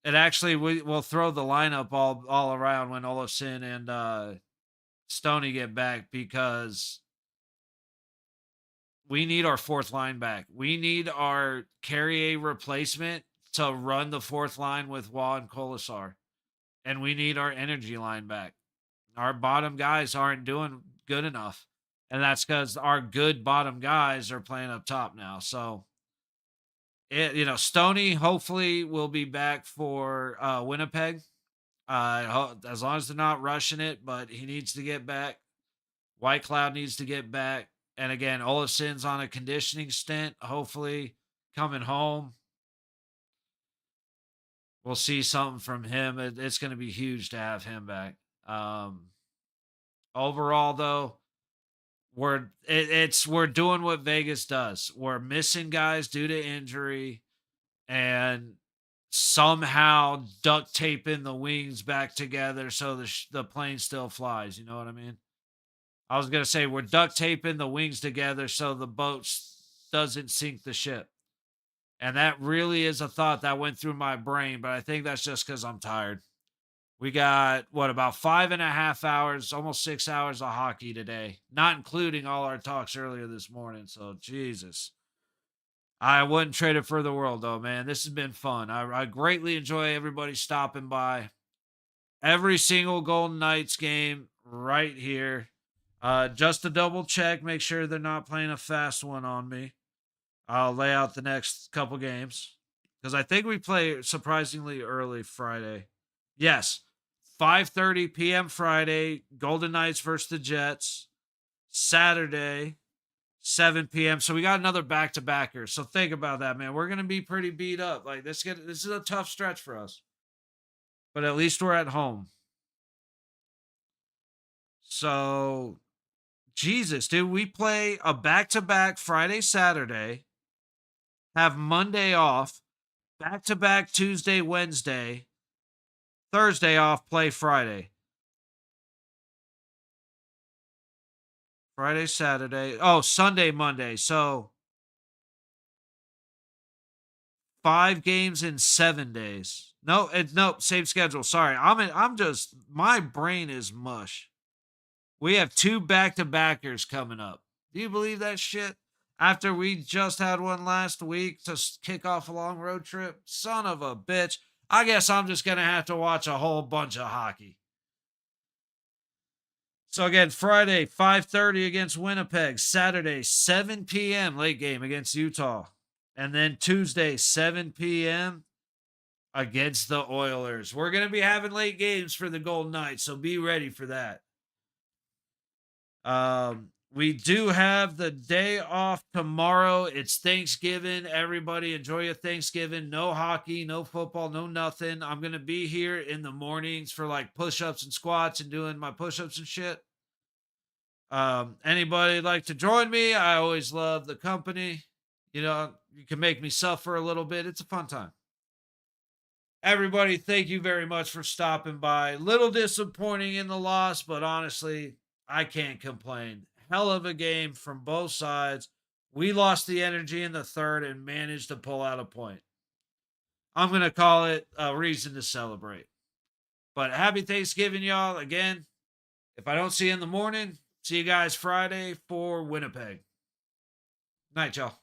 it actually we'll throw the lineup all around when Olafson and Stoney get back, because we need our fourth line back. We need our Carrier replacement to run the fourth line with Waugh and Colasar. And we need our energy line back. Our bottom guys aren't doing good enough. And that's because our good bottom guys are playing up top now. So, Stoney hopefully will be back for Winnipeg. As long as they're not rushing it, but he needs to get back. White Cloud needs to get back. And again, Olafson's on a conditioning stint, hopefully coming home. We'll see something from him. It's going to be huge to have him back. Overall, though, we're doing what Vegas does. We're missing guys due to injury, and somehow duct taping the wings back together so the plane still flies. You know what I mean? I was going to say we're duct taping the wings together so the boat doesn't sink the ship. And that really is a thought that went through my brain, but I think that's just because I'm tired. We got, about 5.5 hours, almost 6 hours of hockey today, not including all our talks earlier this morning. So, Jesus. I wouldn't trade it for the world, though, man. This has been fun. I greatly enjoy everybody stopping by. Every single Golden Knights game right here. Just to double check, make sure they're not playing a fast one on me. I'll lay out the next couple games, because I think we play surprisingly early Friday. Yes, 5:30 p.m. Friday, Golden Knights versus the Jets. Saturday, 7 p.m. So we got another back-to-backer. So think about that, man. We're going to be pretty beat up. Like, this is a tough stretch for us. But at least we're at home. So, Jesus, dude, we play a back-to-back Friday, Saturday, have Monday off, back-to-back Tuesday, Wednesday, Thursday off, play Friday. Friday, Saturday. Oh, Sunday, Monday. So 5 games in 7 days. No, same schedule. Sorry. My brain is mush. We have 2 back-to-backers coming up. Do you believe that shit? After we just had one last week to kick off a long road trip? Son of a bitch. I guess I'm just going to have to watch a whole bunch of hockey. So again, Friday, 5:30 against Winnipeg. Saturday, 7 p.m. late game against Utah. And then Tuesday, 7 p.m. against the Oilers. We're going to be having late games for the Golden Knights, so be ready for that. We do have the day off tomorrow. It's Thanksgiving. Everybody enjoy your Thanksgiving. No hockey, no football, no nothing. I'm going to be here in the mornings for like push-ups and squats and doing my push-ups and shit. Anybody like to join me? I always love the company. You know, you can make me suffer a little bit. It's a fun time. Everybody, thank you very much for stopping by. Little disappointing in the loss, but honestly, I can't complain. Hell of a game from both sides. We lost the energy in the third and managed to pull out a point. I'm going to call it a reason to celebrate. But happy Thanksgiving, y'all. Again, if I don't see you in the morning, see you guys Friday for Winnipeg. Night, y'all.